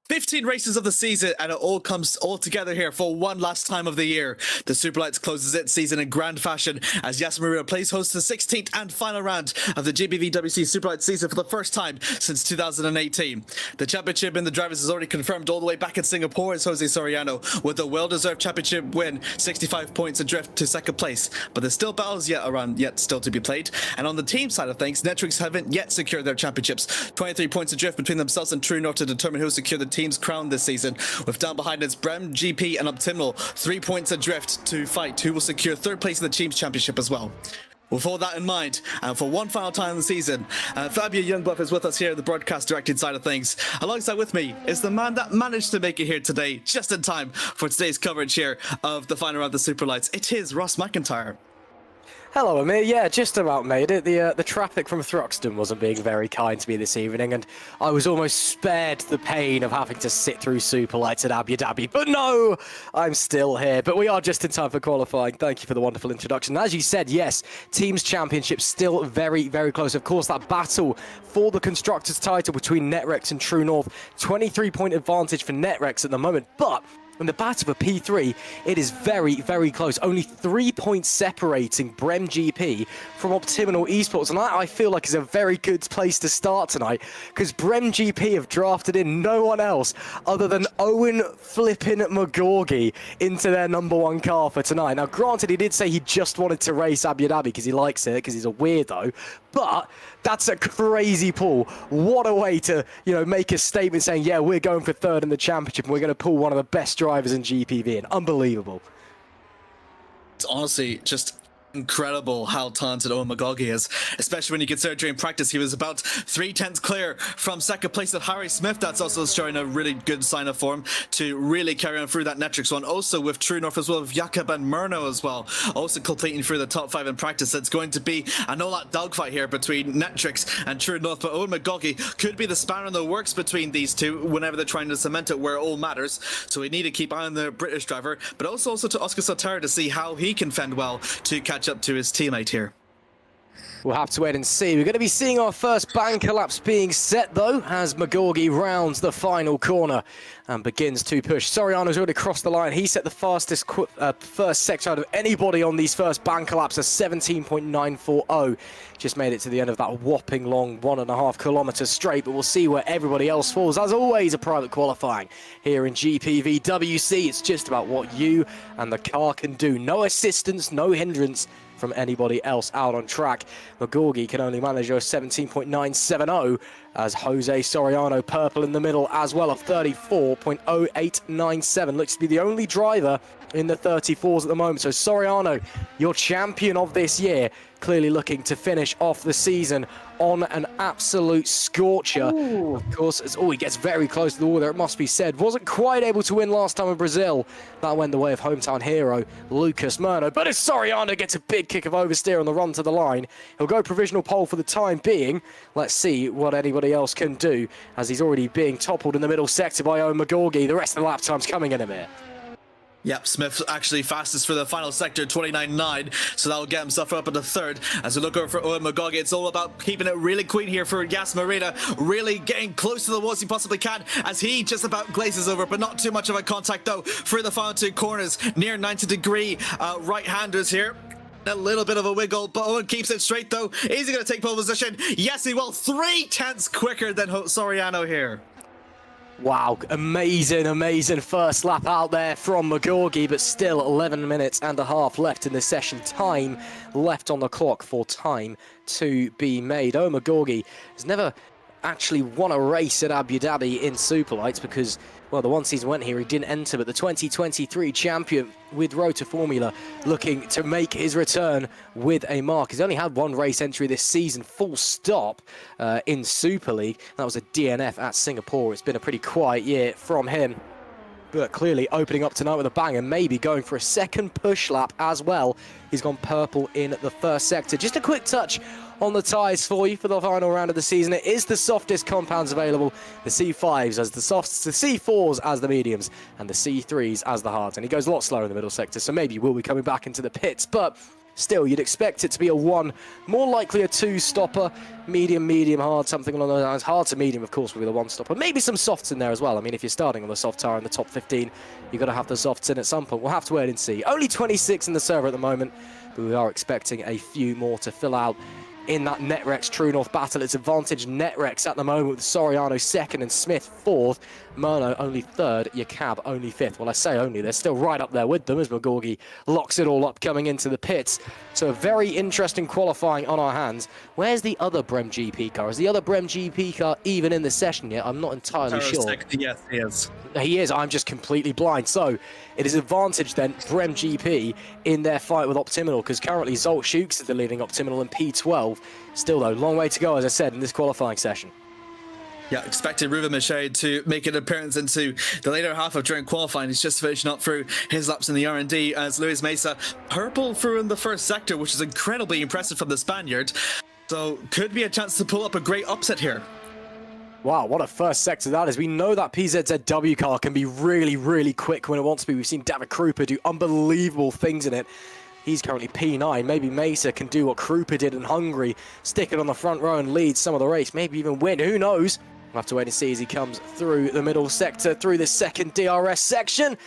15 races of the season, and it all comes all together here for one last time of the year. The Superlights closes its season in grand fashion as Amir plays host to the 16th and final round of the GPVWC Superlights season for the first time since 2018. The championship in the drivers is already confirmed all the way back in Singapore as Jose Soriano with a well-deserved championship win, 65 points adrift to second place. But there's still battles yet still to be played. And on the team side of things, Netrix haven't yet secured their championships. 23 points adrift between themselves and True North to determine who will secure the team's crown this season, with down behind it's Brem, GP and Optimal 3 points adrift to fight who will secure third place in the team's championship as well. With all that in mind, and for one final time in the season, Fabian Jungbluth is with us here at the broadcast directing side of things. Alongside with me is the man that managed to make it here today, just in time for today's coverage here of the final round of the Superlights. It is Ross McIntyre. Hello, Amir. Yeah, just about made it. The traffic from Thruxton wasn't being very kind to me this evening, and I was almost spared the pain of having to sit through Superlights at Abu Dhabi. But no, I'm still here. But we are just in time for qualifying. Thank you for the wonderful introduction. As you said, yes, Teams Championship still very, very close. Of course, that battle for the Constructors' title between Netrex and True North. 23-point advantage for Netrex at the moment, but in the battle for P3, it is very, very close. Only 3 points separating Brem GP from Optimal Esports. And that, I feel like, is a very good place to start tonight, because Brem GP have drafted in no one else other than Owen flipping McGorgy into their #1 car for tonight. Now, granted, he did say he just wanted to race Abu Dhabi because he likes it, because he's a weirdo. But that's a crazy pull. What a way to, make a statement saying, yeah, we're going for third in the championship and we're going to pull one of the best drivers in GPV in. Unbelievable. It's honestly just incredible how talented Owen McGorgy is, especially when you consider during practice he was about 3/10 clear from second place at Harry Smith. That's also showing a really good sign of form to really carry on through that Netrix one. Also with True North as well, with Jakob and Murno as well, also completing through the top 5 in practice. It's going to be an all-out dogfight here between Netrix and True North, but Owen McGorgy could be the spanner in the works between these two whenever they're trying to cement it where it all matters. So we need to keep eye on the British driver, but also to Oscar Sotera to see how he can fend well to catch up to his teammate here. We'll have to wait and see. We're going to be seeing our first banker laps being set, though, as McGorgy rounds the final corner and begins to push. Soriano's already crossed the line. He set the fastest first sector out of anybody on these first banker laps, a 17.940. Just made it to the end of that whopping long 1.5 kilometers straight, but we'll see where everybody else falls. As always, a private qualifying here in GPVWC. It's just about what you and the car can do. No assistance, no hindrance from anybody else out on track. McGorgy can only manage a 17.970 as Jose Soriano purple in the middle as well, of 34.0897. Looks to be the only driver in the 34s at the moment. So Soriano, your champion of this year, clearly looking to finish off the season on an absolute scorcher. Ooh. Of course, he gets very close to the wall there, it must be said. Wasn't quite able to win last time in Brazil. That went the way of hometown hero Lucas Murno. But as Soriano gets a big kick of oversteer on the run to the line, he'll go provisional pole for the time being. Let's see what anybody else can do, as he's already being toppled in the middle sector by Owen McGorgy. The rest of the lap time's coming in a minute. Yep, Smith actually fastest for the final sector, 29.9, so that'll get himself up in the third. As we look over for Owen McGorgy, it's all about keeping it really clean here for Marina, really getting close to the wall as he possibly can, as he just about glazes over, but not too much of a contact though for the final two corners. Near 90-degree right-handers here. A little bit of a wiggle, but Owen keeps it straight though. Is he going to take pole position? Yes, he will. 3/10 quicker than Soriano here. Wow, amazing first lap out there from McGorgy, but still 11 minutes and a half left in the session. Time left on the clock for time to be made. Oh, McGorgy has never actually won a race at Abu Dhabi in Superlights because, well, the one season went here, he didn't enter, but the 2023 champion with Rotor Formula looking to make his return with a mark. He's only had one race entry this season, full stop, in Super League. That was a DNF at Singapore. It's been a pretty quiet year from him, but clearly opening up tonight with a bang and maybe going for a second push lap as well. He's gone purple in the first sector. Just a quick touch on the tyres for you for the final round of the season. It is the softest compounds available, the C5s as the softs, the C4s as the mediums, and the C3s as the hards. And he goes a lot slower in the middle sector, so maybe we'll be coming back into the pits. But Still, you'd expect it to be a 1, more likely a 2-stopper, medium, hard, something along those lines. Hard to medium, of course, will be the 1-stopper. Maybe some softs in there as well. I mean, if you're starting on the soft tire in the top 15, you've got to have the softs in at some point. We'll have to wait and see. Only 26 in the server at the moment, but we are expecting a few more to fill out in that Netrex True North battle. It's advantage Netrex at the moment with Soriano second and Smith fourth. Murno only third, Yakab only fifth. Well, I say only, they're still right up there with them as Magorgi locks it all up coming into the pits. So a very interesting qualifying on our hands. Where's the other Brem GP car? Is the other Brem GP car even in the session yet? I'm not entirely sure. Yes, he is. He is, I'm just completely blind. So it is advantage then, Brem GP in their fight with Optimal, because currently Zolt Shukes is the leading Optimal in P12. Still though, long way to go, as I said, in this qualifying session. Yeah, expected Ruben Michaud to make an appearance into the later half of during qualifying. He's just finishing up through his laps in the R&D as Luis Mesa purple through in the first sector, which is incredibly impressive from the Spaniard. So could be a chance to pull up a great upset here. Wow, what a first sector that is. We know that PZZW car can be really quick when it wants to be. We've seen David Krupa do unbelievable things in it. He's currently P9. Maybe Mesa can do what Krupa did in Hungary, stick it on the front row and lead some of the race, maybe even win. Who knows? We'll have to wait and see as he comes through the middle sector, through the second DRS section.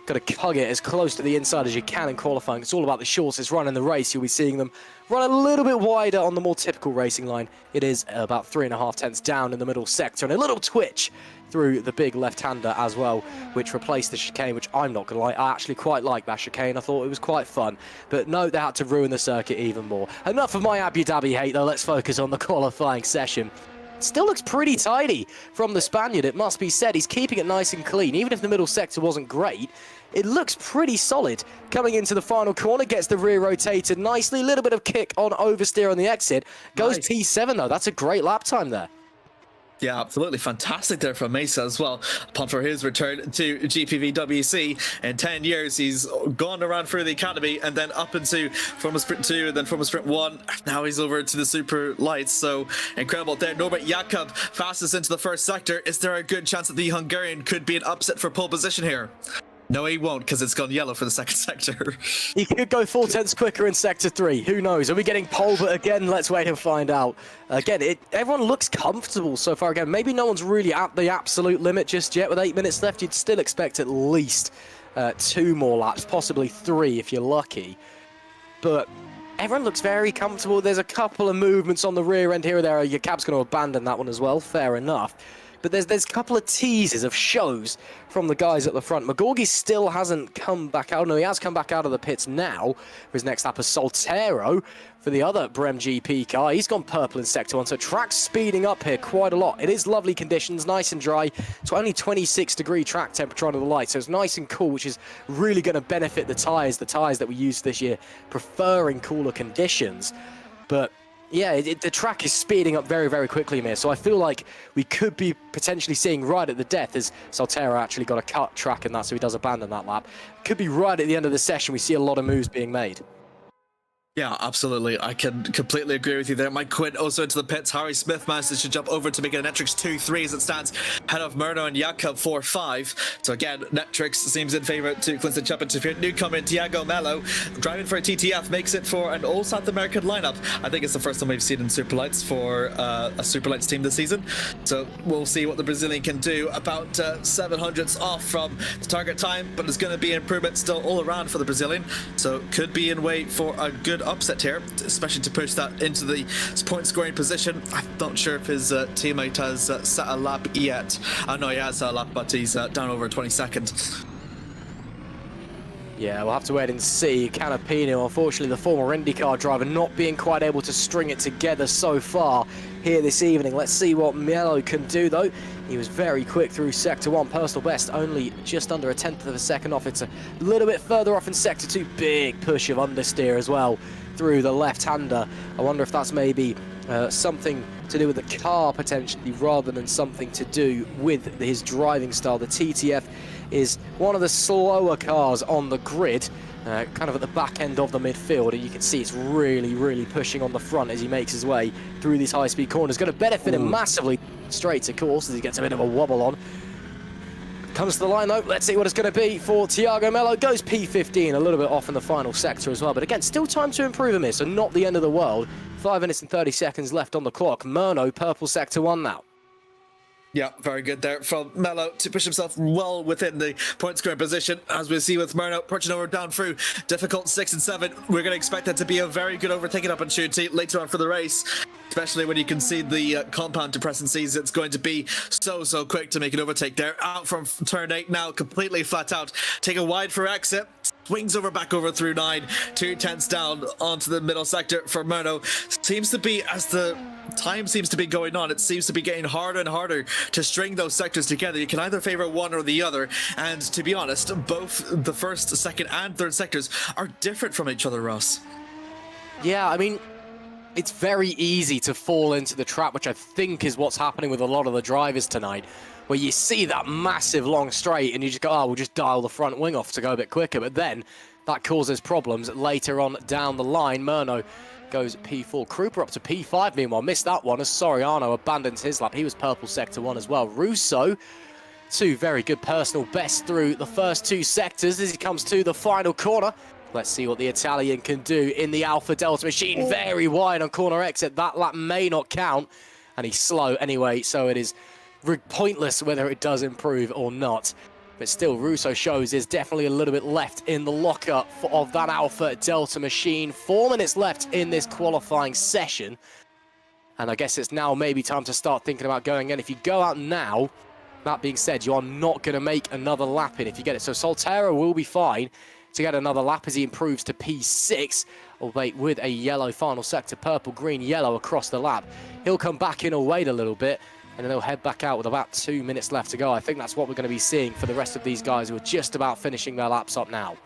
Got to hug it as close to the inside as you can in qualifying. It's all about the shortest run in the race. You'll be seeing them run a little bit wider on the more typical racing line. It is about 3.5 tenths down in the middle sector, and a little twitch through the big left-hander as well, which replaced the chicane, which I'm not going to lie. I actually quite like that chicane. I thought it was quite fun. But no, they had to ruin the circuit even more. Enough of my Abu Dhabi hate, though. Let's focus on the qualifying session. Still looks pretty tidy from the Spaniard, it must be said. He's keeping it nice and clean. Even if the middle sector wasn't great, it looks pretty solid. Coming into the final corner, gets the rear rotated nicely. A little bit of kick on oversteer on the exit. Goes nice. P7 though. That's a great lap time there. Yeah, absolutely fantastic there from Mesa as well. Upon for his return to GPVWC in 10 years, he's gone around through the academy and then up into Formula Sprint 2 and then Formula Sprint 1. Now he's over to the Super Lights. So incredible there. Norbert Jakob fastest into the first sector. Is there a good chance that the Hungarian could be an upset for pole position here? No, he won't, because it's gone yellow for the second sector. He could go 4 tenths quicker in Sector 3. Who knows? Are we getting pole? But again, let's wait and find out. Again, everyone looks comfortable so far. Again, maybe no one's really at the absolute limit just yet. With 8 minutes left, you'd still expect at least 2 more laps, possibly 3 if you're lucky. But everyone looks very comfortable. There's a couple of movements on the rear end here or there. Your cab's going to abandon that one as well. Fair enough. But there's a couple of teases of shows from the guys at the front. Magorgi still hasn't come back out. No, he has come back out of the pits now for his next lap of Soltero for the other Brem GP car. He's gone purple in Sector 1, so track's speeding up here quite a lot. It is lovely conditions, nice and dry. It's only 26-degree track temperature under the light, so it's nice and cool, which is really going to benefit the tyres that we used this year, preferring cooler conditions. But yeah, the track is speeding up very quickly, Amir, so I feel like we could be potentially seeing right at the death as Soltero actually got a cut track in that, so he does abandon that lap. Could be right at the end of the session. We see a lot of moves being made. Yeah, absolutely. I can completely agree with you there. Mike Quinn also into the pits. Harry Smith manages to jump over to make it a Netrix 2-3 as it stands ahead of Murno and Jakob 4-5. So again, Netrix seems in favour to clinch the championship here. Newcomer in Tiago Mello, driving for a TTF, makes it for an all South American lineup. I think it's the first time we've seen in Superlights for a Superlights team this season. So we'll see what the Brazilian can do. About 700ths off from the target time, but there's going to be improvement still all around for the Brazilian. So could be in way for a good upset here, especially to push that into the point scoring position. I'm not sure if his teammate has set a lap yet. No, he has set a lap, but he's down over 20 seconds. Yeah, we'll have to wait and see. Canapino, unfortunately, the former IndyCar driver, not being quite able to string it together so far here this evening. Let's see what Melo can do, though. He was very quick through Sector 1. Personal best, only just under a tenth of a second off. It's a little bit further off in Sector 2. Big push of understeer as well through the left-hander. I wonder if that's maybe something to do with the car, potentially, rather than something to do with his driving style. The TTF is one of the slower cars on the grid, kind of at the back end of the midfield, and you can see it's really pushing on the front as he makes his way through these high-speed corners. Going to benefit him massively straight, of course, as he gets a bit of a wobble on. Comes to the line though, let's see what it's going to be for Thiago Melo. Goes P15, a little bit off in the final sector as well, but again, still time to improve Amir, so not the end of the world. 5 minutes and 30 seconds left on the clock. Murno, purple sector 1 now. Yeah, very good there from Melo to push himself well within the point scoring position. As we see with Murno pushing over down through difficult 6 and 7, we're going to expect that to be a very good overtaking opportunity later on for the race. Especially when you can see the compound depressant seas, it's going to be so quick to make an overtake there. Out from turn 8 now, completely flat out. Take a wide for exit. Swings over back over through 9. 2 tenths down onto the middle sector for Murno. Seems to be, as the time seems to be going on, it seems to be getting harder and harder to string those sectors together. You can either favor one or the other. And to be honest, both the first, second, and third sectors are different from each other, Ross. Yeah, I mean, it's very easy to fall into the trap, which I think is what's happening with a lot of the drivers tonight, where you see that massive long straight and you just go, oh, we'll just dial the front wing off to go a bit quicker. But then that causes problems later on down the line. Murno goes P4. Krupa up to P5, meanwhile. Missed that one as Soriano abandons his lap. He was purple sector 1 as well. Russo, 2 very good personal bests through the first 2 sectors as he comes to the final corner. Let's see what the Italian can do in the Alpha Delta machine. Very wide on corner exit. That lap may not count. And he's slow anyway, so it is pointless whether it does improve or not. But still, Russo shows there's definitely a little bit left in the locker of that Alpha Delta machine. 4 minutes left in this qualifying session. And I guess it's now maybe time to start thinking about going in. If you go out now, that being said, you are not going to make another lap in if you get it. So Soltero will be fine to get another lap as he improves to P6, albeit with a yellow final sector, purple, green, yellow across the lap. He'll come back in or wait a little bit, and then he'll head back out with about 2 minutes left to go. I think that's what we're going to be seeing for the rest of these guys who are just about finishing their laps up now.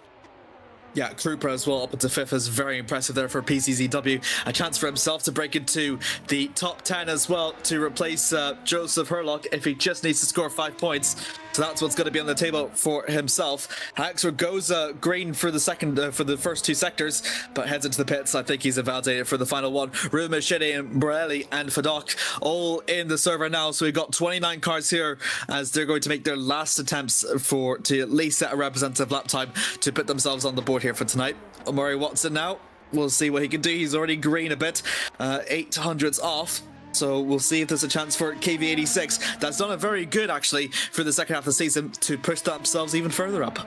Yeah, Krupa as well up into 5th is very impressive there for PCZW. A chance for himself to break into the top 10 as well to replace Joseph Herlock if he just needs to score 5 points. So that's what's going to be on the table for himself. Haxer goes green for the first 2 sectors, but heads into the pits. I think he's invalidated for the final one. Rue Machete and Borelli and Fadok all in the server now. So we've got 29 cars here as they're going to make their last attempts to at least set a representative lap time to put themselves on the board here for tonight. Omari Watson now. We'll see what he can do. He's already green a bit. 800s off. So we'll see if there's a chance for KV86. That's done it very good, actually, for the second half of the season to push themselves even further up.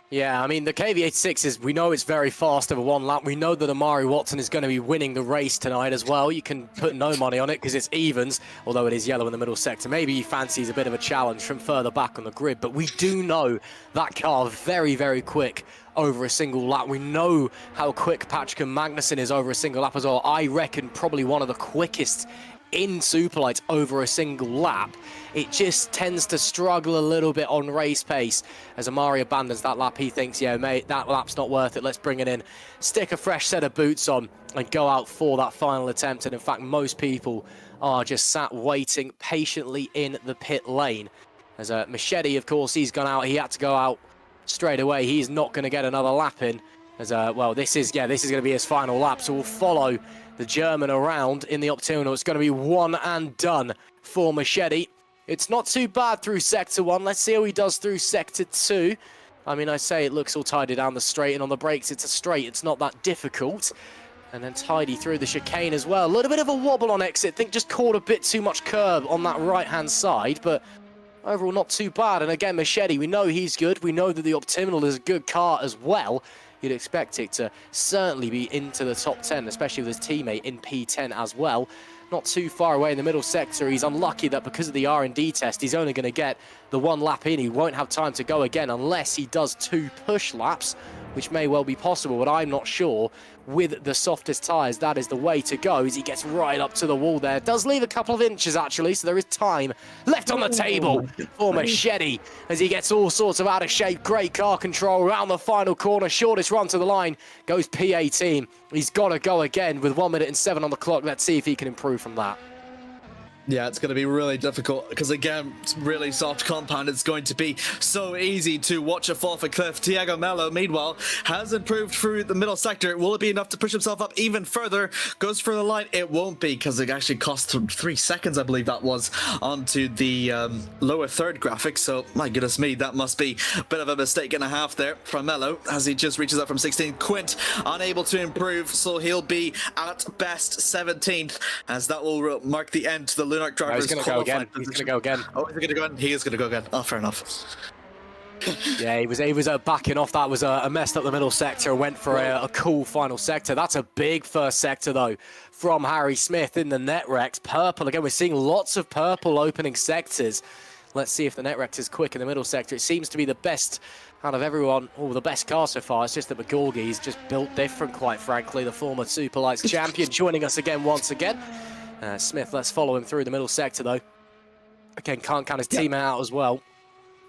Yeah, I mean, the KV86 is, we know it's very fast over 1 lap. We know that Amari Watson is going to be winning the race tonight as well. You can put no money on it because it's evens, although it is yellow in the middle sector. Maybe he fancies a bit of a challenge from further back on the grid, but we do know that car very quick over a single lap. We know how quick Patrick Magnussen is over a single lap as well. I reckon probably one of the quickest in Superlights over a single lap. It just tends to struggle a little bit on race pace as Amari abandons that lap. He thinks, yeah, mate, that lap's not worth it. Let's bring it in, stick a fresh set of boots on and go out for that final attempt. And in fact, most people are just sat waiting patiently in the pit lane. As Machete, of course, he's gone out. He had to go out straight away. He's not going to get another lap in. As well, this is going to be his final lap. So we'll follow the German around in the Optimal. It's going to be one and done for Machete. It's not too bad through Sector 1. Let's see how he does through Sector 2. I mean, I say it looks all tidy down the straight, and on the brakes, it's a straight. It's not that difficult. And then tidy through the chicane as well. A little bit of a wobble on exit. I think just caught a bit too much curb on that right-hand side, but overall not too bad. And again, Machete, we know he's good. We know that the Optimal is a good car as well. You'd expect it to certainly be into the top 10, especially with his teammate in P10 as well. Not too far away in the middle sector. He's unlucky that because of the R&D test, he's only going to get the 1 lap in. He won't have time to go again unless he does 2 push laps, which may well be possible, but I'm not sure. With the softest tyres, that is the way to go as he gets right up to the wall there. Does leave a couple of inches, actually, so there is time left on the table for Machete as he gets all sorts of out of shape. Great car control around the final corner. Shortest run to the line goes P18. He's got to go again with 1 minute and 7 on the clock. Let's see if he can improve from that. Yeah, it's going to be really difficult because, again, it's really soft compound. It's going to be so easy to watch it fall off a cliff. Thiago Melo, meanwhile, has improved through the middle sector. Will it be enough to push himself up even further? Goes for the line. It won't be because it actually cost him 3 seconds, I believe that was, onto the lower third graphic. So, my goodness me, that must be a bit of a mistake and a half there from Melo as he just reaches up from 16. Quint unable to improve, so he'll be at best 17th as that will mark the end to the Lunark drivers. He's going to go again. He's going to go again. Oh, is he going to go again? He is going to go again. Oh, fair enough. Yeah, he was backing off. That was a messed up the middle sector and went for a cool final sector. That's a big first sector, though, from Harry Smith in the Netrex. Purple, again, we're seeing lots of purple opening sectors. Let's see if the Netrex is quick in the middle sector. It seems to be the best out of everyone, the best car so far. It's just that McGorgie's just built different, quite frankly. The former Superlights champion joining us again once again. Smith, let's follow him through the middle sector, though. Again, can't count his teammate out as well.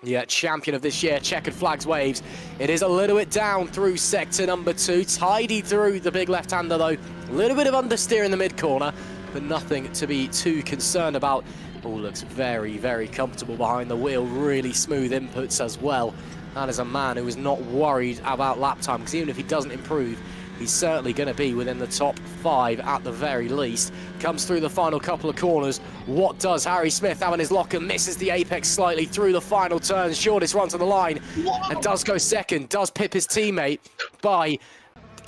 Yeah, champion of this year, checkered flags waves. It is a little bit down through sector number 2. Tidy through the big left-hander, though. A little bit of understeer in the mid-corner, but nothing to be too concerned about. All looks very, very comfortable behind the wheel. Really smooth inputs as well. That is a man who is not worried about lap time, because even if he doesn't improve, he's certainly going to be within the top 5 at the very least. Comes through the final couple of corners. What does Harry Smith have in his locker? Misses the apex slightly through the final turn. Shortest run to the line. And does go second. Does pip his teammate by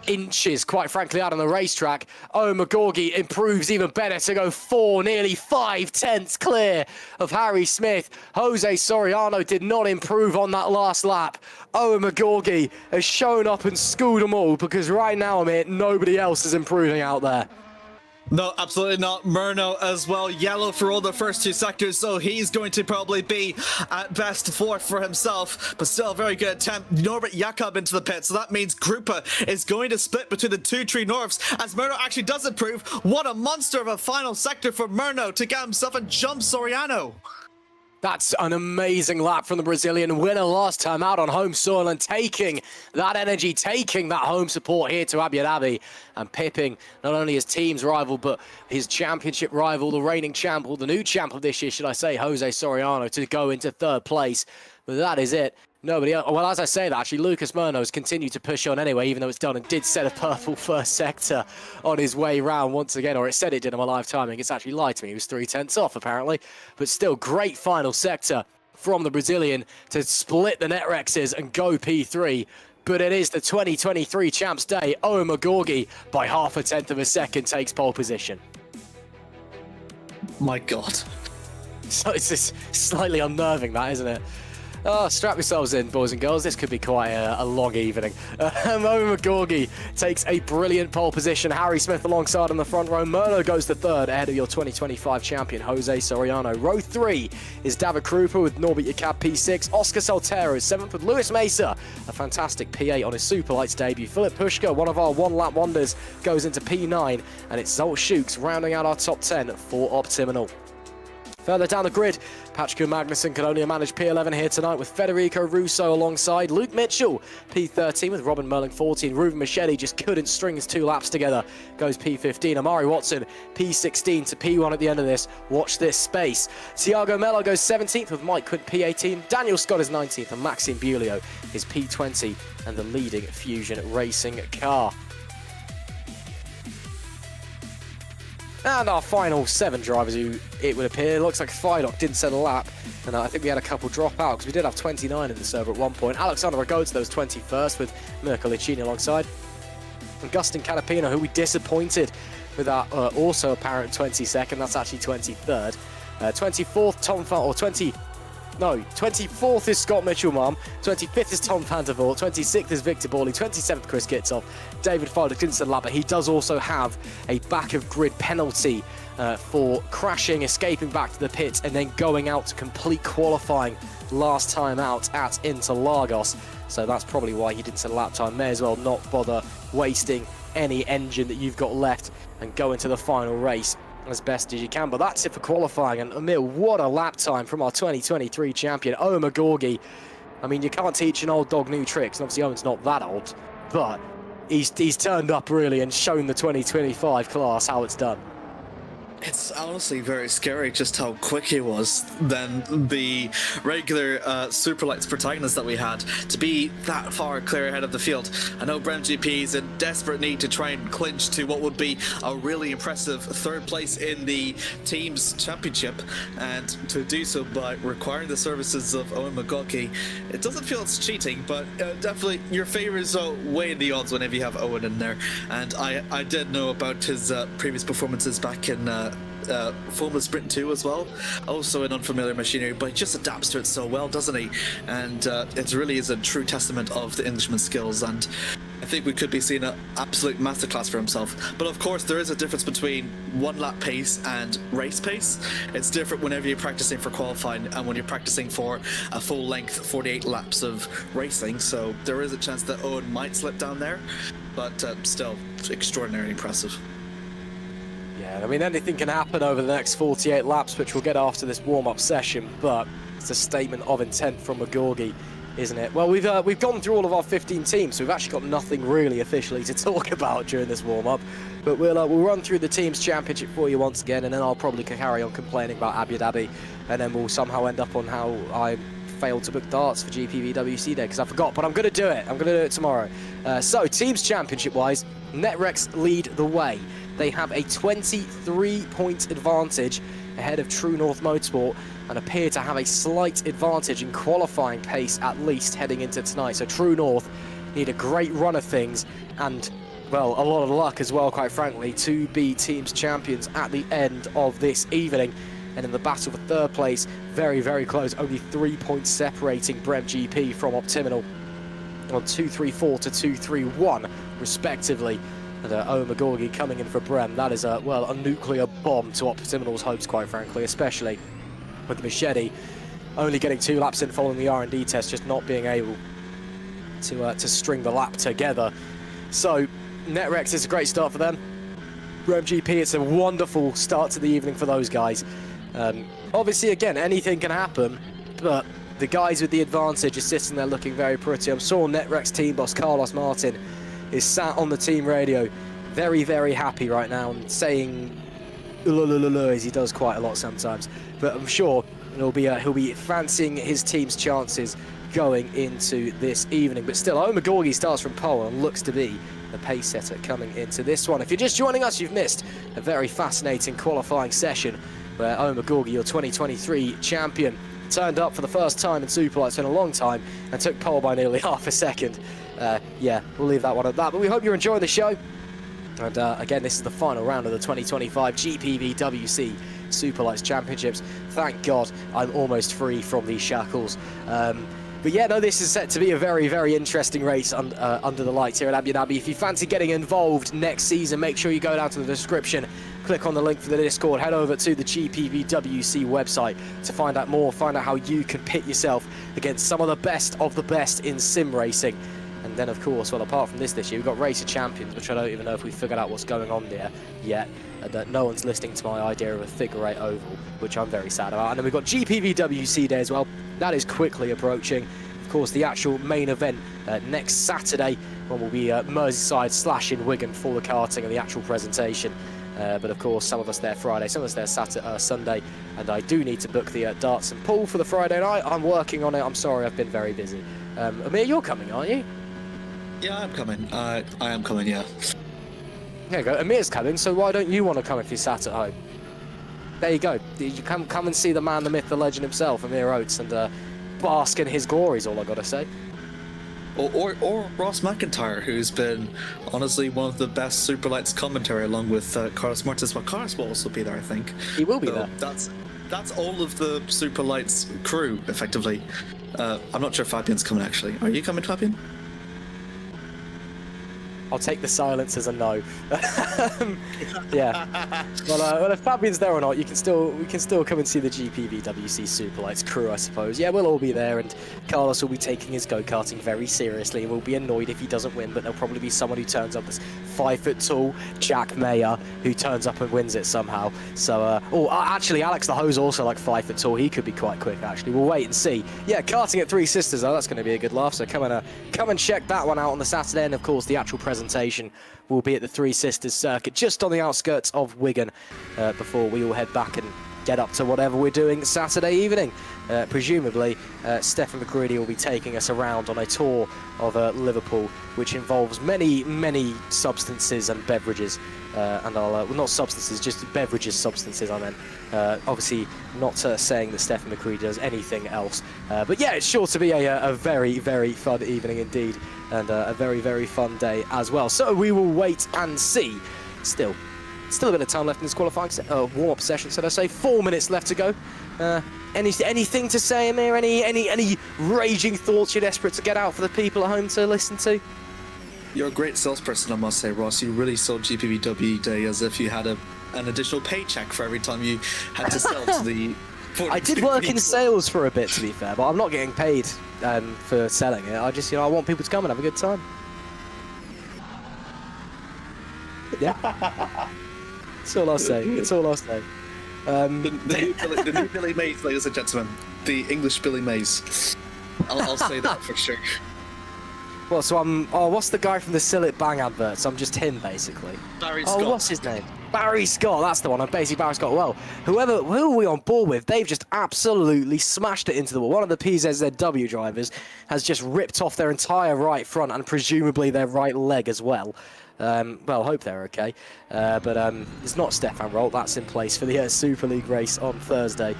inches, quite frankly, out on the racetrack. Oh, McGorgie improves even better to go 4, nearly 5 tenths clear of Harry Smith. Jose Soriano did not improve on that last lap. Oh, McGorgie has shown up and schooled them all, because right now, Amir, nobody else is improving out there. No, absolutely not. Murno as well. Yellow for all the first 2 sectors, so he's going to probably be at best 4th for himself, but still a very good attempt. Norbert Jakob into the pit, so that means Grupa is going to split between the 2 Tree Norths as Murno actually does improve. What a monster of a final sector for Murno to get himself and jump Soriano. That's an amazing lap from the Brazilian winner last time out on home soil, and taking that energy, taking that home support here to Abu Dhabi, and pipping not only his team's rival, but his championship rival, the reigning champ, or the new champ of this year, should I say, Jose Soriano, to go into 3rd place. But that is it. Nobody else. Well, as I say that, actually, Lucas Murno's continued to push on anyway, even though it's done, and did set a purple first sector on his way round once again, or it said it did on my live timing. It's actually lied to me. He was 3 tenths off, apparently. But still, great final sector from the Brazilian to split the Netrexes and go P3. But it is the 2023 Champs Day. Owen McGorgie, by 0.5 tenth of a second, takes pole position. My God. So it's just slightly unnerving, that, isn't it? Oh, strap yourselves in, boys and girls. This could be quite a long evening. Owen McGorgie takes a brilliant pole position. Harry Smith alongside in the front row. Murno goes to 3rd ahead of your 2025 champion, Jose Soriano. Row 3 is David Krupa with Norbert Jakob P6. Oscar Soltero is 7th with Luis Mesa, a fantastic P8 on his Superlights debut. Philip Pushka, one of our one-lap wonders, goes into P9. And it's Zolt Shukes rounding out our top 10 for Optiminal. Further down the grid, Patrick Magnussen can only manage P11 here tonight with Federico Russo alongside. Luke Mitchell, P13 with Robin Merling 14. Ruben Machete just couldn't string his 2 laps together. Goes P15. Amari Watson, P16 to P1 at the end of this. Watch this space. Thiago Melo goes 17th with Mike Quint P18. Daniel Scott is 19th and Maxime Bulio is P20 and the leading Fusion Racing car. And our final 7 drivers, who it would appear, looks like Fidok didn't set a lap, and I think we had a couple drop out, because we did have 29 in the server at one point. Alexander Ragotes, was 21st with Mirko Licini alongside. And Gustin Canapino, who we disappointed with our also apparent 22nd, that's actually 23rd. 24th, Tom Fan, or 24th is Scott Mitchell-Mom, 25th is Tom van der Voort, 26th is Victor Borley, 27th Chris Kitsoff. David Fidok didn't set a lap, but he does also have a back-of-grid penalty for crashing, escaping back to the pits, and then going out to complete qualifying last time out at Interlagos. So that's probably why he didn't set a lap time. May as well not bother wasting any engine that you've got left and go into the final race as best as you can. But that's it for qualifying. And Amir, what a lap time from our 2023 champion, Owen McGorgie. I mean, you can't teach an old dog new tricks, and obviously Owen's not that old, but he's turned up really and shown the 2025 class how it's done. It's honestly very scary just how quick he was than the regular Superlights protagonist that we had to be that far clear ahead of the field. I know Brem GP is in desperate need to try and clinch to what would be a really impressive third place in the team's championship, and to do so by requiring the services of Owen McGawkey. It doesn't feel it's cheating, but definitely your favours weigh in the odds whenever you have Owen in there. And I did know about his previous performances back in Formula Sprint 2 as well, also in unfamiliar machinery, but he just adapts to it so well, doesn't he? And it really is a true testament of the Englishman's skills, and I think we could be seeing an absolute masterclass for himself. But of course there is a difference between one lap pace and race pace. It's different whenever you're practicing for qualifying and when you're practicing for a full length 48 laps of racing, so there is a chance that Owen might slip down there, but still extraordinarily impressive. Yeah, I mean, anything can happen over the next 48 laps, which we'll get after this warm-up session, but it's a statement of intent from McGawkey, isn't it? Well, we've gone through all of our 15 teams, so we've actually got nothing really officially to talk about during this warm-up, but we'll run through the team's championship for you once again, and then I'll probably carry on complaining about Abu Dhabi, and then we'll somehow end up on how I failed to book darts for GPVWC Day, because I forgot, but I'm going to do it. I'm going to do it tomorrow. So, teams championship-wise, Netrex lead the way. They have a 23-point advantage ahead of True North Motorsport and appear to have a slight advantage in qualifying pace, at least heading into tonight. So True North need a great run of things and, well, a lot of luck as well, quite frankly, to be teams champions at the end of this evening. And in the battle for third place, very, very close, only 3 points separating Brem GP from Optiminal on 234 to 231, respectively. And Owen McGawkey coming in for Brem. That is, well, a nuclear bomb to Optiminal's hopes, quite frankly, especially with the Machete only getting 2 laps in following the R&D test, just not being able to string the lap together. So, Netrex is a great start for them. Brem GP, it's a wonderful start to the evening for those guys. Obviously, again, anything can happen, but the guys with the advantage are sitting there looking very pretty. I'm sure Netrex team boss Carlos Martin is sat on the team radio very, very happy right now and saying as he does quite a lot sometimes, but I'm sure he'll be fancying his team's chances going into this evening. But still, Owen McGawkey starts from pole and looks to be the pace setter coming into this one. If you're just joining us, you've missed a very fascinating qualifying session where Owen McGawkey, your 2023 champion, turned up for the first time in Superlights in a long time and took pole by nearly half a second. Yeah, we'll leave that one at that, but we hope you're enjoying the show. And again, this is the final round of the 2025 GPVWC Superlights Championships. Thank God I'm almost free from these shackles. But yeah, no, this is set to be a very, very interesting race under the lights here at Abu Dhabi. If you fancy getting involved next season, make sure you go down to the description, click on the link for the Discord, head over to the GPVWC website to find out more, find out how you can pit yourself against some of the best in sim racing. And then, of course, well, apart from this year, we've got Race of Champions, which I don't even know if we've figured out what's going on there yet. And no one's listening to my idea of a figure 8 oval, which I'm very sad about. And then we've got GPVWC Day as well. That is quickly approaching. Of course, the actual main event next Saturday, when we'll be Merseyside / in Wigan for the karting and the actual presentation. But of course, some of us there Friday, some of us there Sunday, and I do need to book the darts and pool for the Friday night. I'm working on it. I'm sorry, I've been very busy. Amir, you're coming, aren't you? Yeah, I'm coming. I am coming, yeah. There you go. Amir's coming, so why don't you want to come if you're sat at home? There you go. You come and see the man, the myth, the legend himself, Amir Oates, and bask in his glory is all I got to say. Or Ross McIntyre, who's been honestly one of the best Superlights commentary, along with Carlos Martins. Well, Carlos will also be there, I think. He will be there. That's all of the Superlights crew, effectively. I'm not sure Fabian's coming, actually. Are you coming, Fabian? I'll take the silence as a no. Yeah. Well, if Fabian's there or not, we can still come and see the GPVWC Superlights crew, I suppose. Yeah, we'll all be there, and Carlos will be taking his go-karting very seriously, and we'll be annoyed if he doesn't win, but there'll probably be someone who turns up that's 5 foot tall, Jack Mayer, who turns up and wins it somehow. So, actually, Alex the Ho's also like 5 foot tall. He could be quite quick, actually. We'll wait and see. Yeah, karting at Three Sisters, though, that's going to be a good laugh. So come and check that one out on the Saturday, and of course, the actual presentation presentation will be at the Three Sisters circuit, just on the outskirts of Wigan, before we all head back and get up to whatever we're doing Saturday evening. Presumably, Stefan McCready will be taking us around on a tour of Liverpool, which involves many, many substances and beverages. And I'll, well, not substances, just beverages, substances, I meant. Obviously, not saying that Stefan McCready does anything else. But yeah, it's sure to be a very, very fun evening indeed, and a very, very fun day as well. So we will wait and see. Still a bit of time left in this qualifying warm-up session, so let's say 4 minutes left to go. Anything to say, Amir? Any raging thoughts you're desperate to get out for the people at home to listen to? You're a great salesperson, I must say, Ross. You really sold GPVW Day as if you had an additional paycheck for every time you had to sell to the... I did work in sales for a bit, to be fair, but I'm not getting paid for selling it. I just, I want people to come and have a good time. Yeah. That's all I'll say. That's all I'll say. The new Billy Mays, ladies and gentlemen. The English Billy Mays. I'll say that for sure. Well, so what's the guy from the Sillet Bang adverts? I'm just him, basically. Barry Scott. Oh, what's his name? Barry Scott, that's the one. I'm basically Barry Scott. Well, who are we on board with? They've just absolutely smashed it into the wall. One of the PZZW drivers has just ripped off their entire right front and presumably their right leg as well. Well, hope they're okay. But it's not Stefan Rolt. That's in place for the Super League race on Thursday.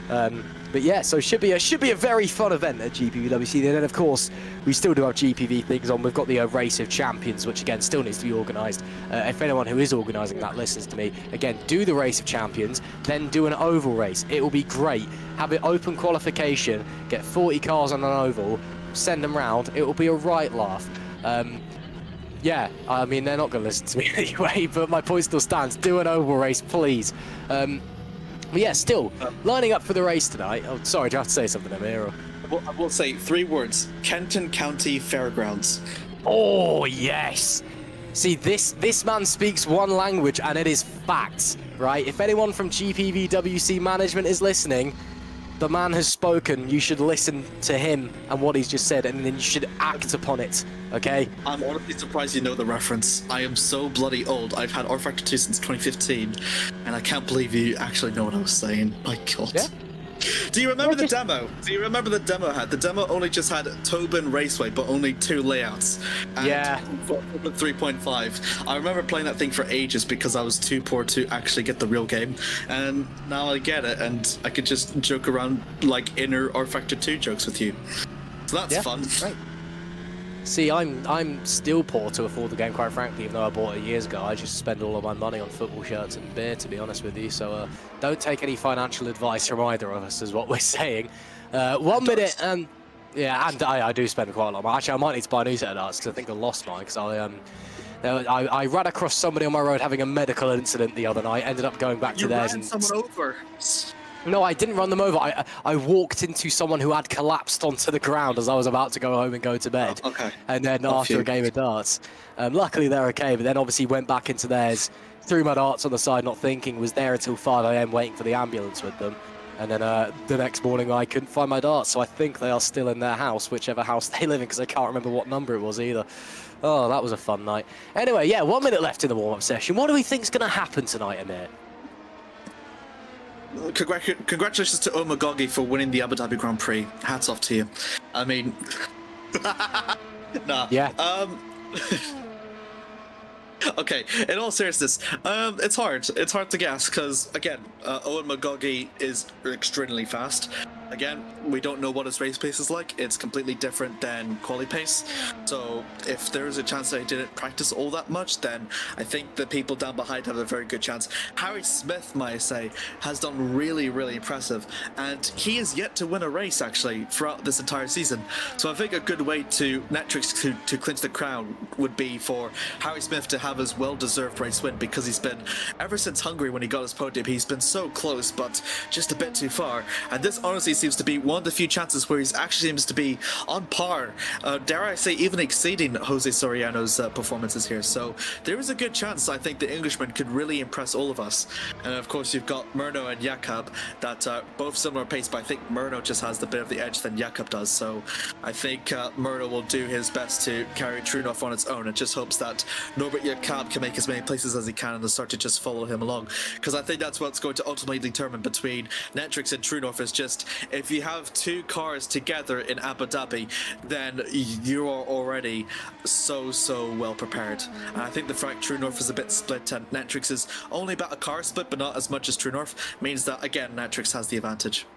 But yeah, so it should be a very fun event at GPVWC. And then, of course, we still do have GPV things on. We've got the Race of Champions, which, again, still needs to be organised. If anyone who is organising that listens to me, again, do the Race of Champions, then do an oval race. It will be great. Have it open qualification, get 40 cars on an oval, send them round. It will be a right laugh. Yeah, I mean, they're not going to listen to me anyway, but my point still stands. Do an oval race, please. But yeah, still, lining up for the race tonight. Oh, sorry, do you have to say something, Amir? I will say 3 words. Kenton County Fairgrounds. Oh, yes. See, this man speaks one language, and it is facts, right? If anyone from GPVWC management is listening, the man has spoken. You should listen to him and what he's just said, and then you should act upon it, okay? I'm honestly surprised you know the reference. I am so bloody old. I've had R Factor 2 since 2015, and I can't believe you actually know what I was saying. My God. Yeah. Do you remember the demo? Do you remember the demo had? The demo only just had Tobin Raceway, but only 2 layouts. And yeah. 3.5. I remember playing that thing for ages because I was too poor to actually get the real game. And now I get it, and I could just joke around like inner R Factor 2 jokes with you. So that's fun. Right. See, I'm still poor to afford the game, quite frankly, even though I bought it years ago. I just spend all of my money on football shirts and beer, to be honest with you. So don't take any financial advice from either of us, is what we're saying. 1 minute, and yeah, and I do spend quite a lot. Actually, I might need to buy a new set of darts because I think I lost mine. Because I ran across somebody on my road having a medical incident the other night. Ended up going back to theirs and someone over. No, I didn't run them over. I walked into someone who had collapsed onto the ground as I was about to go home and go to bed. Oh, okay. And then after a game of darts, luckily they're okay, but then obviously went back into theirs, threw my darts on the side, not thinking, was there until 5 AM waiting for the ambulance with them. And then the next morning I couldn't find my darts, so I think they are still in their house, whichever house they live in, because I can't remember what number it was either. Oh, that was a fun night. Anyway, yeah, 1 minute left in the warm-up session. What do we think's going to happen tonight, Amir? Congratulations to Omagagi for winning the Abu Dhabi Grand Prix. Hats off to you. I mean, nah. Yeah. Okay, in all seriousness, it's hard. It's hard to guess because, again, Owen Magogi is extremely fast. Again, we don't know what his race pace is like. It's completely different than quali pace. So if there is a chance that he didn't practice all that much, then I think the people down behind have a very good chance. Harry Smith, might I say, has done really, really impressive. And he is yet to win a race, actually, throughout this entire season. So I think a good way to Netrix to clinch the crown would be for Harry Smith to have his well-deserved race win, because he's been, ever since Hungary when he got his podium, he's been so close, but just a bit too far. And this honestly seems to be one of the few chances where he's actually seems to be on par, dare I say, even exceeding Jose Soriano's performances here. So there is a good chance I think the Englishman could really impress all of us. And of course, you've got Murno and Jakob that both similar pace, but I think Murno just has the bit of the edge than Jakob does. So I think Murno will do his best to carry True North on its own, and just hopes that Norbert Jakob can make as many places as he can and start to just follow him along, because I think that's what's going to ultimately determine between Netrix and True North. Is just, if you have two cars together in Abu Dhabi, then you are already so well prepared. And I think the fact True North is a bit split and Netrix is only about a car split but not as much as True North means that again Netrix has the advantage.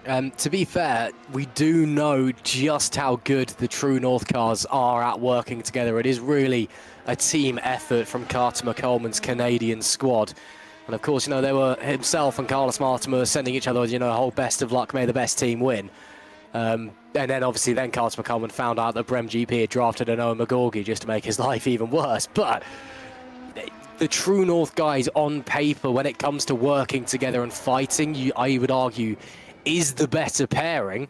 To be fair, we do know just how good the True North cars are at working together. It is really a team effort from Carter McColeman's Canadian squad. And of course, they were himself and Carlos Martimer sending each other, a whole best of luck, may the best team win. And then obviously Carter McColeman found out that Brem GP had drafted an Owen McGorgy just to make his life even worse. But the True North guys on paper, when it comes to working together and fighting, I would argue, is the better pairing.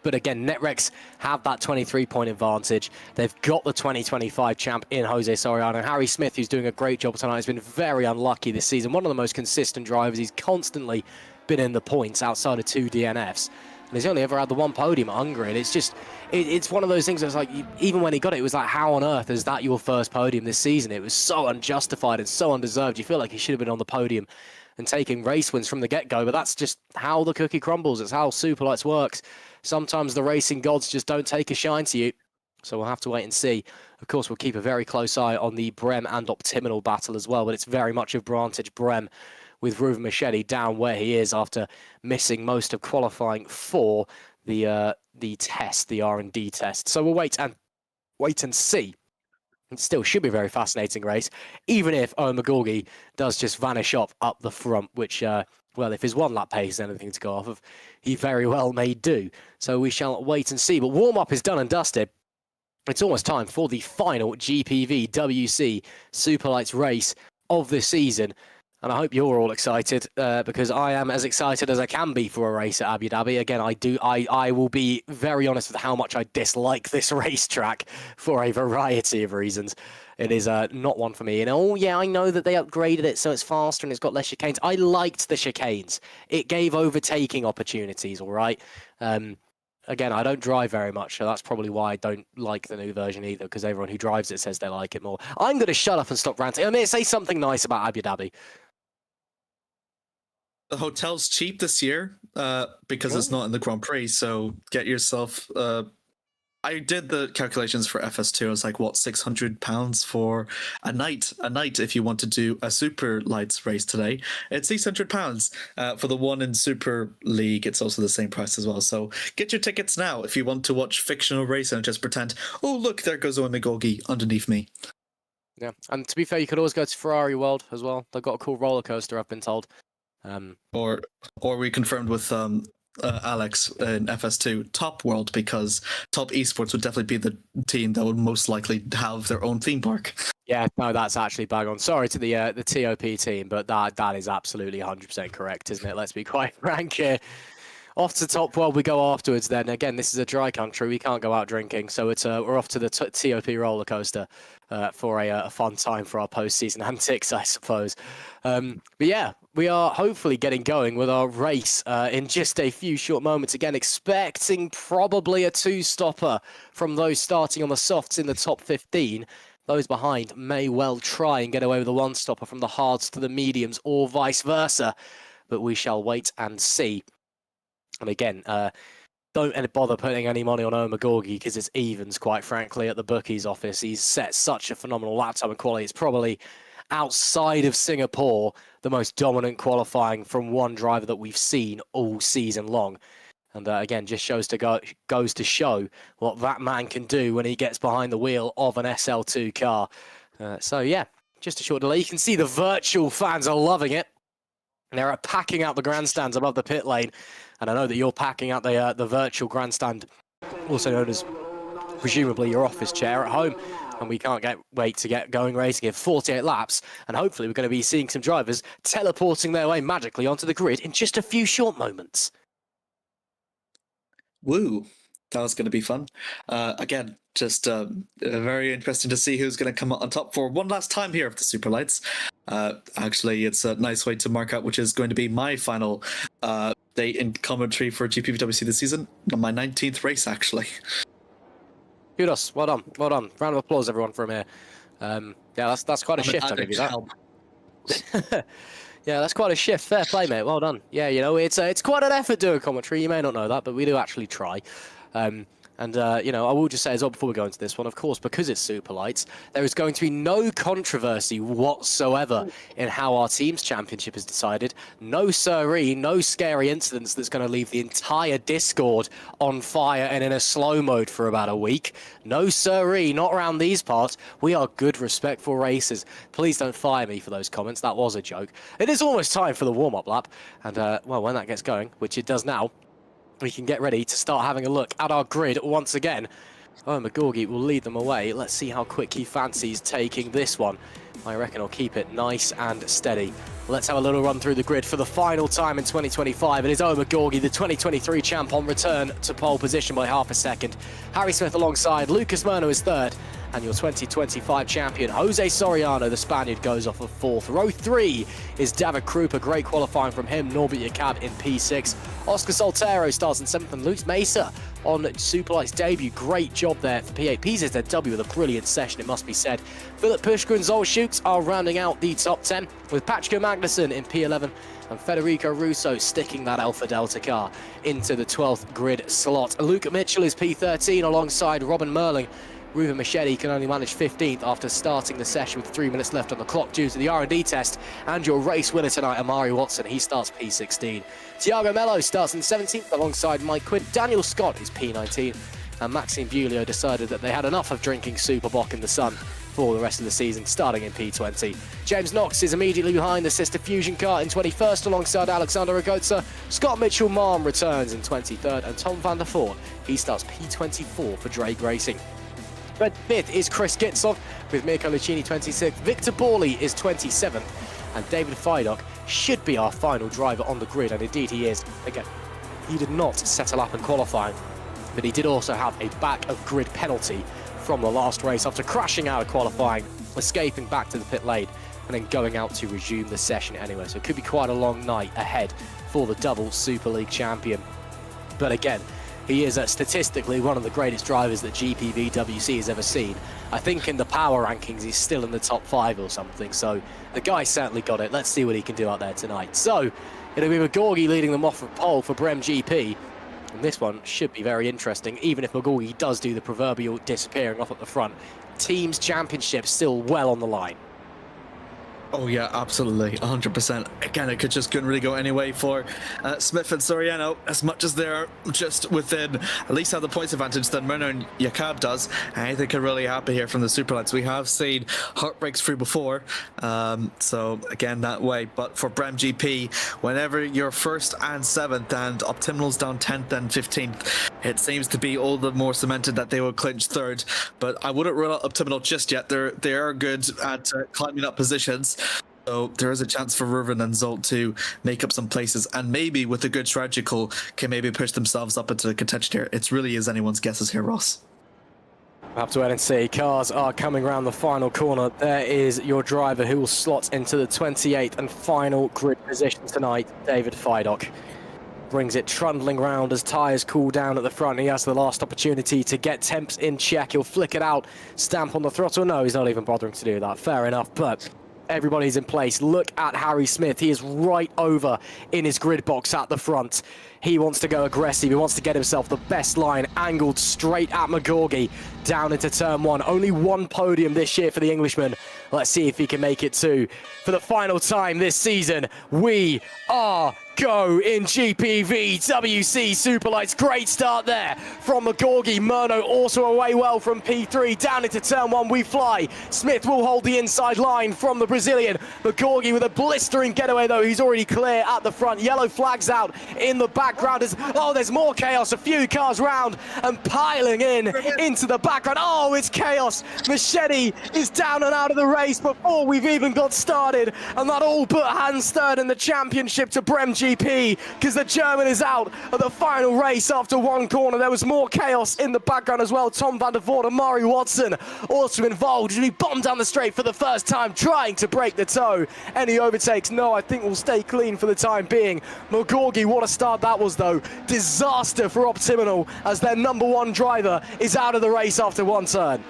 But again, Netrex have that 23-point advantage. They've got the 2025 champ in Jose Soriano. Harry Smith, who's doing a great job tonight, has been very unlucky this season. One of the most consistent drivers. He's constantly been in the points outside of 2 DNFs. And he's only ever had the one podium at Hungary. And it's just, it's one of those things that's like, even when he got it, it was like, how on earth is that your first podium this season? It was so unjustified and so undeserved. You feel like he should have been on the podium and taking race wins from the get-go, but that's just how the cookie crumbles. It's how Superlights works. Sometimes the racing gods just don't take a shine to you, so we'll have to wait and see. Of course, we'll keep a very close eye on the Brem and Optiminal battle as well, but it's very much advantage Brem with Ruven Machete down where he is after missing most of qualifying for the test, the R&D test. So we'll wait and see. It still should be a very fascinating race, even if Owen McGorgy does just vanish up the front, which, well, if his one lap pace is anything to go off of, he very well may do. So we shall wait and see. But warm-up is done and dusted. It's almost time for the final GPVWC Superlights race of the season. And I hope you're all excited, because I am as excited as I can be for a race at Abu Dhabi. Again, I will be very honest with how much I dislike this racetrack for a variety of reasons. It is not one for me. And oh yeah, I know that they upgraded it so it's faster and it's got less chicanes. I liked the chicanes. It gave overtaking opportunities, all right? Again, I don't drive very much, so that's probably why I don't like the new version either, because everyone who drives it says they like it more. I'm going to shut up and stop ranting. Amir, say something nice about Abu Dhabi. The hotel's cheap this year because it's not in the Grand Prix, so get yourself I did the calculations for FS2. I was like, what, £600 for a night if you want to do a Super Lights race today. It's £600 for the one in Super League. It's also the same price as well. So get your tickets now if you want to watch fictional racing and just pretend, oh look, there goes Owen McGorgy underneath me. Yeah, and to be fair, you could always go to Ferrari World as well. They've got a cool roller coaster, I've been told. Or we confirmed with Alex in FS2 Top World, because Top Esports would definitely be the team that would most likely have their own theme park. Yeah, no, that's actually bang on. Sorry to the TOP team, but that is absolutely 100% correct, isn't it? Let's be quite frank here. Off to Top World we go afterwards then. Again, this is a dry country. We can't go out drinking. So it's we're off to the TOP roller coaster for a fun time for our post-season antics, I suppose. But yeah, we are hopefully getting going with our race in just a few short moments. Again, expecting probably a two-stopper from those starting on the softs in the top 15. Those behind may well try and get away with a one-stopper from the hards to the mediums or vice versa. But we shall wait and see. And again, don't bother putting any money on Owen McGorgy because it's evens, quite frankly, at the bookies office. He's set such a phenomenal lap time and quality. It's probably, outside of Singapore, the most dominant qualifying from one driver that we've seen all season long. And again, just goes to show what that man can do when he gets behind the wheel of an SL2 car. So yeah, just a short delay. You can see the virtual fans are loving it. They're packing out the grandstands above the pit lane. And I know that you're packing out the virtual grandstand, also known as presumably your office chair at home. And we can't wait to get going racing in 48 laps. And hopefully we're going to be seeing some drivers teleporting their way magically onto the grid in just a few short moments. Woo. That was going to be fun. Again, just very interesting to see who's going to come out on top for one last time here of the Superlights. Actually, it's a nice way to mark out which is going to be my final day in commentary for GPVWC this season. My 19th race, actually. Kudos, well done, well done. Round of applause, everyone, from here. Yeah, that's quite a shift, I'll give you that. Yeah, that's quite a shift. Fair play, mate. Well done. Yeah, you know, it's quite an effort doing commentary. You may not know that, but we do actually try. You know, I will just say as well before we go into this one, of course, because it's Superlights, there is going to be no controversy whatsoever in how our team's championship is decided. No siree, no scary incidents that's going to leave the entire Discord on fire and in a slow mode for about a week. No siree, not around these parts. We are good, respectful racers. Please don't fire me for those comments. That was a joke. It is almost time for the warm-up lap. And, well, when that gets going, which it does now, we can get ready to start having a look at our grid once again. Oh, McGorgy will lead them away. Let's see how quick he fancies taking this one. I reckon I'll keep it nice and steady. Let's have a little run through the grid for the final time in 2025. It is Owen McGorgy, the 2023 champ, on return to pole position by half a second. Harry Smith alongside. Lucas Murno is third. And your 2025 champion, Jose Soriano, the Spaniard, goes off of fourth. Row 3 is David Krupa, great qualifying from him. Norbert Jakab in P6. Oscar Soltero starts in 7th, and Luis Mesa on Superlights debut. Great job there for P8. PZZW with a brilliant session, it must be said. Philip Pushka and Zolschutz are rounding out the top 10, with Patrick Magnussen in P11 and Federico Russo sticking that Alpha Delta car into the 12th grid slot. Luke Mitchell is P13 alongside Robin Merling. Ruben Machete can only manage 15th after starting the session with 3 minutes left on the clock due to the R&D test. And your race winner tonight, Amari Watson, he starts P16. Tiago Mello starts in 17th alongside Mike Quinn. Daniel Scott is P19. And Maxime Bulio decided that they had enough of drinking Superbock in the sun for the rest of the season, starting in P20. James Knox is immediately behind the Sister Fusion car in 21st alongside Alexander Ragotza. Scott Mitchell-Marm returns in 23rd, and Tom van der Voort, he starts P24 for Drake Racing. 25th is Chris Gitzov with Mirko Lucchini 26th. Victor Borley is 27th, and David Feidock should be our final driver on the grid, and indeed he is. Again, he did not settle up in qualifying, but he did also have a back of grid penalty from the last race after crashing out of qualifying, escaping back to the pit lane, and then going out to resume the session anyway. So it could be quite a long night ahead for the double Super League champion. But again, he is statistically one of the greatest drivers that GPVWC has ever seen. I think in the power rankings he's still in the top 5 or something, so the guy certainly got it. Let's see what he can do out there tonight. So it'll be McGorgy leading them off of pole for Brem GP, and this one should be very interesting, even if McGorgy does do the proverbial disappearing off at the front. Team's championship still well on the line. Oh yeah, absolutely, 100%. Again, it couldn't really go any way for Smith and Soriano, as much as they're just within, at least have the points advantage than Murno and Jakab does. Anything could really happen here from the Superlights. We have seen heartbreaks through before, so again, that way. But for Brem GP, whenever you're 1st and 7th and Optimal's down 10th and 15th, it seems to be all the more cemented that they will clinch 3rd. But I wouldn't rule out Optimal just yet. They are good at climbing up positions. So there is a chance for Ruben and Zolt to make up some places, and maybe with a good strategy call can maybe push themselves up into the contention here. It really is anyone's guesses here, Ross. We'll have to wait and see. Cars are coming around the final corner. There is your driver who will slot into the 28th and final grid position tonight, David Feidock. Brings it trundling round as tyres cool down at the front. He has the last opportunity to get temps in check. He'll flick it out, stamp on the throttle. No, he's not even bothering to do that. Fair enough, but everybody's in place. Look at Harry Smith. He is right over in his grid box at the front. He wants to go aggressive. He wants to get himself the best line, angled straight at McGorgy down into turn 1. Only one podium this year for the Englishman. Let's see if he can make it 2. For the final time this season, we are go in GPVWC Superlights. Great start there from McGorgy. Murno also away well from P3. Down into turn 1 we fly. Smith will hold the inside line from the Brazilian. McGorgy with a blistering getaway though. He's already clear at the front. Yellow flags out in the background. Oh, there's more chaos. A few cars round and piling in into the background. Oh, it's chaos. Machete is down and out of the race before we've even got started. And that all but hands third in the championship to Brem GP. GP, because the German is out of the final race after one corner. There was more chaos in the background as well. Tom van der Voort and Amir Watson also involved. He bombed down the straight for the first time, trying to break the toe. Any overtakes? No, I think we'll stay clean for the time being. McGorgy, what a start that was, though. Disaster for Optimal as their #1 driver is out of the race after one turn.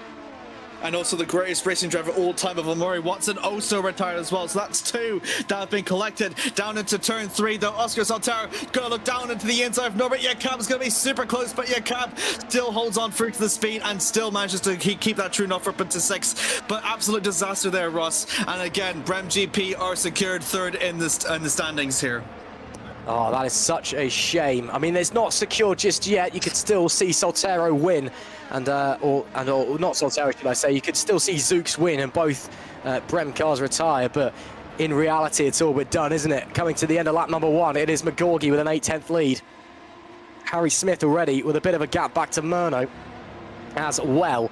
And also the greatest racing driver all time of Amir Watson also retired as well. So that's 2 that have been collected. Down into turn 3 though. Oscar Saltero gonna look down into the inside of Norbert Jakob. Is gonna be super close, but Jakob still holds on through to the speed and still manages to keep that true north up into 6. But absolute disaster there, Ross. And again, Brem GP are secured 3rd in the standings here. Oh, that is such a shame. I mean, it's not secure just yet. You could still see Saltero win, or not Saltero, should I say. You could still see Zooks win and both Brem cars retire, but in reality, it's all but done, isn't it? Coming to the end of lap #1, it is McGorgy with an 8/10 lead. Harry Smith already with a bit of a gap back to Murno as well,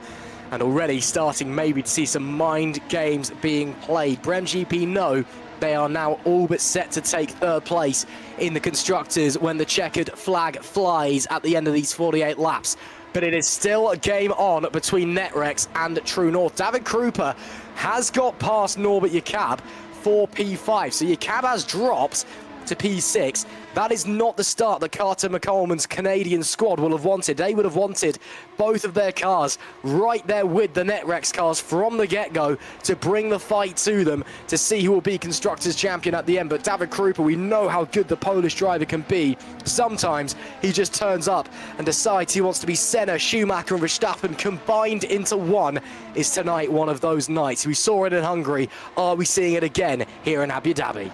and already starting maybe to see some mind games being played. Brem GP know they are now all but set to take 3rd place in the Constructors when the checkered flag flies at the end of these 48 laps. But it is still a game on between Netrex and True North. David Krupa has got past Norbert Jakob for P5, so Jakob has dropped to P6. That is not the start that Carter McColeman's Canadian squad will have wanted. They would have wanted both of their cars right there with the Netrex cars from the get-go to bring the fight to them to see who will be Constructors champion at the end. But David Krupa, we know how good the Polish driver can be. Sometimes he just turns up and decides he wants to be Senna, Schumacher and Verstappen combined into one. Is tonight one of those nights? We saw it in Hungary. Are we seeing it again here in Abu Dhabi?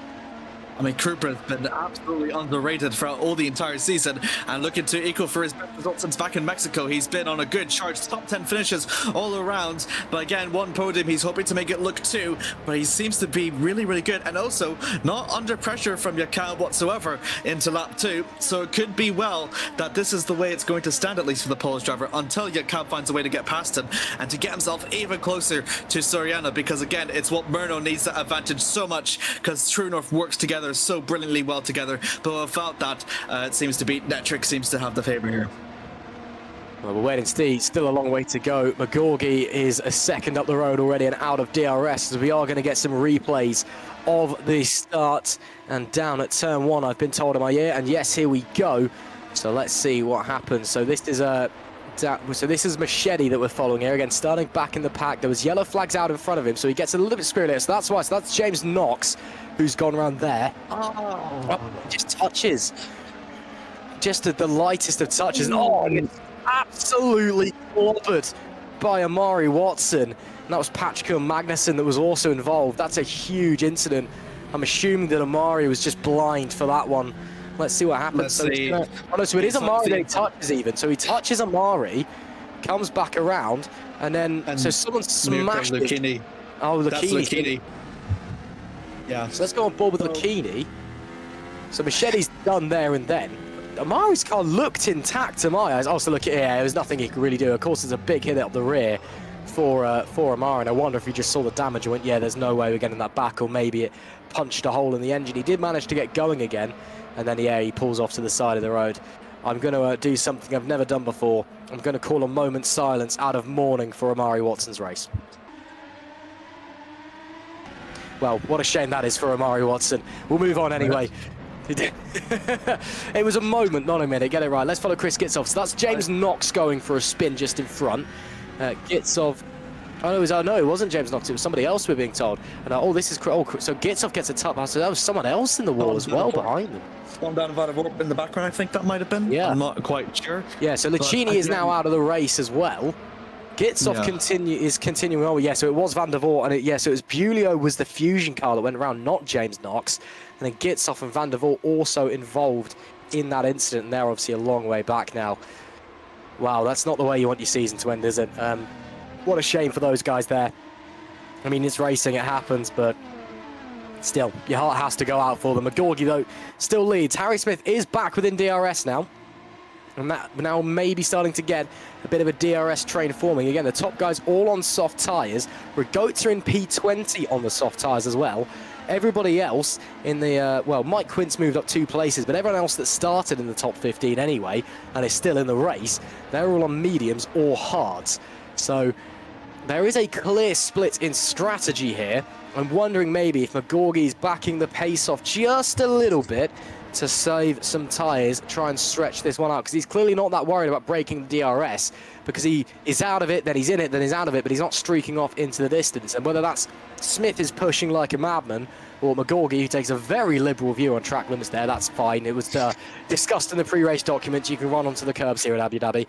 I mean, Krupa has been absolutely underrated throughout all the entire season and looking to equal for his best results since back in Mexico. He's been on a good charge, top 10 finishes all around. But again, 1 podium, he's hoping to make it look 2, but he seems to be really, really good. And also not under pressure from Jakob whatsoever into lap 2. So it could be well that this is the way it's going to stand, at least for the Polish driver, until Jakob finds a way to get past him and to get himself even closer to Soriano, because again, it's what Murno needs that advantage so much, because True North works together so brilliantly well together, but without that, it seems to be Netrix seems to have the favour here. Well, we're waiting to see. Still a long way to go. McGorgy is a second up the road already and out of DRS, as we are going to get some replays of the start and down at turn 1, I've been told in my ear, and yes, here we go. So let's see what happens. So this is Machete that we're following here. Again, starting back in the pack. There was yellow flags out in front of him, so he gets a little bit screwed. So that's why. So that's James Knox, who's gone around there. Oh, just touches. Just the lightest of touches. Oh, and it's absolutely clobbered by Amir Watson. And that was Patchko Magnussen that was also involved. That's a huge incident. I'm assuming that Amir was just blind for that one. Let's see what happens. So it is Amari that he touches even. So he touches Amari, comes back around, and then so someone smashed Lucchini. Oh, Lucchini. That's Lucchini. Yeah. So let's go on board with Lucchini. So Machete's done there and then. Amari's car looked intact to my eyes. Also, look at here. There was nothing he could really do. Of course, there's a big hit up the rear for Amari, and I wonder if he just saw the damage and went, yeah, there's no way we're getting that back, or maybe it punched a hole in the engine. He did manage to get going again. And then, yeah, he pulls off to the side of the road. I'm going to do something I've never done before. I'm going to call a moment's silence out of mourning for Amir Watson's race. Well, what a shame that is for Amir Watson. We'll move on anyway. It was a moment, not a minute. Get it right. Let's follow Chris Gitsov. So that's James Knox going for a spin just in front. Gitsov... Oh, no, it wasn't James Knox. It was somebody else, we're being told. And so Gitsov gets a top. So that was someone else in the wall as well behind them. One down in the background, I think that might have been. Yeah. I'm not quite sure. Yeah, so Lucchini is now out of the race as well. Gitsov is continuing on. Yeah, so it was Van der Voort, and so it was Bulio was the Fusion car that went around, not James Knox. And then Gitsov and Van der Voort also involved in that incident, and they're obviously a long way back now. Wow, that's not the way you want your season to end, is it? What a shame for those guys there. I mean, it's racing, it happens, but still, your heart has to go out for them. McGorgy, though, still leads. Harry Smith is back within DRS now. And that now maybe starting to get a bit of a DRS train forming. Again, the top guys all on soft tyres. Rigotta in P20 on the soft tyres as well. everybody else in the, well, Mike Quince moved up 2 places, but everyone else that started in the top 15 anyway, and is still in the race, they're all on mediums or hards. So there is a clear split in strategy here. I'm wondering maybe if McGorgy's backing the pace off just a little bit to save some tyres, try and stretch this one out, because he's clearly not that worried about breaking the DRS, because he is out of it, then he's in it, then he's out of it, but he's not streaking off into the distance. And whether that's Smith is pushing like a madman, or McGorgy, who takes a very liberal view on track limits there, that's fine. It was discussed in the pre-race documents. You can run onto the curbs here at Abu Dhabi.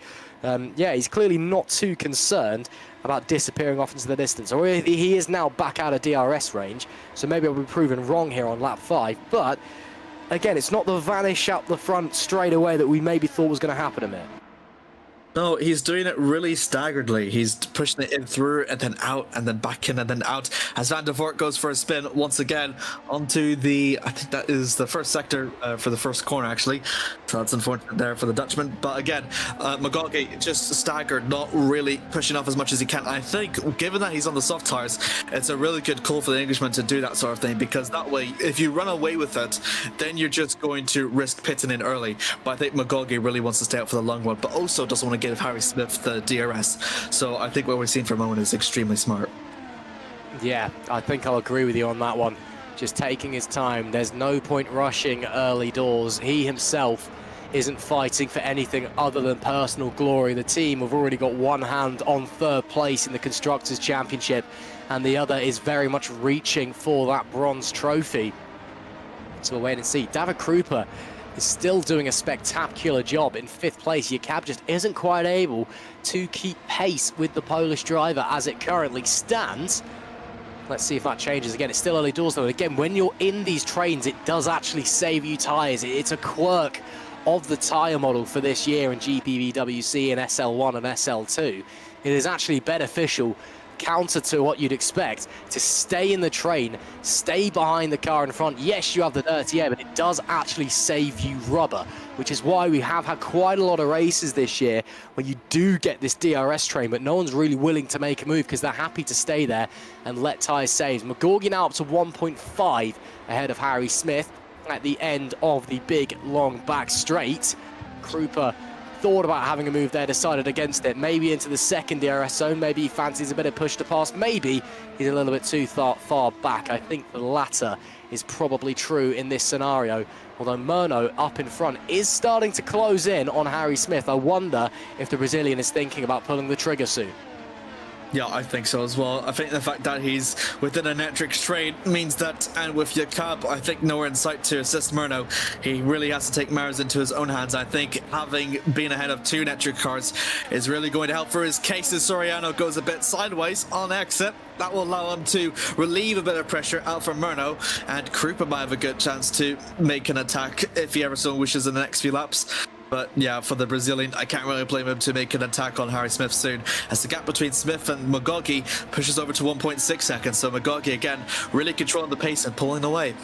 Yeah, he's clearly not too concerned about disappearing off into the distance, or he is now back out of DRS range, so maybe I'll be proven wrong here on lap 5, but again, it's not the vanish out the front straight away that we maybe thought was going to happen, Amir. No, he's doing it really staggeredly. He's pushing it in through and then out and then back in and then out as Van der Voort goes for a spin once again onto the, I think that is the first sector for the first corner actually. So that's unfortunate there for the Dutchman. But again, McGorgy just staggered, not really pushing off as much as he can. I think given that he's on the soft tires, it's a really good call for the Englishman to do that sort of thing, because that way, if you run away with it, then you're just going to risk pitting in early. But I think McGorgy really wants to stay out for the long run, but also doesn't want to give Harry Smith the DRS. So I think what we're seeing for a moment is extremely smart. Yeah, I think I'll agree with you on that one. Just taking his time. There's no point rushing early doors. He himself isn't fighting for anything other than personal glory. The team have already got one hand on 3rd place in the Constructors' Championship, and the other is very much reaching for that bronze trophy. So we'll wait and see. David Krupa is still doing a spectacular job in 5th place. Your cab just isn't quite able to keep pace with the Polish driver as it currently stands. Let's see if that changes. Again, it's still early doors though. Again, when you're in these trains, it does actually save you tyres. It's a quirk of the tyre model for this year in GPVWC and SL1 and SL2. It is actually beneficial, counter to what you'd expect, to stay in the train, stay behind the car in front. Yes, you have the dirty air, but it does actually save you rubber, which is why we have had quite a lot of races this year where you do get this DRS train, but no one's really willing to make a move because they're happy to stay there and let tyres save. McGorgy now up to 1.5 ahead of Harry Smith at the end of the big long back straight. Krupa thought about having a move there, decided against it. Maybe into the second DRS zone, maybe he fancies a bit of push to pass, maybe he's a little bit too far back. I think the latter is probably true in this scenario, although Murno up in front is starting to close in on Harry Smith. I wonder if the Brazilian is thinking about pulling the trigger soon. Yeah, I think so as well. I think the fact that he's within a Netrix train means that, and with Jakob, I think nowhere in sight to assist Murno, he really has to take matters into his own hands. I think having been ahead of 2 Netrix cars is really going to help for his case as Soriano goes a bit sideways on exit. That will allow him to relieve a bit of pressure out from Murno, and Krupa might have a good chance to make an attack if he ever so wishes in the next few laps. But yeah, for the Brazilian, I can't really blame him to make an attack on Harry Smith soon, as the gap between Smith and McGorgy pushes over to 1.6 seconds. So McGorgy again really controlling the pace and pulling away.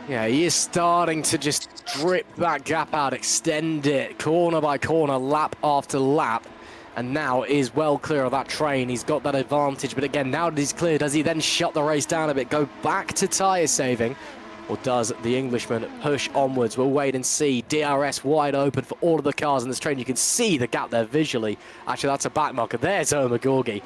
Yeah, he is starting to just drip that gap out, extend it corner by corner, lap after lap, and now is well clear of that train. He's got that advantage, but again, now that he's clear, does he then shut the race down a bit, go back to tyre saving? Or does the Englishman push onwards? We'll wait and see. DRS wide open for all of the cars in this train. You can see the gap there visually. Actually, that's a back marker. There's McGorgy.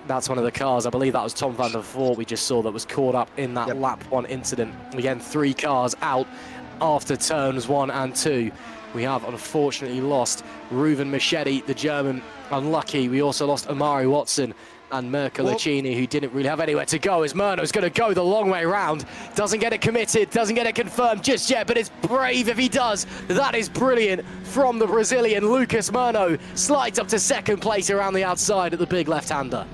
That's one of the cars. I believe that was Tom van der Voort we just saw that was caught up in that lap 1 incident. Again, 3 cars out after turns 1 and 2. We have unfortunately lost Reuven Machete, the German. Unlucky. We also lost Amari Watson and Mirko Licini, who didn't really have anywhere to go, as Murno's going to go the long way round. Doesn't get it committed, doesn't get it confirmed just yet, but it's brave if he does. That is brilliant from the Brazilian. Lucas Murno slides up to 2nd place around the outside at the big left-hander.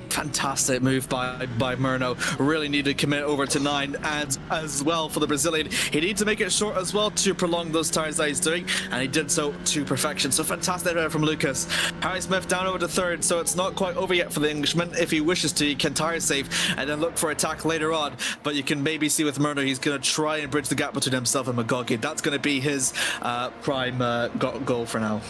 Fantastic move by Murno. Really needed to commit over to 9, and as well for the Brazilian, he needed to make it short as well to prolong those tires that he's doing, and he did so to perfection. So fantastic there from Lucas. Harry Smith down over to 3rd, so it's not quite over yet for the Englishman. If he wishes to, he can tire save and then look for attack later on, but you can maybe see with Murno, he's going to try and bridge the gap between himself and McGorgy. That's going to be his prime goal for now.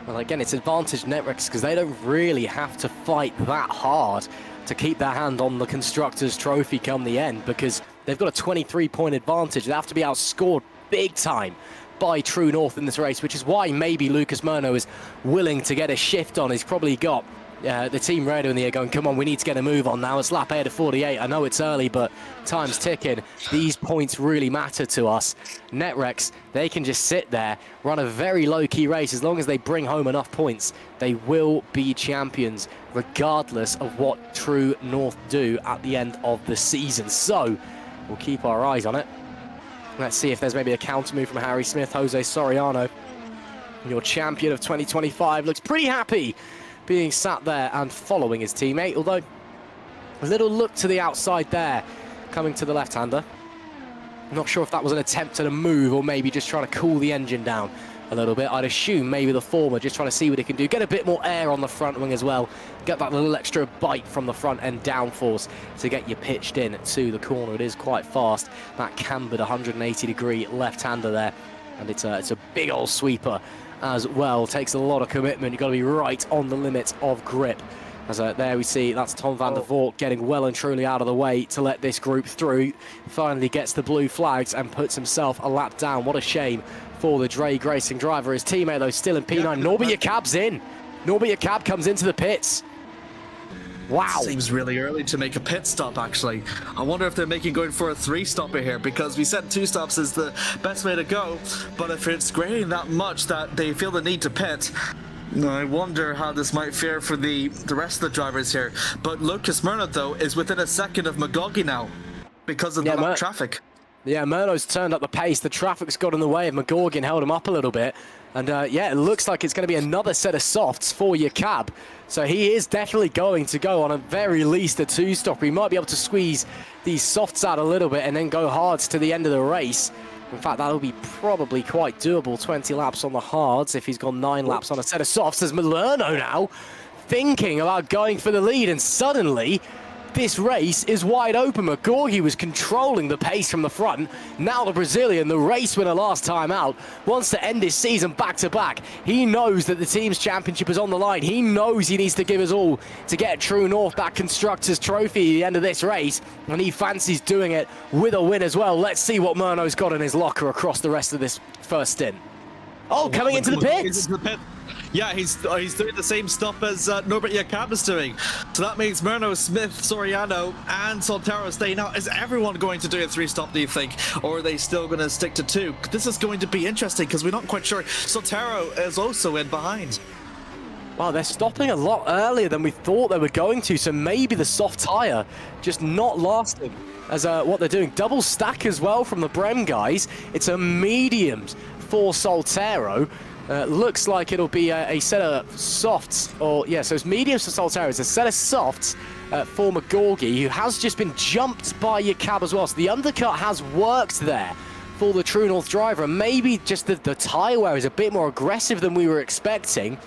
Well, again, it's advantage Networks because they don't really have to fight that hard to keep their hand on the Constructors' Trophy come the end, because they've got a 23-point advantage. They have to be outscored big time by True North in this race, which is why maybe Lucas Murno is willing to get a shift on. He's probably got the team radio in the air going, come on, we need to get a move on now. It's lap 8 of 48. I know it's early, but time's ticking. These points really matter to us. Netrex, they can just sit there, run a very low-key race. As long as they bring home enough points, they will be champions, regardless of what True North do at the end of the season. So we'll keep our eyes on it. Let's see if there's maybe a counter move from Harry Smith. Jose Soriano, your champion of 2025, looks pretty happy being sat there and following his teammate, although a little look to the outside there, coming to the left-hander. Not sure if that was an attempt at a move or maybe just trying to cool the engine down a little bit. I'd assume maybe the former, just trying to see what it can do. Get a bit more air on the front wing as well. Get that little extra bite from the front end downforce to get you pitched in to the corner. It is quite fast. That cambered 180-degree left-hander there. And it's a big old sweeper as well. Takes a lot of commitment. You've got to be right on the limit of grip. As there we see, that's Tom van der Voort getting well and truly out of the way to let this group through. Finally gets the blue flags and puts himself a lap down. What a shame for the Drake Racing driver. His teammate, though, still in P9. Yeah, Norbert Jakab's in. Norbert Jakab comes into the pits. Wow. Seems really early to make a pit stop, actually. I wonder if they're going for a 3-stopper here, because we said 2 stops is the best way to go. But if it's grading that much that they feel the need to pit, I wonder how this might fare for the rest of the drivers here. But Lucas Murno, though, is within a second of McGoggy now because of the traffic. Yeah, Murno's turned up the pace. The traffic's got in the way of McGorgy and held him up a little bit. And yeah, it looks like it's going to be another set of softs for Jakab. So he is definitely going to go on, at very least, a 2-stopper. He might be able to squeeze these softs out a little bit and then go hards to the end of the race. In fact, that'll be probably quite doable. 20 laps on the hards if he's gone 9 laps on a set of softs. As Malerno now thinking about going for the lead, and suddenly this race is wide open. McGorgy was controlling the pace from the front. Now the Brazilian, the race winner last time out, wants to end his season back-to-back. He knows that the team's championship is on the line. He knows he needs to give us all to get True North that Constructors' Trophy at the end of this race, and he fancies doing it with a win as well. Let's see what Murno's got in his locker across the rest of this first stint. Oh, coming into the pits! Yeah, he's doing the same stuff as Norbert Jakab is doing. So that means Murno, Smith, Soriano, and Soltero staying out. Is everyone going to do a 3-stop, do you think? Or are they still going to stick to 2? This is going to be interesting because we're not quite sure. Soltero is also in behind. Wow, they're stopping a lot earlier than we thought they were going to, so maybe the soft tyre just not lasting as what they're doing. Double stack as well from the Brem guys. It's a mediums for Soltero. Looks like it'll be a set of softs, or yeah, so it's mediums for Soltero. It's a set of softs for McGorgy, who has just been jumped by Jakab as well. So the undercut has worked there for the True North driver, and maybe just the tyre wear is a bit more aggressive than we were expecting.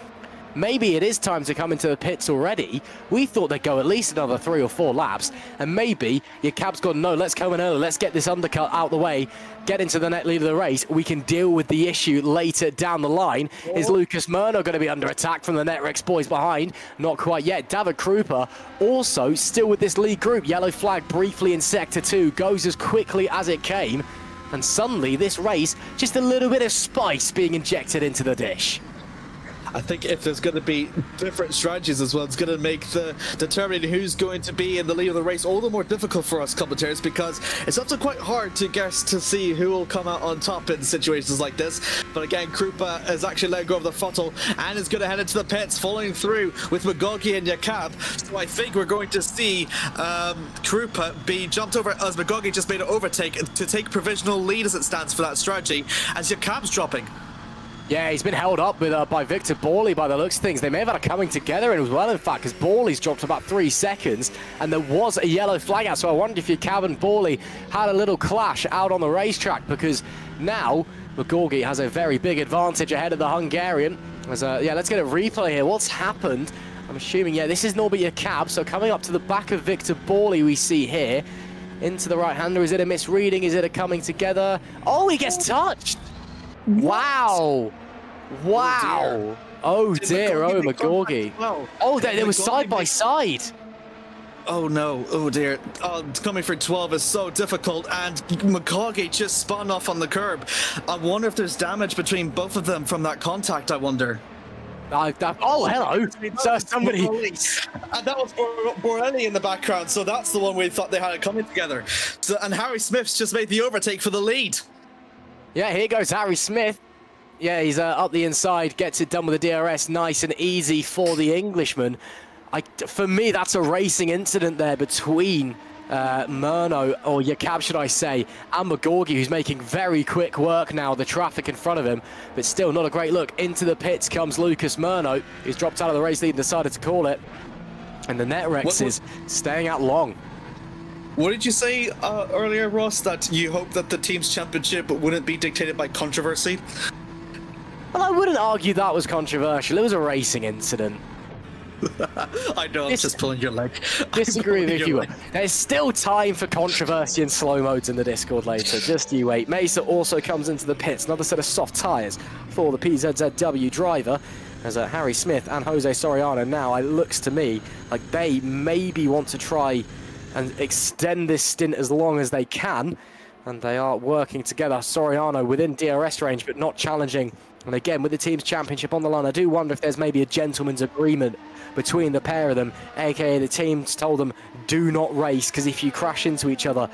Maybe it is time to come into the pits already. We thought they'd go at least another 3 or 4 laps, and maybe Jakab's gone, no, let's come in early, let's get this undercut out the way, get into the net lead of the race. We can deal with the issue later down the line. Is Lucas Murno going to be under attack from the Netrex boys behind? Not quite yet. David Krupa also still with this lead group. Yellow flag briefly in Sector 2, goes as quickly as it came, and suddenly this race, just a little bit of spice being injected into the dish. I think if there's going to be different strategies as well, it's going to make determining who's going to be in the lead of the race all the more difficult for us commentators, because it's often quite hard to guess to see who will come out on top in situations like this. But again, Krupa has actually let go of the throttle and is going to head into the pits, following through with McGoggy and Jakab. So I think we're going to see Krupa be jumped over as McGoggy just made an overtake to take provisional lead as it stands for that strategy, as Jakab's dropping. Yeah, he's been held up with by Victor Borley by the looks of things. They may have had a coming together as well, in fact, because Borley's dropped about 3 seconds, and there was a yellow flag out. So I wondered if Jakab and Borley had a little clash out on the racetrack, because now McGorgy has a very big advantage ahead of the Hungarian. As, yeah, let's get a replay here. What's happened? I'm assuming, yeah, this is Norbert Jakab. So coming up to the back of Victor Borley, we see here. Into the right-hander. Is it a misreading? Is it a coming together? Oh, he gets touched! Wow! Wow! Oh dear, oh McGorgy. Oh, they were side by side. Oh no, oh dear. Oh, coming for 12 is so difficult, and McCoggy just spun off on the curb. I wonder if there's damage between both of them from that contact, I wonder. Oh, hello. So somebody... And that was Borelli in the background, so that's the one we thought they had it coming together. So, and Harry Smith's just made the overtake for the lead. Yeah, here goes Harry Smith. Yeah, he's up the inside, gets it done with the DRS, nice and easy for the Englishman. For me, that's a racing incident there between Murno, or Jakab should I say, and McGorgy, who's making very quick work now of the traffic in front of him, but still not a great look. Into the pits comes Lucas Murno, who's dropped out of the race lead and decided to call it. And the Netrex is staying out long. What did you say earlier, Ross, that you hope that the team's championship wouldn't be dictated by controversy? Well, I wouldn't argue that was controversial. It was a racing incident. I know, I'm just pulling your leg. Disagree with you. There's still time for controversy and slow modes in the Discord later. Just you wait. Mesa also comes into the pits. Another set of soft tyres for the PZZW driver. As Harry Smith and Jose Soriano now, it looks to me like they maybe want to try and extend this stint as long as they can. And they are working together. Soriano within DRS range, but not challenging. And again, with the team's championship on the line, I do wonder if there's maybe a gentleman's agreement between the pair of them, aka the team's told them, do not race, because if you crash into each other,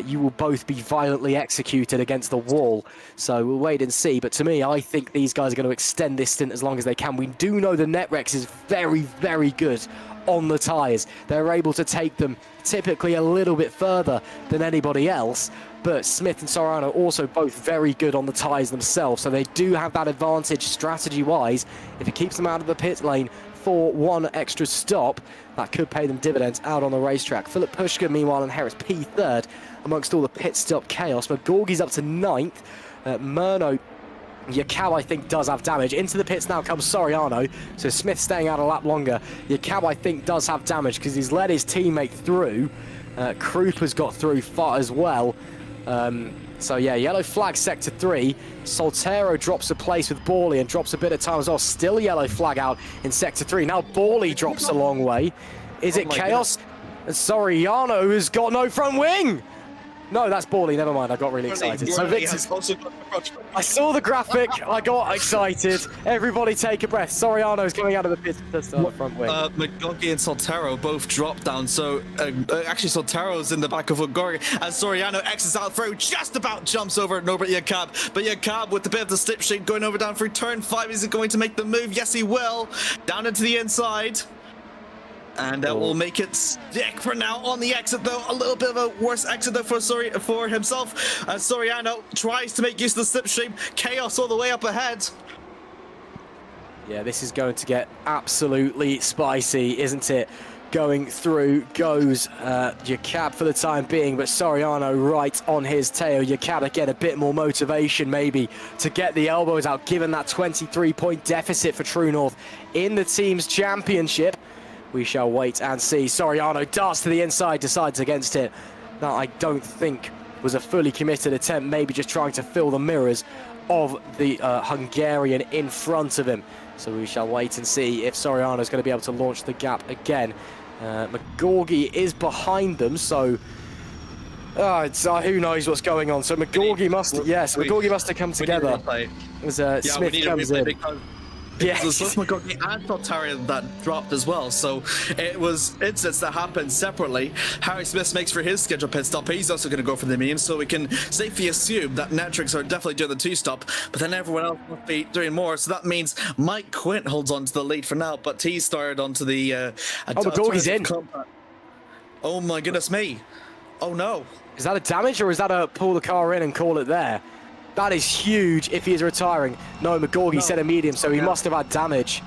you will both be violently executed against the wall. So we'll wait and see. But to me, I think these guys are going to extend this stint as long as they can. We do know the Netrex is very, very good on the tyres. They're able to take them typically a little bit further than anybody else. But Smith and Soriano also both very good on the tyres themselves, so they do have that advantage strategy-wise. If it keeps them out of the pit lane for one extra stop, that could pay them dividends out on the racetrack. Philip Pushka, meanwhile, and Harris P third amongst all the pit stop chaos. McGorgy's up to 9th. Murno, Jakab, I think, does have damage. Into the pits now comes Soriano, so Smith staying out a lap longer. Jakab, I think, does have damage because he's led his teammate through. Krupa's got through far as well. So yeah, yellow flag sector 3. Soltero drops a place with Borley and drops a bit of time as well. Still yellow flag out in sector 3. Now Borley drops a long way. Is it chaos? And Soriano has got no front wing. No, that's Borley. Never mind. I got really excited. So Victor's... I saw the graphic. I got excited. Everybody take a breath. Soriano's coming out of the pit to start front wing. McGorgy and Soltero both dropped down. So actually, Soltero's in the back of McGorgy, and Soriano exits out through, just about jumps over Norbert Jakab. But Jakab with a bit of the slipstream going over down through turn 5. Is he going to make the move? Yes, he will. Down into the inside. And that will make it stick for now on the exit, though. A little bit of a worse exit, though, for himself. Soriano tries to make use of the slipstream. Chaos all the way up ahead. Yeah, this is going to get absolutely spicy, isn't it? Going through goes Jakab for the time being, but Soriano right on his tail. Jakab again, a bit more motivation maybe to get the elbows out, given that 23-point deficit for True North in the team's championship. We shall wait and see. Soriano darts to the inside, decides against it. That I don't think was a fully committed attempt, maybe just trying to fill the mirrors of the Hungarian in front of him. So we shall wait and see if Soriano is going to be able to launch the gap again. McGorgy is behind them, so who knows what's going on. So McGorgy must, McGorgy must have come together as Smith comes in. Yes. It was both McGorgy and Soltero that dropped as well, so it was incidents that happened separately. Harry Smith makes for his scheduled pit stop. He's also going to go for the medium, so we can safely assume that Netrex are definitely doing the 2-stop, but then everyone else must be doing more, so that means Mike Quint holds on to the lead for now, but he started onto the... McGorgy's in. Oh my goodness me. Oh no. Is that a damage, or is that a pull the car in and call it there? That is huge if he is retiring. No, McGorgy said a medium, so he must have had damage.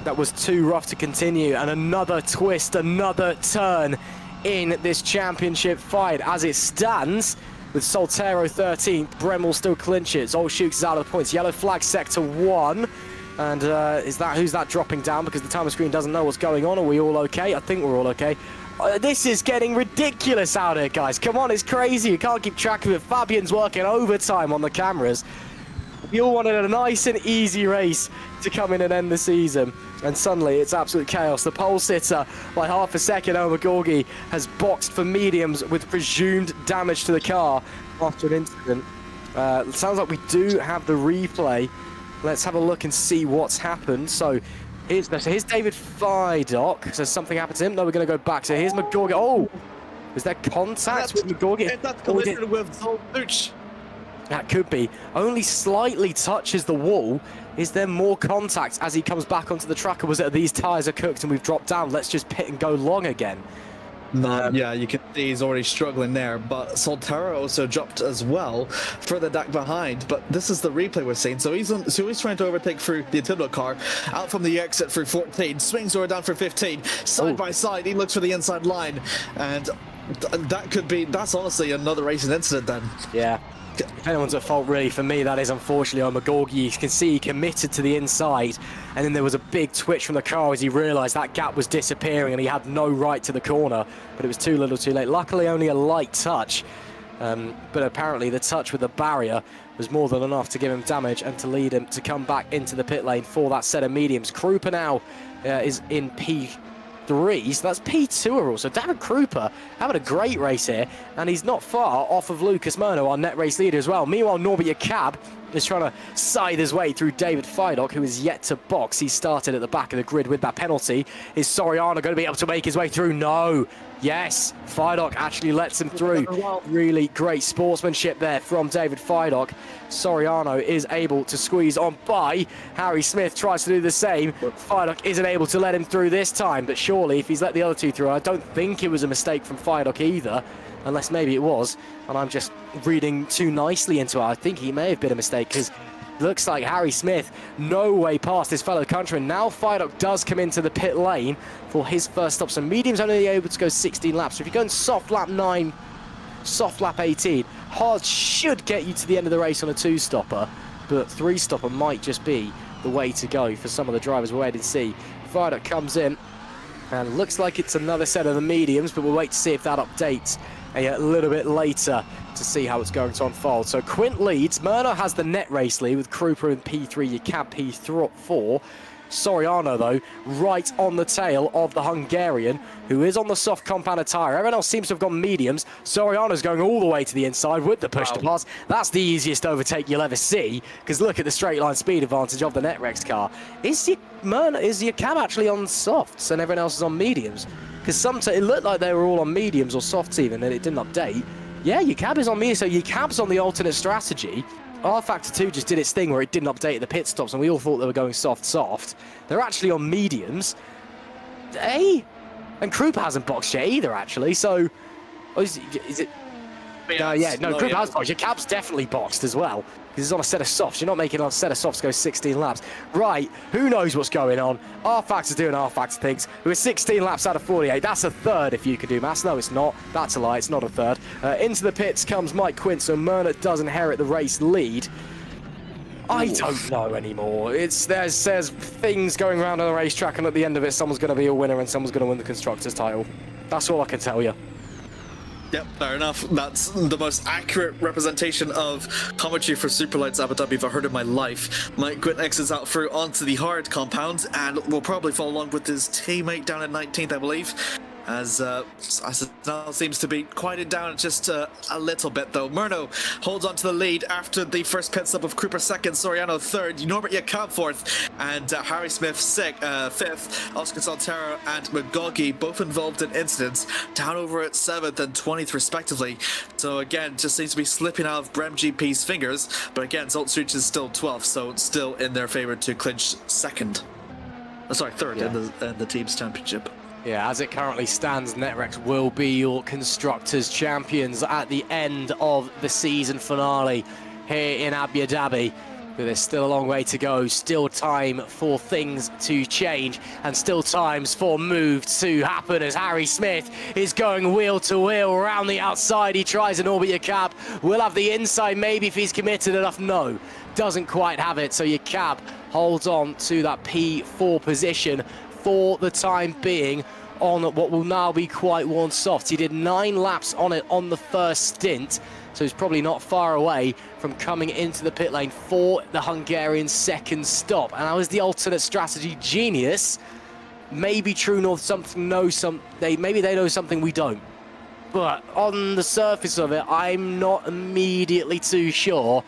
That was too rough to continue. And another twist, another turn in this championship fight. As it stands, with Soltero 13th, Brem will still clinch it. Zolchuk is out of the points. Yellow flag sector 1. And who's that dropping down? Because the timer screen doesn't know what's going on. Are we all okay? I think we're all okay. This is getting ridiculous out here, guys. Come on, it's crazy. You can't keep track of it. Fabian's working overtime on the cameras. We all wanted a nice and easy race to come in and end the season. and suddenly it's absolute chaos. The pole sitter, by half a second, Omagorgi has boxed for mediums with presumed damage to the car after an incident. It sounds like we do have the replay. Let's have a look and see what's happened. So here's David Feidock. So something happened to him. No, we're going to go back. So here's McGorgy. Oh, was there contact with McGorgy? That's collision with Zoltuch. That could be. Only slightly touches the wall. Is there more contact as he comes back onto the track, or was it these tyres are cooked and we've dropped down? Let's just pit and go long again. Yeah, you can see he's already struggling there, but Solterra also dropped as well, further back behind. But this is the replay we're seeing. So he's trying to overtake through the Attila car, out from the exit through 14, swings over down for 15, side by side. He looks for the inside line, and that's honestly another racing incident then. Yeah. If anyone's at fault, really, for me, that is unfortunately Omagorgi. You can see he committed to the inside, and then there was a big twitch from the car as he realised that gap was disappearing and he had no right to the corner, but it was too little too late. Luckily, only a light touch, but apparently the touch with the barrier was more than enough to give him damage and to lead him to come back into the pit lane for that set of mediums. Krupa now is in P3, so that's P2 also. David Krupa having a great race here, and he's not far off of Lucas Murno, our net race leader as well. Meanwhile, Norbert Jakab is trying to scythe his way through David Feidock, who is yet to box. He started at the back of the grid with that penalty. Is Soriano going to be able to make his way through? No. Yes, Feidock actually lets him through. Really great sportsmanship there from David Feidock. Soriano is able to squeeze on by. Harry Smith tries to do the same. Feidock isn't able to let him through this time, but surely if he's let the other two through, I don't think it was a mistake from Feidock either, unless maybe it was, and I'm just reading too nicely into it. I think he may have been a mistake, because looks like Harry Smith no way past his fellow countryman. Now Feidock does come into the pit lane for his first stop. So medium's only able to go 16 laps. So if you're going soft lap 9, soft lap 18, hard should get you to the end of the race on a 2-stopper, but 3-stopper might just be the way to go for some of the drivers. We'll wait and see. Feidock comes in, and looks like it's another set of the mediums, but we'll wait to see if that updates a little bit later to see how it's going to unfold. So Quint leads. Murno has the net race lead with Krupa in P3, Jakab P4. Soriano, though, right on the tail of the Hungarian, who is on the soft compounded tyre. Everyone else seems to have gone mediums. Soriano's going all the way to the inside with the push to pass. That's the easiest overtake you'll ever see, because look at the straight line speed advantage of the Netrex car. Is your cab actually on softs and everyone else is on mediums? Because sometimes it looked like they were all on mediums or softs even, and it didn't update. Yeah, your cab is on mediums, so your cab's on the alternate strategy. R Factor 2 just did its thing where it didn't update the pit stops, and we all thought they were going soft. They're actually on mediums. Eh? And Krupa hasn't boxed yet either, actually, so... Oh, is it... No, Krupa has boxed. Your cab's definitely boxed as well, because it's on a set of softs. You're not making a set of softs go 16 laps. Right, who knows what's going on? R Factor's doing R Factor things. We were 16 laps out of 48. That's a third if you can do maths. No, it's not. That's a lie. It's not a third. Into the pits comes Mike Quint, so Murnett does inherit the race lead. I don't know anymore. There's things going around on the racetrack, and at the end of it, someone's going to be a winner and someone's going to win the Constructors' title. That's all I can tell you. Yep, fair enough. That's the most accurate representation of commentary for Superlights Abu Dhabi I've heard in my life. Mike Quint exits out through onto the hard compound and will probably follow along with his teammate down at 19th, I believe. As now seems to be quieted down just a little bit, though. Murno holds on to the lead after the first pit stop of Krupa second, Soriano third, Norbert Jakab fourth, and Harry Smith fifth. Oscar Salterra and McGoggy both involved in incidents, down over at 7th and 20th respectively. So again, just seems to be slipping out of Brem GP's fingers, but again, Zoltsuch is still 12th, so it's still in their favor to clinch second. Third in the team's championship. Yeah, as it currently stands, Netrex will be your Constructors' champions at the end of the season finale here in Abu Dhabi. But there's still a long way to go, still time for things to change, and still times for moves to happen as Harry Smith is going wheel to wheel around the outside. He tries an orbit your cab, will have the inside maybe if he's committed enough. No, doesn't quite have it, so your cab holds on to that P4 position for the time being. on what will now be quite worn soft. He did 9 laps on it on the first stint, so he's probably not far away from coming into the pit lane for the Hungarian second stop. And that was the alternate strategy genius. Maybe True North maybe they know something we don't. But on the surface of it, I'm not immediately too sure.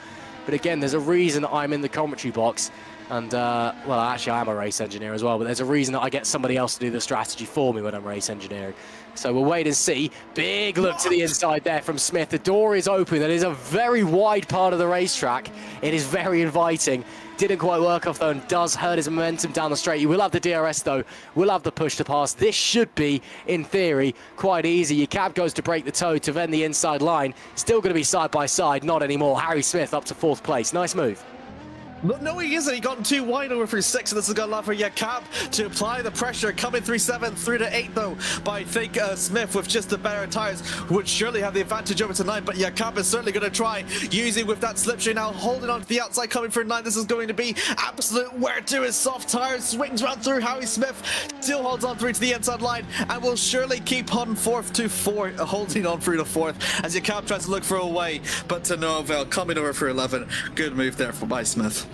But again, there's a reason I'm in the commentary box. And, well, actually, I am a race engineer as well, but there's a reason that I get somebody else to do the strategy for me when I'm race engineering. So we'll wait and see. Big look to the inside there from Smith. The door is open. That is a very wide part of the racetrack. It is very inviting. Didn't quite work off, though, and does hurt his momentum down the straight. You will have the DRS, though. We'll have the push to pass. This should be, in theory, quite easy. Your cab goes to break the toe to vend the inside line. Still going to be side by side. Not anymore. Harry Smith up to 4th place. Nice move. No, he isn't. He got too wide over through 6, and this is going to allow for Jakab to apply the pressure. Coming through 7, through to 8, though, by I think Smith with just the better tyres would surely have the advantage over to 9, but Jakab is certainly going to try using with that slipstream now, holding on to the outside, coming for 9. This is going to be absolute where to his soft tyres. Swings right through Harry Smith, still holds on through to the inside line, and will surely keep on 4th to 4, holding on through to 4th as Jakab tries to look for a way, but to no avail. Coming over for 11. Good move there by Smith.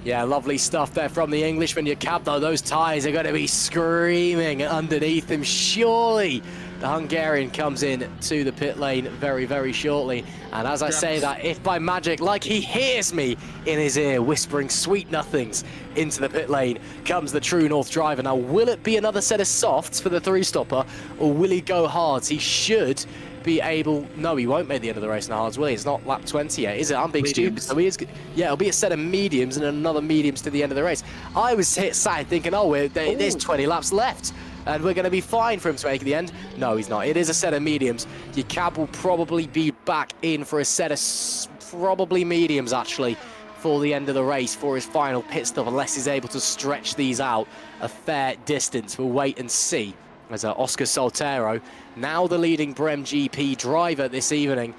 Yeah, lovely stuff there from the Englishman. Your cab, though, those tyres are going to be screaming underneath him. Surely the Hungarian comes in to the pit lane very, very shortly. And as I say that, if by magic, like he hears me in his ear, whispering sweet nothings into the pit lane, comes the True North driver. Now, will it be another set of softs for the 3-stopper, or will he go hards? He should be able. No, he won't make the end of the race in the hards, will he? It's not lap 20 yet, is it? I'm being stupid. So he is. Yeah, it'll be a set of mediums and another mediums to the end of the race. I was sat thinking, oh, there's 20 laps left and we're going to be fine for him to make it the end. No, he's not. It is a set of mediums. Your cab will probably be back in for a set of probably mediums, actually, for the end of the race, for his final pit stop, unless he's able to stretch these out a fair distance. We'll wait and see. As Oscar Soltero, now the leading Brem GP driver this evening,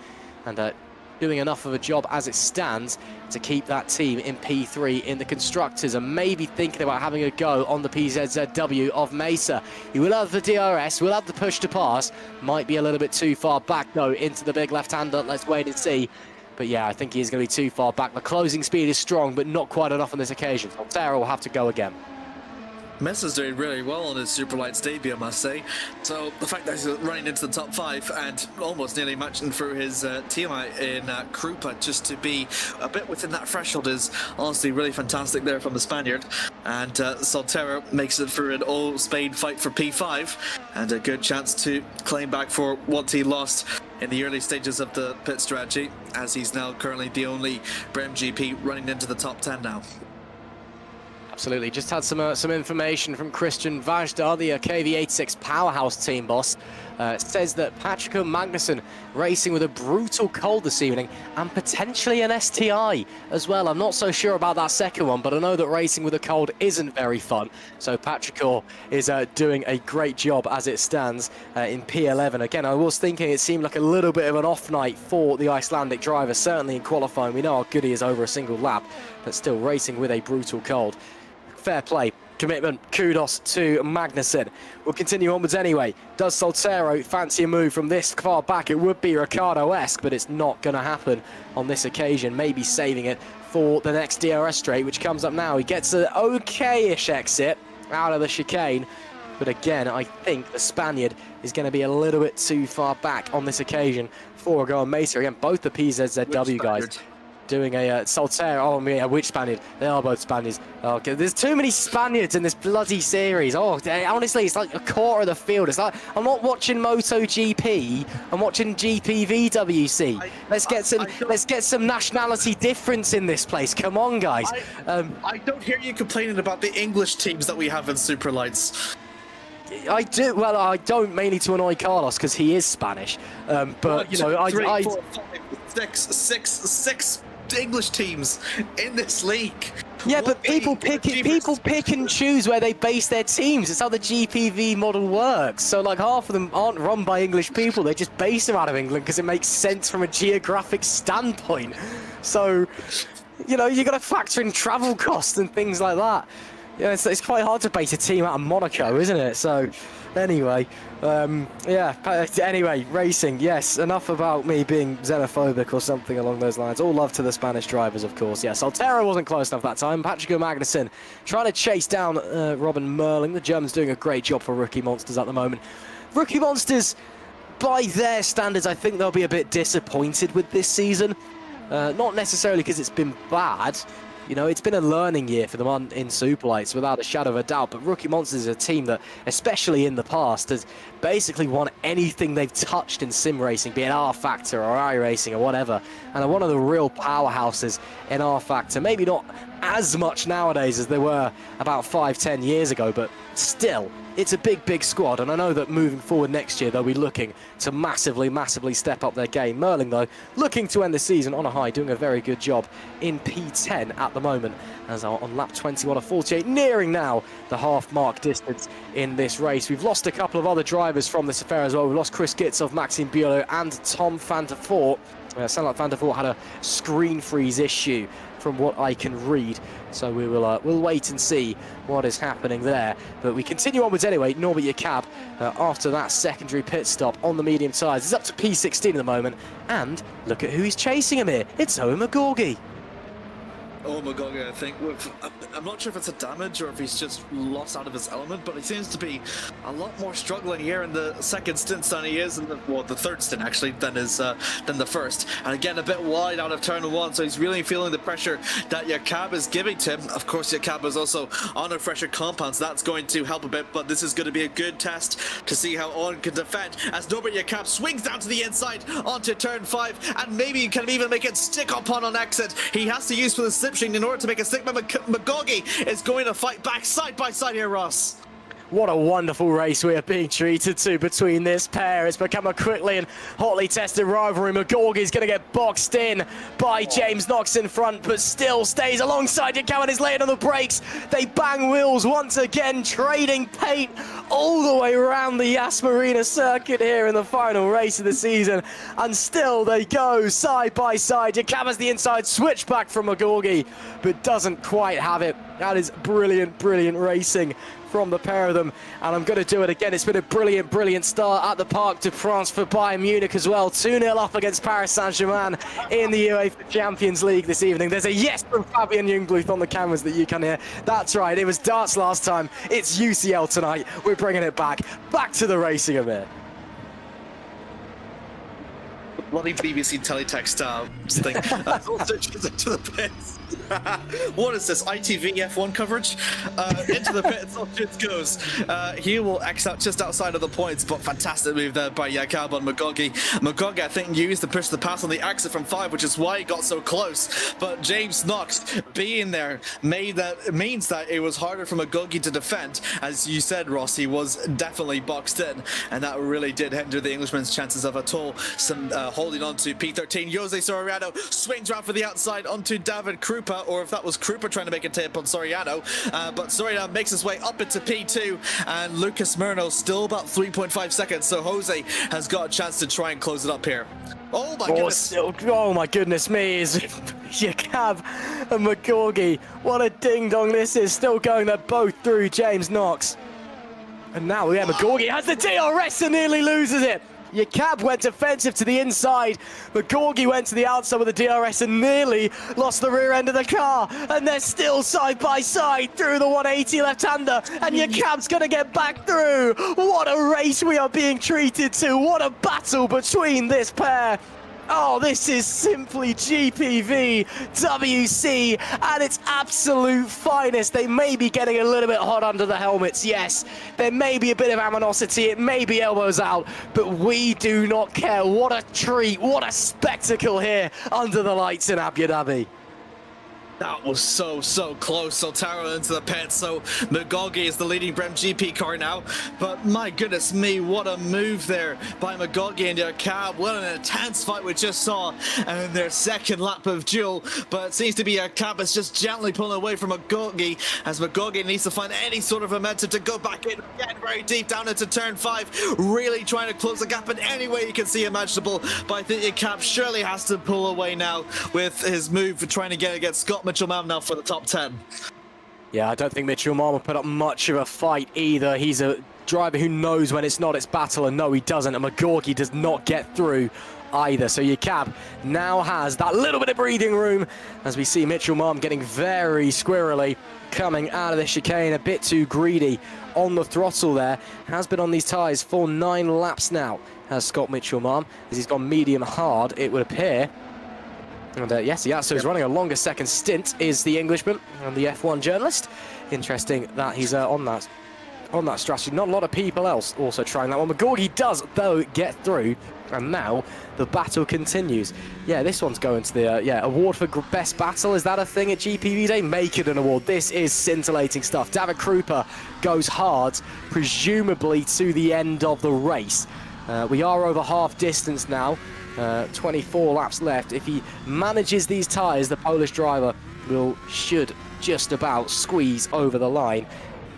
and doing enough of a job as it stands to keep that team in P3 in the Constructors, and maybe thinking about having a go on the PZZW of Mesa. He will have the DRS, will have the push to pass, might be a little bit too far back though into the big left-hander. Let's wait and see. But yeah, I think he is going to be too far back. The closing speed is strong, but not quite enough on this occasion. Soltero will have to go again. Mesa's doing really well on his Superlights debut, I must say. So the fact that he's running into the top 5 and almost nearly matching through his teammate in Krupa just to be a bit within that threshold is honestly really fantastic there from the Spaniard. And Soltero makes it through an all-spade fight for P5 and a good chance to claim back for what he lost in the early stages of the pit strategy, as he's now currently the only Brem GP running into the top 10 now. Absolutely. Just had some information from Christian Vajda, the KV86 powerhouse team boss. Says that Patrick Magnusson racing with a brutal cold this evening and potentially an STI as well. I'm not so sure about that second one, but I know that racing with a cold isn't very fun. So Patrick is doing a great job as it stands in P11. Again, I was thinking it seemed like a little bit of an off night for the Icelandic driver, certainly in qualifying. We know how good he is over a single lap, but still racing with a brutal cold. Fair play, commitment, kudos to Magnusson. We'll continue onwards anyway. Does Soltero fancy a move from this far back? It would be Ricciardo-esque, but it's not going to happen on this occasion. Maybe saving it for the next DRS straight, which comes up now. He gets an okay-ish exit out of the chicane. But again, I think the Spaniard is going to be a little bit too far back on this occasion for a go on Mesa. Again, both the PZZW guys doing a Soltero. Oh, yeah, which Spaniard? They are both Spaniards. Okay, there's too many Spaniards in this bloody series. Oh, honestly, it's like a quarter of the field. It's like I'm not watching MotoGP. I'm watching GPVWC. Let's get some nationality difference in this place. Come on, guys. I don't hear you complaining about the English teams that we have in Superlights. I do. Well, I don't, mainly to annoy Carlos because he is Spanish. But you know, three, four, five, six English teams in this league. Yeah, but people pick and choose where they base their teams. It's how the GPV model works. So like half of them aren't run by English people. They just base them out of England because it makes sense from a geographic standpoint. So, you know, you got to factor in travel costs and things like that. Yeah, it's quite hard to base a team out of Monaco, isn't it? So, anyway, anyway, racing, yes, enough about me being xenophobic or something along those lines. All love to the Spanish drivers, of course. Yes, Altero wasn't close enough that time. Patrick Magnussen trying to chase down Robin Merling. The Germans doing a great job for Rookie Monsters at the moment. Rookie Monsters, by their standards, I think they'll be a bit disappointed with this season. Not necessarily because it's been bad. You know, it's been a learning year for them in Superlights, without a shadow of a doubt. But Rookie Monsters is a team that, especially in the past, has basically won anything they've touched in sim racing, be it R-Factor or iRacing or whatever. And are one of the real powerhouses in R-Factor. Maybe not as much nowadays as they were about 5-10 years ago, but still, it's a big squad, and I know that moving forward next year they'll be looking to massively step up their game. Merling, though, looking to end the season on a high, doing a very good job in P10 at the moment, as on lap 21 of 48, nearing now the half-mark distance in this race. We've lost a couple of other drivers from this affair as well. We've lost Chris Gitzov, Maxime Biolo, and Tom van der Voort. Sound like Van der Voort had a screen freeze issue from what I can read, so we'll wait and see what is happening there. But we continue onwards anyway. Norbert Jakab, after that secondary pit stop on the medium tyres, is up to P16 at the moment, and look at who he's chasing him here. It's Owen McGorgy. Oh my god, I think I'm not sure if it's a damage or if he's just lost out of his element, but he seems to be a lot more struggling here in the second stint than he is in the third stint actually than the first. And again, a bit wide out of turn one, so he's really feeling the pressure that Jakab is giving to him. Of course, Jakab is also on a fresher compound, so that's going to help a bit, but this is going to be a good test to see how Owen can defend as Norbert Jakab swings down to the inside onto turn 5, and maybe he can even make it stick upon on exit. He has to use for the slip in order to make a stick, but McGorgy is going to fight back side by side here, Ross. What a wonderful race we are being treated to between this pair. It's become a quickly and hotly tested rivalry. McGorgy's going to get boxed in by James Knox in front, but still stays alongside Jakab and is laying on the brakes. They bang wheels once again, trading paint all the way around the Yas Marina circuit here in the final race of the season. And still they go side by side. Jakab has the inside switchback from McGorgy, but doesn't quite have it. That is brilliant racing from the pair of them, and I'm going to do it again. It's been a brilliant start at the Parc de France for Bayern Munich as well. 2-0 up against Paris Saint-Germain in the UEFA Champions League this evening. There's a yes from Fabian Jungbluth on the cameras that you can hear. That's right, it was darts last time. It's UCL tonight. We're bringing it back to the racing, Amir. Bloody BBC teletext thing. Also into the pits. What is this? ITV F1 coverage? Into the pits, off it goes. He will X out just outside of the points, but fantastic move there by Jakab on McGorgy. McGorgy, I think, used to push the pass on the exit from 5, which is why he got so close. But James Knox being there means that it was harder for McGorgy to defend. As you said, Ross, he was definitely boxed in, and that really did hinder the Englishman's chances of at all holding on to P13. Jose Soriano swings around for the outside onto David Krupa, or if that was Krupa trying to make a tip on Soriano, but Soriano makes his way up into P2, and Lucas Murno still about 3.5 seconds, so Jose has got a chance to try and close it up here. Oh my goodness. Oh my goodness me, is Jakab and McGorgy. What a ding-dong this is, still going, they're both through James Knox. And now, yeah, McGorgy has the DRS and nearly loses it. Jakab went defensive to the inside. McGorgy went to the outside with the DRS and nearly lost the rear end of the car. And they're still side by side through the 180 left-hander. And Jakab's going to get back through. What a race we are being treated to. What a battle between this pair. Oh, this is simply GPVWC at its absolute finest. They may be getting a little bit hot under the helmets, yes. There may be a bit of aminosity, it may be elbows out, but we do not care. What a treat, what a spectacle here under the lights in Abu Dhabi. That was so close. Soltaro into the pit, so McGorgy is the leading Brem GP car now. But my goodness me, what a move there by McGorgy and Jakab. What an intense fight we just saw in their second lap of duel. But it seems to be Jakab is just gently pulling away from McGorgy, as McGorgy needs to find any sort of momentum to go back in again very deep down into turn 5, really trying to close the gap in any way you can see imaginable. But I think Jakab surely has to pull away now with his move for trying to get against Scott Mitchell-Mam now for the top 10. Yeah, I don't think Mitchell Marmon put up much of a fight either. He's a driver who knows when it's not its battle, and no, he doesn't. And McGorgy does not get through either. So your cab now has that little bit of breathing room as we see Mitchell Marmon getting very squirrely coming out of the chicane, a bit too greedy on the throttle there. Has been on these tyres for 9 laps now, has Scott Mitchell Marmon, as he's gone medium hard, it would appear. And yes, yeah, so he's running a longer second stint, is the Englishman and the F1 journalist. Interesting that he's on that strategy. Not a lot of people else also trying that one. McGorgy does, though, get through. And now the battle continues. Yeah, this one's going to the award for best battle. Is that a thing at GPV Day? Make it an award. This is scintillating stuff. David Krupa goes hard, presumably to the end of the race. We are over half distance now. 24 laps left. If he manages these tyres, the Polish driver should just about squeeze over the line.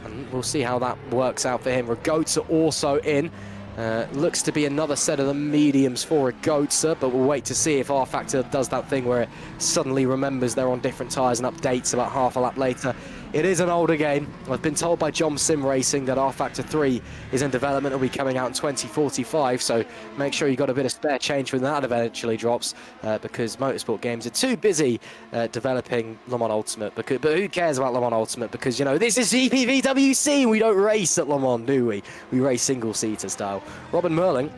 And we'll see how that works out for him. Ragotza also in. Looks to be another set of the mediums for Ragotza, but we'll wait to see if R-Factor does that thing where it suddenly remembers they're on different tyres and updates about half a lap later. It is an older game. I've been told by John Sim Racing that R-Factor 3 is in development and will be coming out in 2045, so make sure you've got a bit of spare change when that eventually drops, because motorsport games are too busy developing Le Mans Ultimate. But who cares about Le Mans Ultimate? Because, you know, this is GPVWC. We don't race at Le Mans, do we? We race single-seater style. Robin Merling,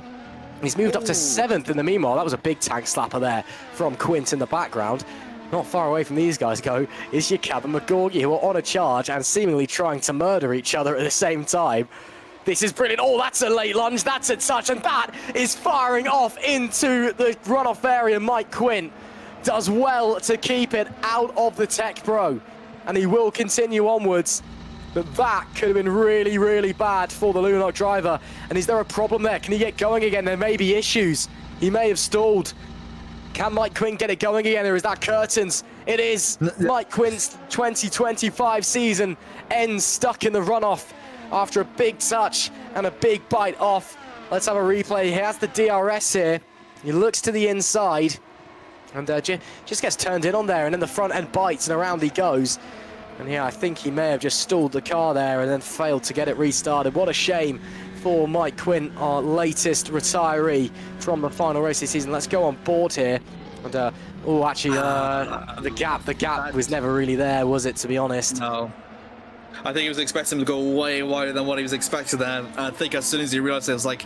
he's moved up to 7th in the meanwhile. That was a big tank slapper there from Quint in the background. Not far away from these guys go is your cab and McGorgy, who are on a charge and seemingly trying to murder each other at the same time. This is brilliant. Oh, that's a late lunge. That's a touch. And that is firing off into the runoff area. Mike Quint does well to keep it out of the Tech Pro. And he will continue onwards. But that could have been really, really bad for the Lunark driver. And is there a problem there? Can he get going again? There may be issues. He may have stalled. Can Mike Quint get it going again, or is that curtains? It is. Mike Quint's 2025 season ends stuck in the runoff after a big touch and a big bite off. Let's have a replay. He has the DRS here. He looks to the inside and just gets turned in on there, and then the front end bites and around he goes. And yeah, I think he may have just stalled the car there and then failed to get it restarted. What a shame for Mike Quint, our latest retiree from the final race this season. Let's go on board here. And oh, actually, the gap was never really there, was it? To be honest. No. I think he was expecting him to go way wider than what he was expecting then. I think as soon as he realized it, was like,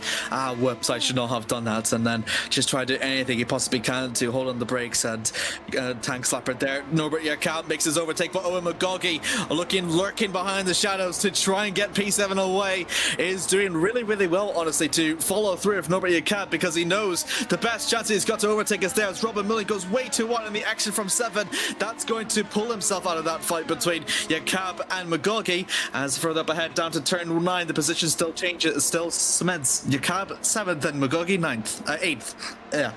whoops, I should not have done that. And then just try to do anything he possibly can to hold on the brakes and tank slapper there. Norbert Jakob makes his overtake, but Owen McGorgy lurking behind the shadows to try and get P7 away. Is doing really, really well, honestly, to follow through with Norbert Jakob, because he knows the best chance he's got to overtake us there as Robin Milling goes way too wide in the action from 7. That's going to pull himself out of that fight between Jakob and McGorgy. As further up ahead down to turn 9, the position still changes, still cements. Jakob 7th and McGorgy 8th. Yeah.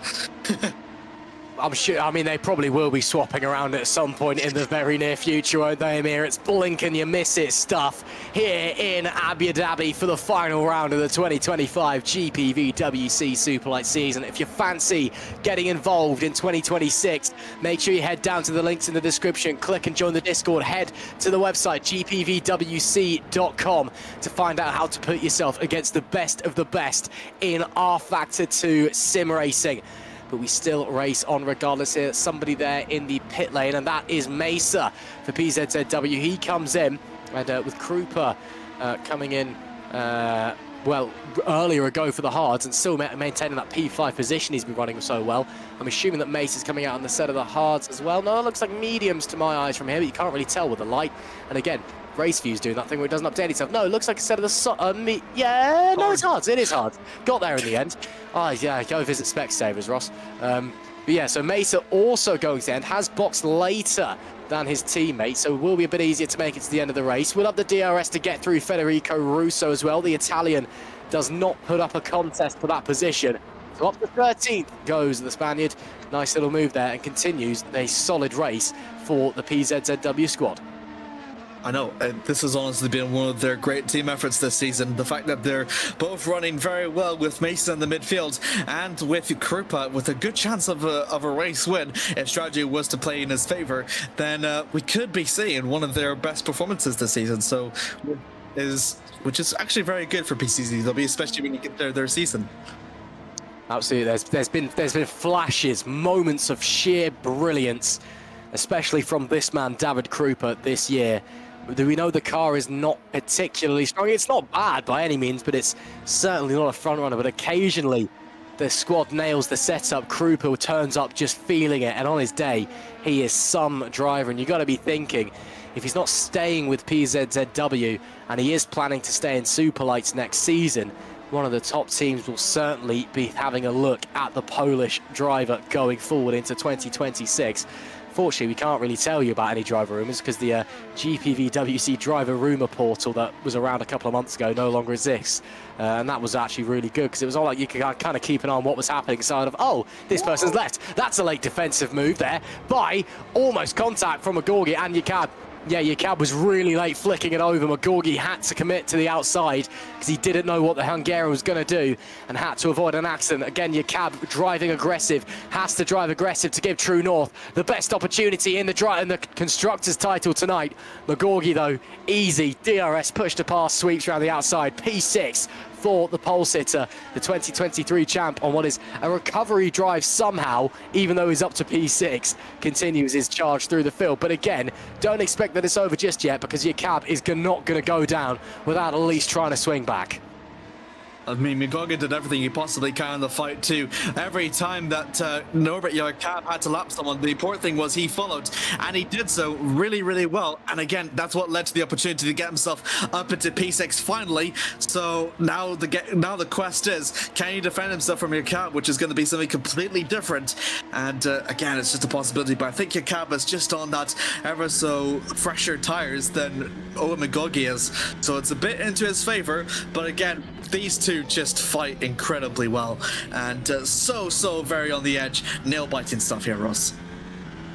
I'm sure, I mean, they probably will be swapping around at some point in the very near future, won't they, Amir? It's blink and you miss it stuff here in Abu Dhabi for the final round of the 2025 GPVWC Superlight season. If you fancy getting involved in 2026, make sure you head down to the links in the description, click and join the Discord, head to the website gpvwc.com to find out how to put yourself against the best of the best in R-Factor 2 sim racing. But we still race on regardless here. Somebody there in the pit lane, and that is Mesa for PZZW. He comes in, and with Krupa coming in, well, earlier ago for the hards, and still maintaining that P5 position he's been running so well. I'm assuming that Mesa's coming out on the set of the hards as well. No, it looks like mediums to my eyes from here, but you can't really tell with the light. And again, Race View's doing that thing where it doesn't update itself. No, it looks like a set of the yeah, no, it's hard. It is hard. Got there in the end. Oh, yeah, go visit Specsavers, Ross. But yeah, so Mesa also going to the end, has boxed later than his teammate, so it will be a bit easier to make it to the end of the race. We'll have the DRS to get through Federico Russo as well. The Italian does not put up a contest for that position. So up to 13th goes the Spaniard. Nice little move there, and continues a solid race for the PZZW squad. I know, this has honestly been one of their great team efforts this season. The fact that they're both running very well with Mason in the midfield and with Krupa with a good chance of a race win. If strategy was to play in his favor, then we could be seeing one of their best performances this season. So, which is actually very good for PCCW, especially when you get their season. Absolutely, there's been flashes, moments of sheer brilliance, especially from this man David Krupa this year. We know the car is not particularly strong. It's not bad by any means, but it's certainly not a front runner. But occasionally, the squad nails the setup. Krupa turns up just feeling it, and on his day, he is some driver. And you got to be thinking, if he's not staying with PZZW, and he is planning to stay in Superlights next season, one of the top teams will certainly be having a look at the Polish driver going forward into 2026. Fortunately, we can't really tell you about any driver rumours because the GPVWC driver rumour portal that was around a couple of months ago no longer exists. And that was actually really good because it was all like you could kind of keep an eye on what was happening inside of, oh, this person's left. That's a late defensive move there by almost contact from Magorgi and Yakab. Yeah, Yakab was really late flicking it over. Magorgi had to commit to the outside because he didn't know what the Hungarian was going to do and had to avoid an accident. Again, Yakab driving aggressive, has to drive aggressive to give True North the best opportunity in the Constructors title tonight. Magorgi, though, easy. DRS push to pass, sweeps around the outside. P6 for the pole sitter, the 2023 champ, on what is a recovery drive somehow, even though he's up to P6, continues his charge through the field. But again, don't expect that it's over just yet because your cab is not going to go down without at least trying to swing back. I mean, Magorgi did everything he possibly can in the fight too. Every time that Norbert Yakab had to lap someone, the important thing was he followed, and he did so really, really well. And again, that's what led to the opportunity to get himself up into P6 finally. So now the quest is, can he defend himself from Yakab, which is going to be something completely different. And again, it's just a possibility, but I think Yakab is just on that ever so fresher tires than Magorgi is. So it's a bit into his favor, but again, these two just fight incredibly well, and so very on the edge. Nail-biting stuff here, Ross.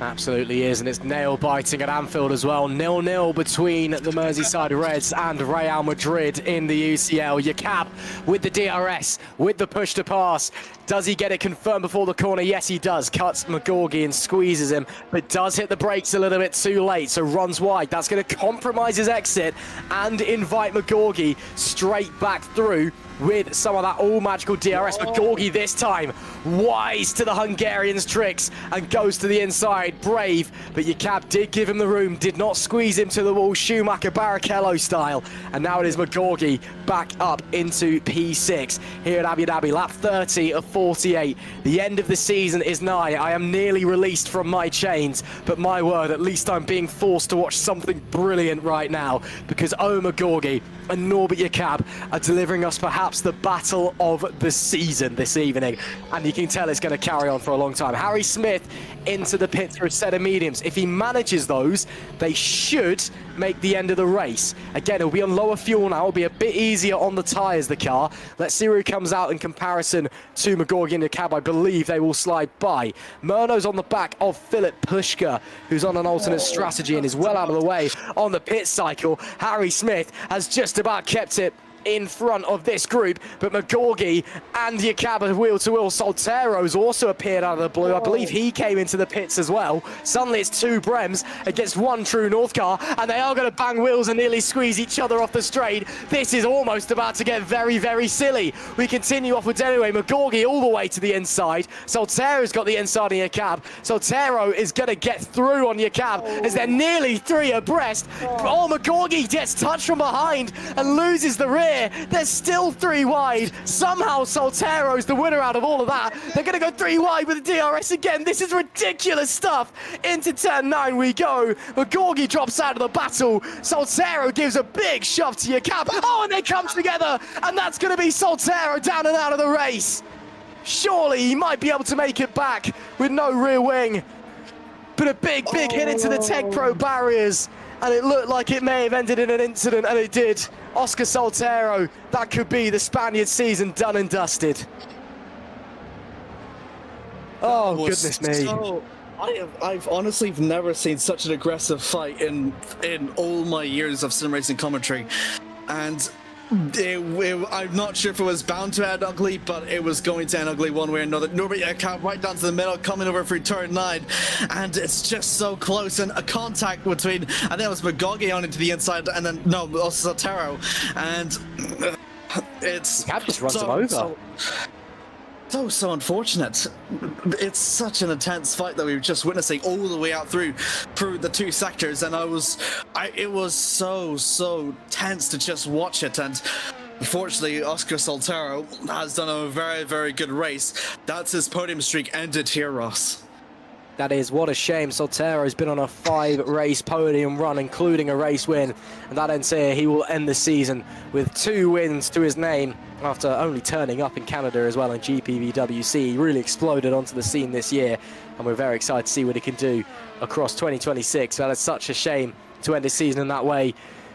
Absolutely is, and it's nail-biting at Anfield as well. 0-0 between the Merseyside Reds and Real Madrid in the UCL. Yakab with the DRS, with the push to pass. Does he get it confirmed before the corner? Yes, he does. Cuts Magorgi and squeezes him, but does hit the brakes a little bit too late, so runs wide. That's going to compromise his exit and invite Magorgi straight back through with some of that all-magical DRS. Magorgi this time wise to the Hungarian's tricks and goes to the inside. Brave, but Yakab did give him the room, did not squeeze him to the wall, Schumacher Barrichello style. And now it is Magorgi back up into P6 here at Abu Dhabi. Lap 30 of 48. The end of the season is nigh. I am nearly released from my chains, but my word, at least I'm being forced to watch something brilliant right now, because Magorgi and Norbert Yakab are delivering us perhaps the battle of the season this evening, and you can tell it's going to carry on for a long time. Harry Smith into the pits for a set of mediums. If he manages those, they should make the end of the race. Again, it'll be on lower fuel now. It'll be a bit easier on the tyres, the car. Let's see where he comes out in comparison to Magorgi and Yakab. I believe they will slide by. Murno's on the back of Philip Pushka, who's on an alternate strategy and is well out of the way on the pit cycle. Harry Smith has just about kept it in front of this group, but Magorgi and Yakab are wheel-to-wheel. Soltero's also appeared out of the blue. I believe he came into the pits as well. Suddenly it's two Brems against one True North car, and they are going to bang wheels and nearly squeeze each other off the straight. This is almost about to get very, very silly. We continue offwards anyway. Magorgi all the way to the inside. Soltero's got the inside of Yakab. Soltero is going to get through on Yakab as they're nearly three abreast. Oh, Magorgi gets touched from behind and loses the rear. There's still three wide. Somehow Soltero's the winner out of all of that. They're going to go three wide with the DRS again. This is ridiculous stuff. Into turn 9 we go. Magorgi drops out of the battle. Soltero gives a big shove to Yakab. Oh, and they come together. And that's going to be Soltero down and out of the race. Surely he might be able to make it back with no rear wing. But a big hit into the Tech Pro barriers. And it looked like it may have ended in an incident, and it did. Oscar Soltero, that could be the Spaniard season done and dusted. Oh, goodness me. I've honestly never seen such an aggressive fight in all my years of sim racing commentary, and I'm not sure if it was bound to end ugly, but it was going to end ugly one way or another. Nobody right down to the middle, coming over through turn 9, and it's just so close. And a contact between, I think it was McGoggy on into the inside, and then no, also Sotero, and it's Cab just runs him over. So unfortunate. It's such an intense fight that we were just witnessing all the way out through the 2 sectors, and it was so tense to just watch it. And unfortunately, Oscar Soltero has done a very good race. That's his podium streak ended here, Ross. That is, what a shame. Soltero's been on a 5-race podium run, including a race win, and that ends here. He will end the season with 2 wins to his name after only turning up in Canada as well in GPVWC. He really exploded onto the scene this year, and we're very excited to see what he can do across 2026. That is such a shame to end his season in that way.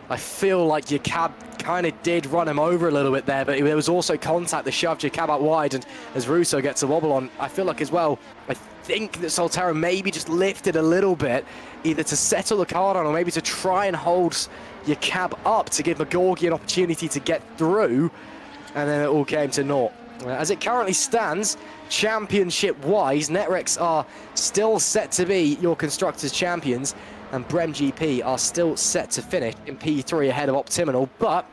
I feel like your cab kind of did run him over a little bit there, but there was also contact that shoved your cab out wide, and as Russo gets a wobble on, I feel like as well, I think that Soltero maybe just lifted a little bit, either to settle the car down or maybe to try and hold your cab up to give McGorgy an opportunity to get through, and then it all came to naught. As it currently stands, championship-wise, Netrex are still set to be your Constructors' champions, and Brem GP are still set to finish in P3 ahead of Optiminal, but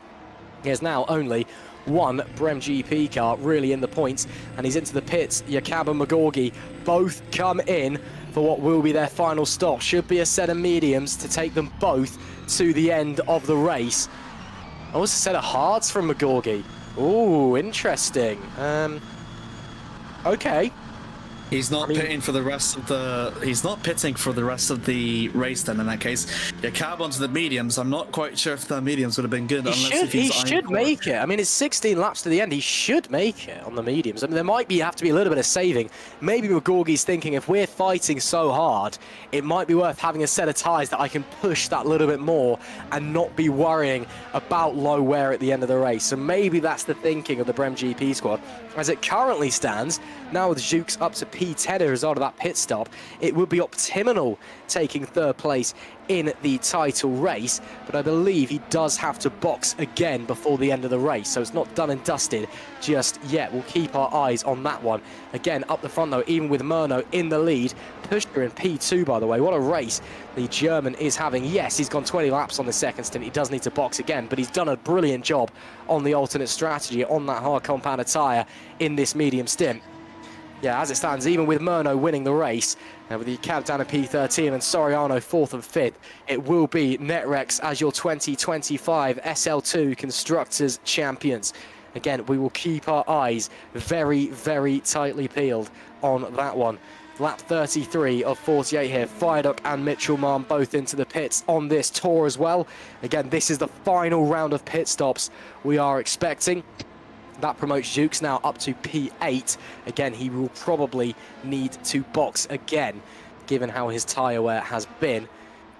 there's now only one Brem GP car really in the points, and he's into the pits. Yakab and McGorgy both come in for what will be their final stop. Should be a set of mediums to take them both to the end of the race. Oh, it's a set of hards from McGorgy. Ooh, interesting. Okay. He's not pitting for the rest of the. He's not pitting for the rest of the race. Then, in that case, your cab onto the mediums. I'm not quite sure if the mediums would have been good. He should make it. I mean, it's 16 laps to the end. He should make it on the mediums. I mean, there might have to be a little bit of saving. Maybe McGorgy's thinking if we're fighting so hard, it might be worth having a set of tyres that I can push that little bit more and not be worrying about low wear at the end of the race. So maybe that's the thinking of the Brem GP squad. As it currently stands, now with Jukes up to P10 as a result of that pit stop, it would be Optiminal taking 3rd place in the title race, but I believe he does have to box again before the end of the race, so it's not done and dusted just yet. We'll keep our eyes on that one. Again, up the front though, even with Murno in the lead, Pushker in P2 by the way. What a race the German is having. Yes, he's gone 20 laps on the second stint. He does need to box again, but he's done a brilliant job on the alternate strategy on that hard compounded tyre in this medium stint. Yeah, as it stands, even with Murno winning the race, and with the cab down at P13 and Soriano 4th and 5th, it will be Netrex as your 2025 SL2 Constructors Champions. Again, we will keep our eyes very tightly peeled on that one. Lap 33 of 48 here. Fireduck and Mitchell Mann both into the pits on this tour as well. Again, this is the final round of pit stops we are expecting. That promotes Jukes now up to P8. Again, he will probably need to box again, given how his tyre wear has been.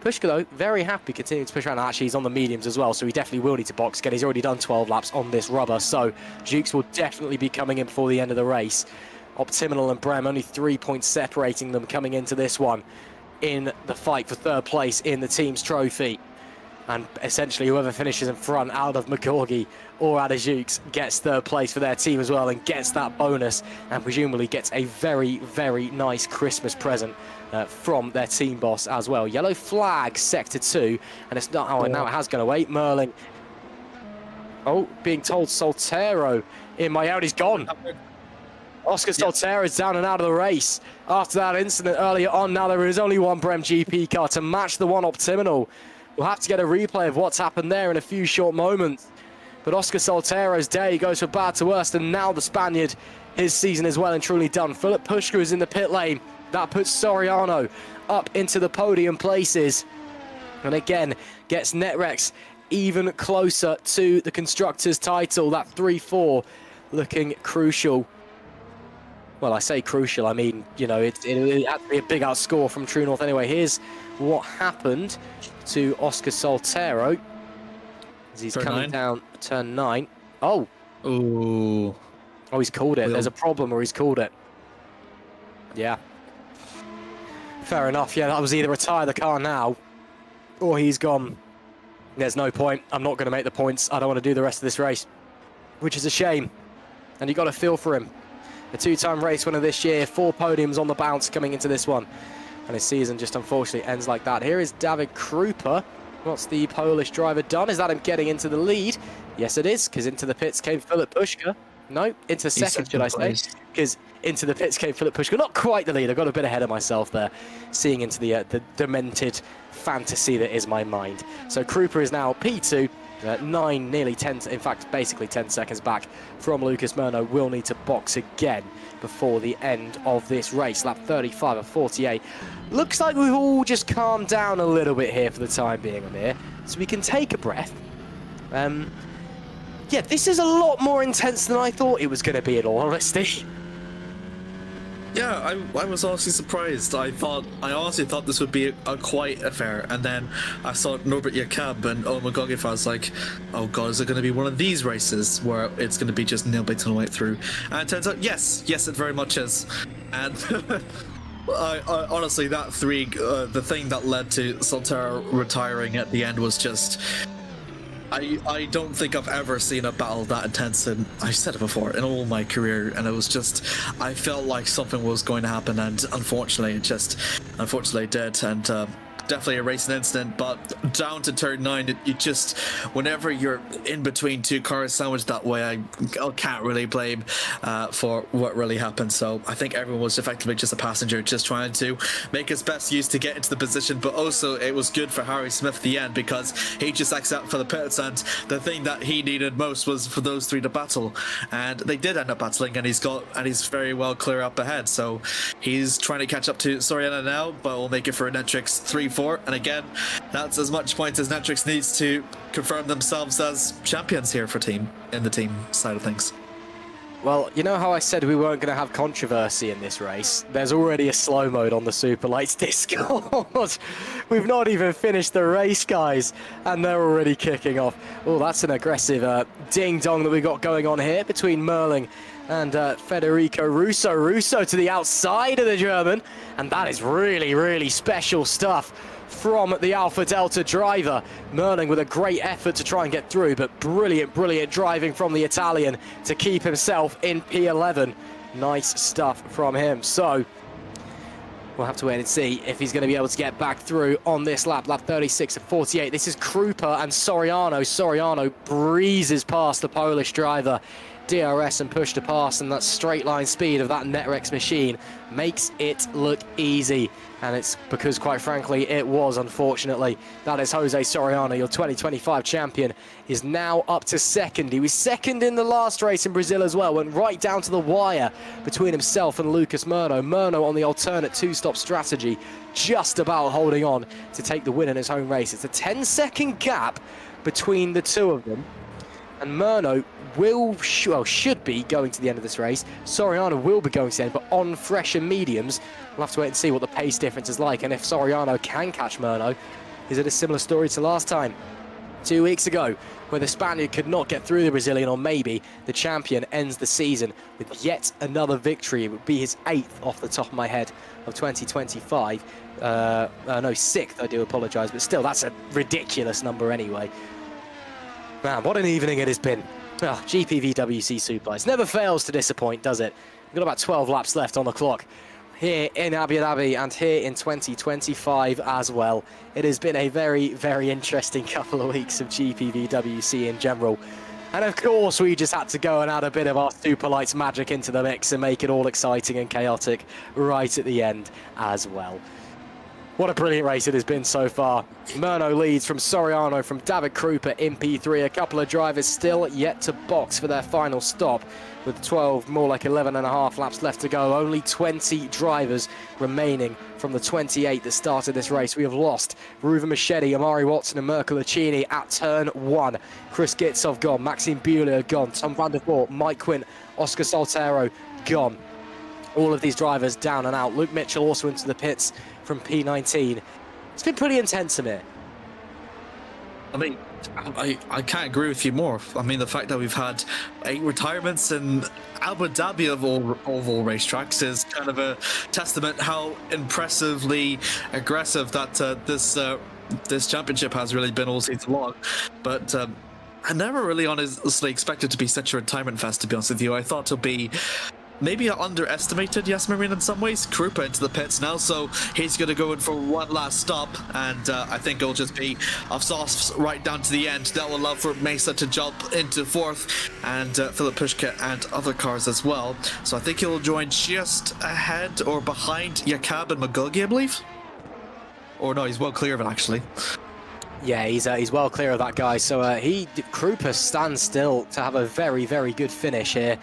Pushka, though, very happy continuing to push around. Actually, he's on the mediums as well, so he definitely will need to box again. He's already done 12 laps on this rubber, so Jukes will definitely be coming in before the end of the race. Optiminal and Brem, only 3 points separating them coming into this one in the fight for 3rd place in the team's trophy. And essentially whoever finishes in front out of McGorgy or out of Jukes gets 3rd place for their team as well and gets that bonus and presumably gets a very nice Christmas present from their team boss as well. Yellow flag, sector 2, and it's not, oh, now it has gone away. Merling, oh, being told Soltero in my out, he's gone. Oscar Soltero is down and out of the race after that incident earlier on. Now there is only one Brem GP car to match the one Optiminal. We'll have to get a replay of what's happened there in a few short moments. But Oscar Soltero's day goes from bad to worse, and now the Spaniard, his season is well and truly done. Philip Pushka is in the pit lane. That puts Soriano up into the podium places. And again, gets Netrex even closer to the Constructors' title. That 3-4 looking crucial. Well, I say crucial, I mean, you know, it had to be a big outscore from True North anyway. Here's what happened to Oscar Soltero as he's coming down turn 9. Oh. Ooh. Oh, he's called it. There's a problem, or he's called it. Yeah. Fair enough. Yeah, that was either retire the car now or he's gone. There's no point. I'm not going to make the points. I don't want to do the rest of this race, which is a shame. And you got to feel for him. A two-time race winner this year, 4 podiums on the bounce coming into this one. And his season just unfortunately ends like that. Here is David Krupa. What's the Polish driver done? Is that him getting into the lead? Yes, it is, because into the pits came Philip Pushka. No, into second, should I say? Because into the pits came Philip Pushka. Not quite the lead. I got a bit ahead of myself there, seeing into the demented fantasy that is my mind. So Krupa is now P2. 9, nearly 10, in fact, basically 10 seconds back from Lucas Murno. Will need to box again before the end of this race. Lap 35 of 48. Looks like we've all just calmed down a little bit here for the time being, Amir, so we can take a breath. Yeah, this is a lot more intense than I thought it was going to be, in all honesty. Yeah, I was honestly surprised. I honestly thought this would be a quiet affair, and then I saw Norbert Jakob and Owen McGoggin. I was like, oh god, is it going to be one of these races where it's going to be just nail-biting the way through? And it turns out, yes, it very much is. And I honestly, that the thing that led to Solterra retiring at the end was just... I don't think I've ever seen a battle that intense, and I've said it before, in all my career, and it was just, I felt like something was going to happen, and unfortunately it did, and definitely a racing incident. But down to turn 9, you just, whenever you're in between two cars sandwiched that way, I can't really blame for what really happened. So I think everyone was effectively just a passenger, just trying to make his best use to get into the position. But also it was good for Harry Smith at the end, because he just accepted for the pits, and the thing that he needed most was for those 3 to battle, and they did end up battling, and he's very well clear up ahead. So he's trying to catch up to Soriano now, but will make it for Netrix 3-4. And again, that's as much points as Netrix needs to confirm themselves as champions here for in the team side of things. Well, you know how I said we weren't going to have controversy in this race? There's already a slow mode on the Superlights Discord. We've not even finished the race, guys, and they're already kicking off. Oh, that's an aggressive ding-dong that we got going on here between Merling and Federico Russo. Russo to the outside of the German, and that is really, really special stuff from the Alpha Delta driver. Merling with a great effort to try and get through, but brilliant driving from the Italian to keep himself in P11. Nice stuff from him. So we'll have to wait and see if he's going to be able to get back through on this lap. Lap 36 of 48. This is Krupa and Soriano. Soriano breezes past the Polish driver, DRS, and push to pass, and that straight line speed of that Netrex machine makes it look easy. And it's because, quite frankly, it was, unfortunately. That is Jose Soriano, your 2025 champion, is now up to second. He was second in the last race in Brazil as well, went right down to the wire between himself and Lucas Murno. Murno on the alternate 2-stop strategy, just about holding on to take the win in his home race. It's a 10-second gap between the two of them, and Murno should be going to the end of this race. Soriano will be going to the end, but on fresher mediums. We'll have to wait and see what the pace difference is like, and if Soriano can catch Murno. Is it a similar story to last time, 2 weeks ago, where the Spaniard could not get through the Brazilian, or maybe the champion ends the season with yet another victory? It would be his 8th off the top of my head of 2025. No, 6th, I do apologise, but still, that's a ridiculous number anyway. Man, what an evening it has been. Oh, GPVWC Superlights never fails to disappoint, does it? We've got about 12 laps left on the clock here in Abu Dhabi and here in 2025 as well. It has been a very, very interesting couple of weeks of GPVWC in general. And of course, we just had to go and add a bit of our Superlights magic into the mix and make it all exciting and chaotic right at the end as well. What a brilliant race it has been so far. Murno leads from Soriano, from David Krupa in P3. A couple of drivers still yet to box for their final stop, with 12, more like 11 and a half laps left to go. Only 20 drivers remaining from the 28 that started this race. We have lost Ruven Machete, Amari Watson and Mirko Lucchini at turn 1. Chris Gitsov gone, Maxime Buehler gone, Tom van der Voort, Mike Quint, Oscar Soltero gone. All of these drivers down and out. Luke Mitchell also into the pits from P19. It's been pretty intense, Amir. I mean, I can't agree with you more. I mean, the fact that we've had 8 retirements in Abu Dhabi of all racetracks is kind of a testament how impressively aggressive that this championship has really been all season long. But I never really honestly expected it to be such a retirement fest, to be honest with you. I thought it'll be maybe I underestimated Yasmarin in some ways. Krupa into the pits now, so he's going to go in for one last stop, and I think it'll just be of softs right down to the end. That will allow for Mesa to jump into 4th, and Philip Pushka and other cars as well. So I think he'll join just ahead or behind Yakab and Magogi, I believe. Or no, he's well clear of it, actually. Yeah, he's well clear of that guy. So Krupa stands still to have a very, very good finish here.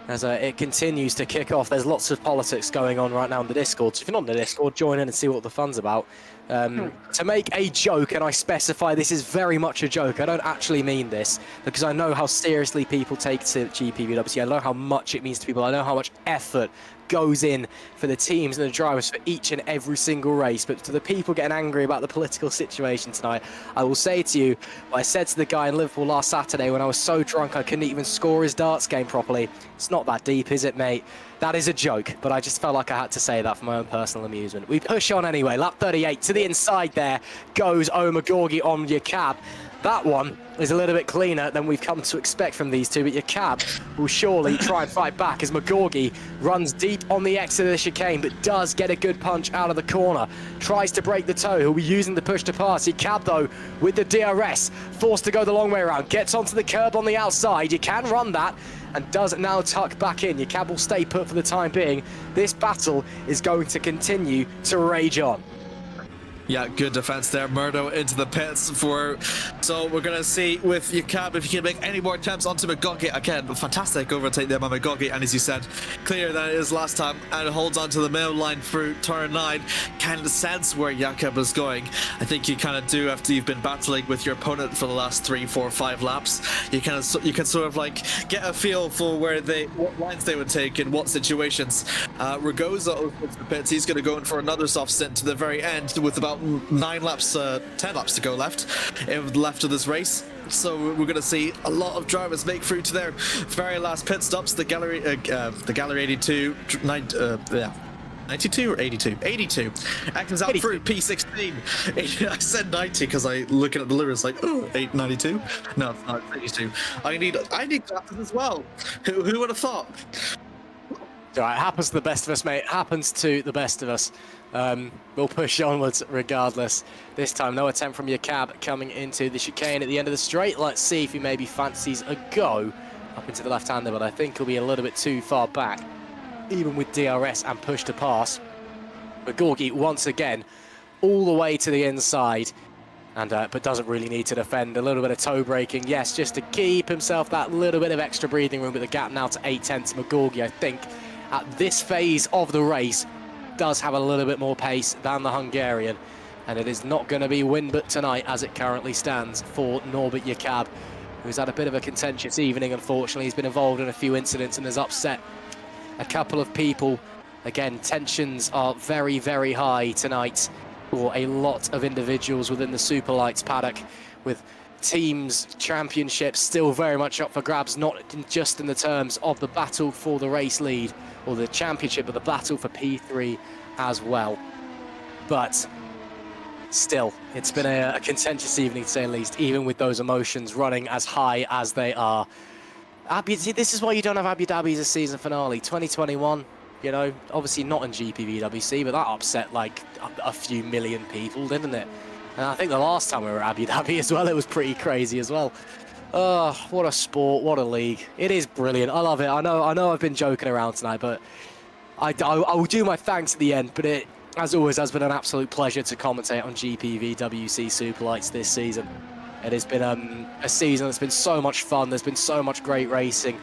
As it continues to kick off. There's lots of politics going on right now in the Discord. So if you're not in the Discord, join in and see what the fun's about. To make a joke, and I specify this is very much a joke, I don't actually mean this, because I know how seriously people take to GPVWC. I know how much it means to people. I know how much effort goes in for the teams and the drivers for each and every single race. But to the people getting angry about the political situation tonight, I will say to you what I said to the guy in Liverpool last Saturday when I was so drunk I couldn't even score his darts game properly. It's not that deep, is it, mate? That is a joke, but I just felt like I had to say that for my own personal amusement. We push on anyway. Lap 38 to the inside there goes Omagorgi on your cab. That one is a little bit cleaner than we've come to expect from these two, but your cab will surely try and fight back as Magorgi runs deep on the exit of the chicane, but does get a good punch out of the corner. Tries to break the toe. He'll be using the push to pass. Your cab, though, with the DRS, forced to go the long way around. Gets onto the curb on the outside. You can run that, and does now tuck back in. Your cab will stay put for the time being. This battle is going to continue to rage on. Yeah, good defense there. Murdo into the pits so we're going to see with Yakab if he can make any more attempts onto Magogi. Again, fantastic overtake there by Magogi, and as you said, clearer than it is last time, and holds onto the middle line through turn 9. Can sense where Yakab is going. I think you kind of do after you've been battling with your opponent for the last 3, 4, 5 laps. You can sort of like get a feel for what lines they would take in what situations. Ragoza opens the pits. He's going to go in for another soft stint to the very end with about 10 laps to go left of this race. So we're going to see a lot of drivers make through to their very last pit stops. The gallery 82, 92 or 82? 82. Atkins out 82. Through P16. I said 90 because I looking at the lyrics like, oh, 892. No, it's not. It's 82. I need classes as well. Who would have thought? All right, happens to the best of us, mate. Happens to the best of us. We'll push onwards regardless. This time, no attempt from your cab coming into the chicane at the end of the straight. Let's see if he maybe fancies a go up into the left-hander, but I think he'll be a little bit too far back, even with DRS and push to pass. But Gorgie, once again, all the way to the inside, and but doesn't really need to defend. A little bit of toe braking, yes, just to keep himself that little bit of extra breathing room, but the gap now to 8/10. Magorgi, I think, at this phase of the race, does have a little bit more pace than the Hungarian, and it is not going to be Winbert tonight as it currently stands for Norbert Yakab, who's had a bit of a contentious evening. Unfortunately, he's been involved in a few incidents and has upset a couple of people. Again, tensions are very, very high tonight for a lot of individuals within the Superlights paddock, with teams, championships still very much up for grabs, not just in the terms of the battle for the race lead or the championship, but the battle for P3 as well. But still, it's been a contentious evening to say the least, even with those emotions running as high as they are. This is why you don't have Abu Dhabi as a season finale. 2021, you know, obviously not in GPVWC, but that upset like a few million people, didn't it? And I think the last time we were at Abu Dhabi as well, it was pretty crazy as well. Oh, what a sport, what a league. It is brilliant. I love it. I know I've been joking around tonight, but I will do my thanks at the end. But it, as always, has been an absolute pleasure to commentate on GPVWC Superlights this season. It has been a season that's been so much fun. There's been so much great racing.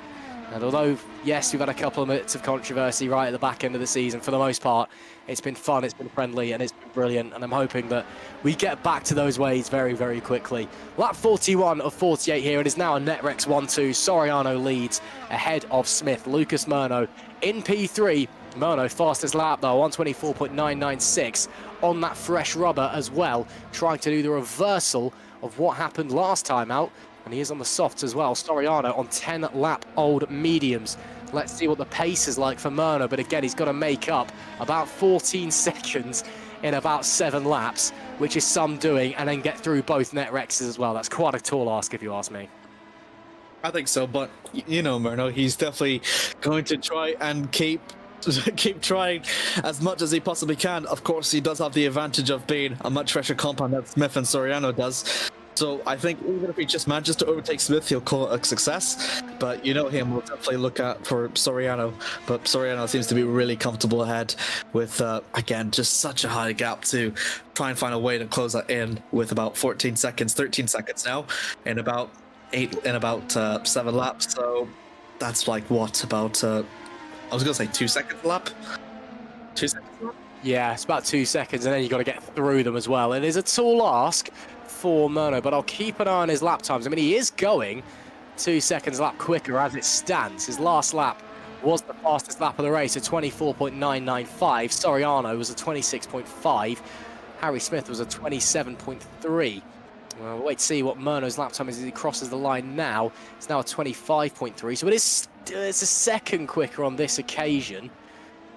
And although, yes, we've had a couple of minutes of controversy right at the back end of the season, for the most part, it's been fun, it's been friendly, and it's been brilliant. And I'm hoping that we get back to those ways very, very quickly. Lap 41 of 48 here. It is now a Netrex 1-2. Soriano leads ahead of Smith. Lucas Murno in P3. Murno fastest lap, though, 124.996 on that fresh rubber as well, trying to do the reversal of what happened last time out, and he is on the softs as well. Soriano on 10-lap old mediums. Let's see what the pace is like for Murno, but again, he's got to make up about 14 seconds in about 7 laps, which is some doing, and then get through both net Rexes as well. That's quite a tall ask, if you ask me. I think so, but you know, Murno, he's definitely going to try and keep trying as much as he possibly can. Of course, he does have the advantage of being a much fresher compound that Smith and Soriano does. So I think even if he just manages to overtake Smith, he'll call it a success. But you know him, we'll definitely look out for Soriano. But Soriano seems to be really comfortable ahead with, again, just such a high gap to try and find a way to close that in with about 14 seconds, 13 seconds now in about 7 laps. So that's like what, about, I was going to say 2 seconds a lap? 2 seconds a lap? Yeah, it's about 2 seconds, and then you've got to get through them as well. It is a tall ask for Murno, but I'll keep an eye on his lap times. I mean, he is going 2 seconds a lap quicker as it stands. His last lap was the fastest lap of the race at 24.995. Soriano was a 26.5. Harry Smith was a 27.3. Well, we'll wait to see what Murno's lap time is as he crosses the line now. It's now a 25.3, so it's a second quicker on this occasion.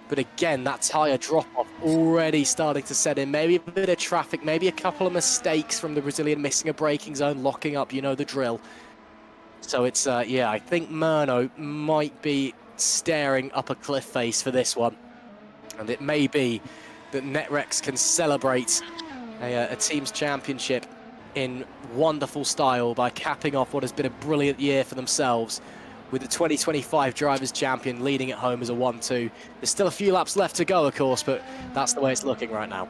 But again, that tyre drop-off already starting to set in. Maybe a bit of traffic, maybe a couple of mistakes from the Brazilian missing a braking zone, locking up, you know the drill. So it's, yeah, I think Murno might be staring up a cliff face for this one. And it may be that Netrex can celebrate a team's championship in wonderful style by capping off what has been a brilliant year for themselves, with the 2025 Drivers' Champion leading at home as a 1-2. There's still a few laps left to go, of course, but that's the way it's looking right now.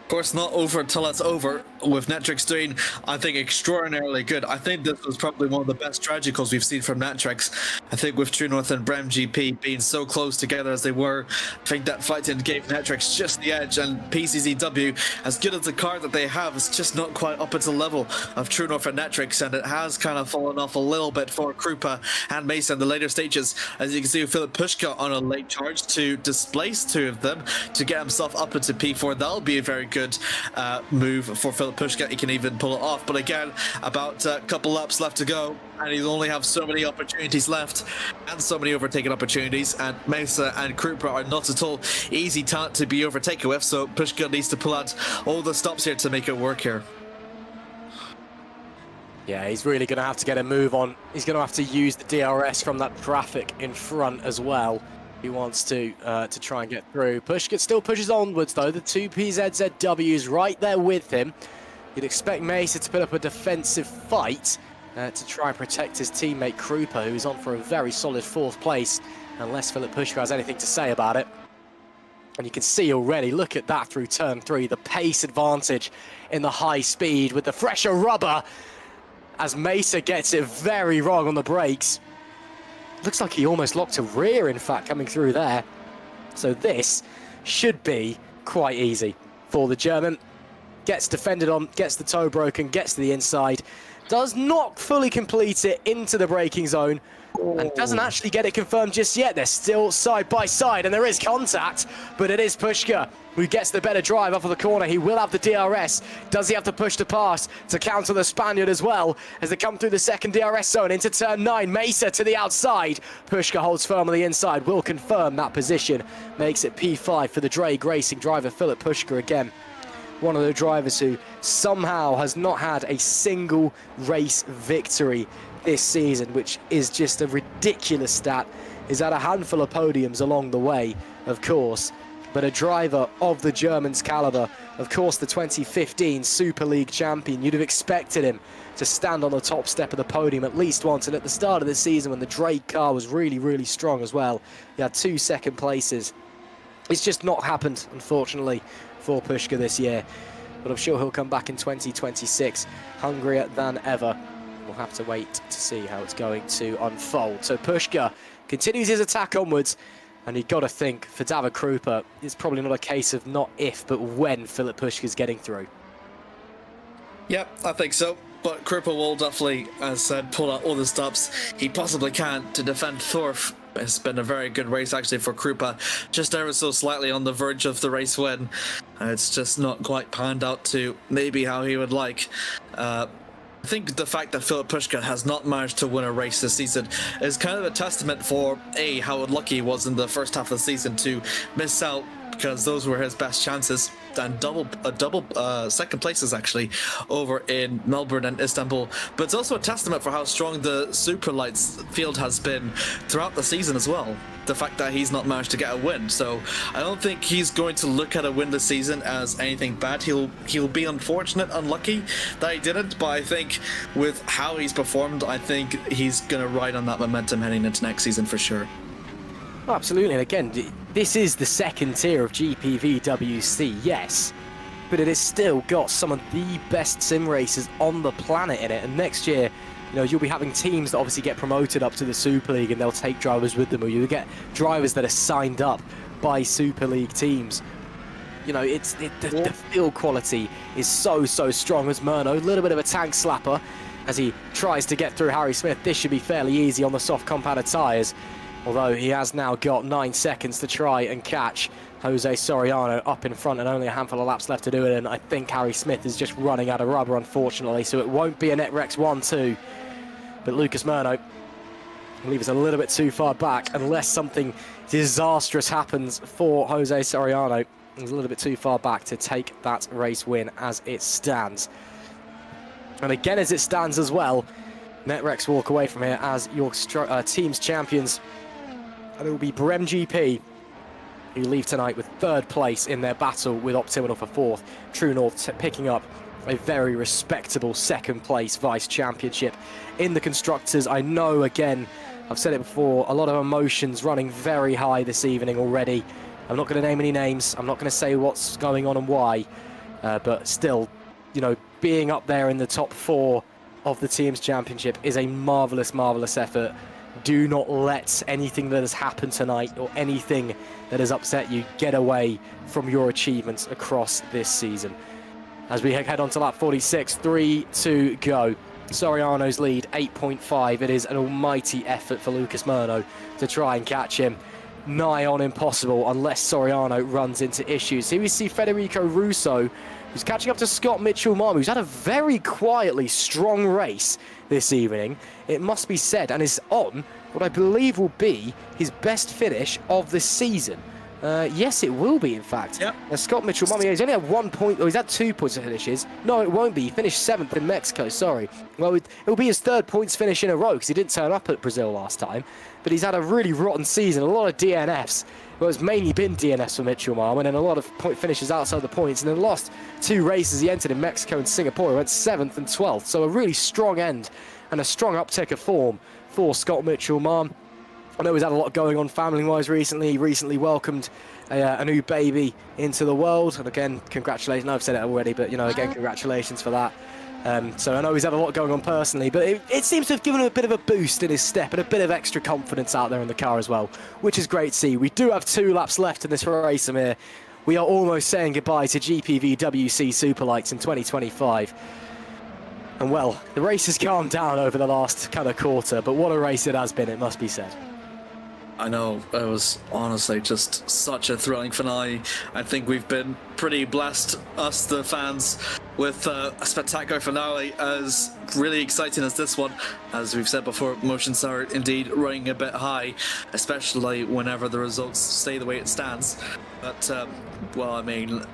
Of course, not over until it's over, with Netrex doing, I think, extraordinarily good. I think this was probably one of the best strategy calls we've seen from Netrex. I think with True North and Brem GP being so close together as they were, I think that fight in gave Netrex just the edge, and PCZW, as good as the car that they have, is just not quite up at the level of True North and Netrex, and it has kind of fallen off a little bit for Krupa and Mesa in the later stages. As you can see, Philip Pushka on a late charge to displace 2 of them to get himself up into P4. That'll be a very good move for Philip Pushka. He can even pull it off, but again, about a couple laps left to go, and he'll only have so many opportunities left and so many overtaken opportunities, and Mesa and Krupa are not at all easy talent to be overtaken with, so Pushka needs to pull out all the stops here to make it work here. Yeah, he's really going to have to get a move on. He's going to have to use the DRS from that traffic in front as well. He wants to try and get through. Pushka still pushes onwards, though. The 2 PZZWs right there with him. You'd expect Mesa to put up a defensive fight to try and protect his teammate Krupa, who's on for a very solid 4th place, unless Philip Pushka has anything to say about it. And you can see already, look at that through turn 3, the pace advantage in the high speed with the fresher rubber, as Mesa gets it very wrong on the brakes. Looks like he almost locked a rear, in fact, coming through there. So this should be quite easy for the German. Gets defended on, gets the toe broken, gets to the inside. Does not fully complete it into the braking zone. And doesn't actually get it confirmed just yet. They're still side by side, and there is contact, but it is Pushka who gets the better drive off of the corner. He will have the DRS. Does he have to push to pass to counter the Spaniard as well as they come through the second DRS zone into turn 9? Mesa to the outside. Pushka holds firm on the inside, will confirm that position. Makes it P5 for the Drake Racing driver, Philip Pushka again. One of the drivers who somehow has not had a single race victory this season, which is just a ridiculous stat. He's had a handful of podiums along the way, of course, but a driver of the Germans' caliber, of course the 2015 Super League champion, you'd have expected him to stand on the top step of the podium at least once, and at the start of the season when the Drake car was really, really strong as well, he had 2 second places. It's just not happened, unfortunately, for Pushka this year, but I'm sure he'll come back in 2026 hungrier than ever. We'll have to wait to see how it's going to unfold. So Pushka continues his attack onwards, and you've got to think for David Krupa, it's probably not a case of not if, but when Philip Pushka's getting through. Yep, I think so. But Krupa will definitely, as said, pull out all the stops he possibly can to defend Thorf It's been a very good race actually for Krupa, just ever so slightly on the verge of the race win. It's just not quite panned out to maybe how he would like. I think the fact that Filip Puška has not managed to win a race this season is kind of a testament for how unlucky he was in the first half of the season to miss out, because those were his best chances, and double second places actually over in Melbourne and Istanbul. But it's also a testament for how strong the Superlights field has been throughout the season as well. The fact that he's not managed to get a win, so I don't think he's going to look at a win this season as anything bad. He'll be unlucky that he didn't, but I think with how he's performed, I think he's going to ride on that momentum heading into next season for sure. Oh, absolutely, and again, this is the second tier of GPVWC, yes, but it has still got some of the best sim racers on the planet in it, and next year, you know, you'll be having teams that obviously get promoted up to the Super League and they'll take drivers with them, or you'll get drivers that are signed up by Super League teams. You know, the field quality is so strong. As Murno, a little bit of a tank slapper as he tries to get through Harry Smith. This should be fairly easy on the soft compounded tyres, although he has now got 9 seconds to try and catch Jose Soriano up in front and only a handful of laps left to do it, and I think Harry Smith is just running out of rubber, unfortunately, so it won't be a Netrex 1-2. But Lucas Murno will leave us a little bit too far back unless something disastrous happens for Jose Soriano. He's a little bit too far back to take that race win as it stands. And again, as it stands as well, Netrex walk away from here as your team's champions. And it will be Brem GP who leave tonight with 3rd place in their battle with Optimal for 4th. True North picking up a very respectable 2nd place vice championship. In the constructors, I know, again, I've said it before, a lot of emotions running very high this evening already. I'm not going to name any names, I'm not going to say what's going on and why, but still, you know, being up there in the top 4 of the team's championship is a marvellous effort. Do not let anything that has happened tonight or anything that has upset you get away from your achievements across this season. As we head on to lap 46, 3 to go. Soriano's lead, 8.5. It is an almighty effort for Lucas Murno to try and catch him. Nigh on impossible unless Soriano runs into issues. Here we see Federico Russo, who's catching up to Scott Mitchell-Marm, who's had a very quietly strong race this evening, it must be said, and is on what I believe will be his best finish of the season. Yes, it will be, in fact. Yep. Scott Mitchell-Marm, he's only had 1 point, or he's had 2 points of finishes. No, it won't be. He finished 7th in Mexico, sorry. Well, it'll be his 3rd points finish in a row, because he didn't turn up at Brazil last time. But he's had a really rotten season, a lot of DNFs. Well, it's mainly been DNFs for Mitchell-Marm, and then a lot of point finishes outside the points, and then the last 2 races he entered in Mexico and Singapore. He went 7th and 12th, so a really strong end and a strong uptick of form for Scott Mitchell-Marm. I know he's had a lot going on family-wise recently. He recently welcomed a new baby into the world, and again, congratulations. No, I've said it already, but, you know, again, congratulations for that. So I know he's had a lot going on personally, but it seems to have given him a bit of a boost in his step and a bit of extra confidence out there in the car as well, which is great to see. We do have 2 laps left in this race, Amir. We are almost saying goodbye to GPVWC Superlights in 2025. And well, the race has calmed down over the last kind of quarter, but what a race it has been, it must be said. I know, it was honestly just such a thrilling finale. I think we've been pretty blessed, us the fans, with a spectacular finale as really exciting as this one. As we've said before, emotions are indeed running a bit high, especially whenever the results stay the way it stands. But, well, I mean,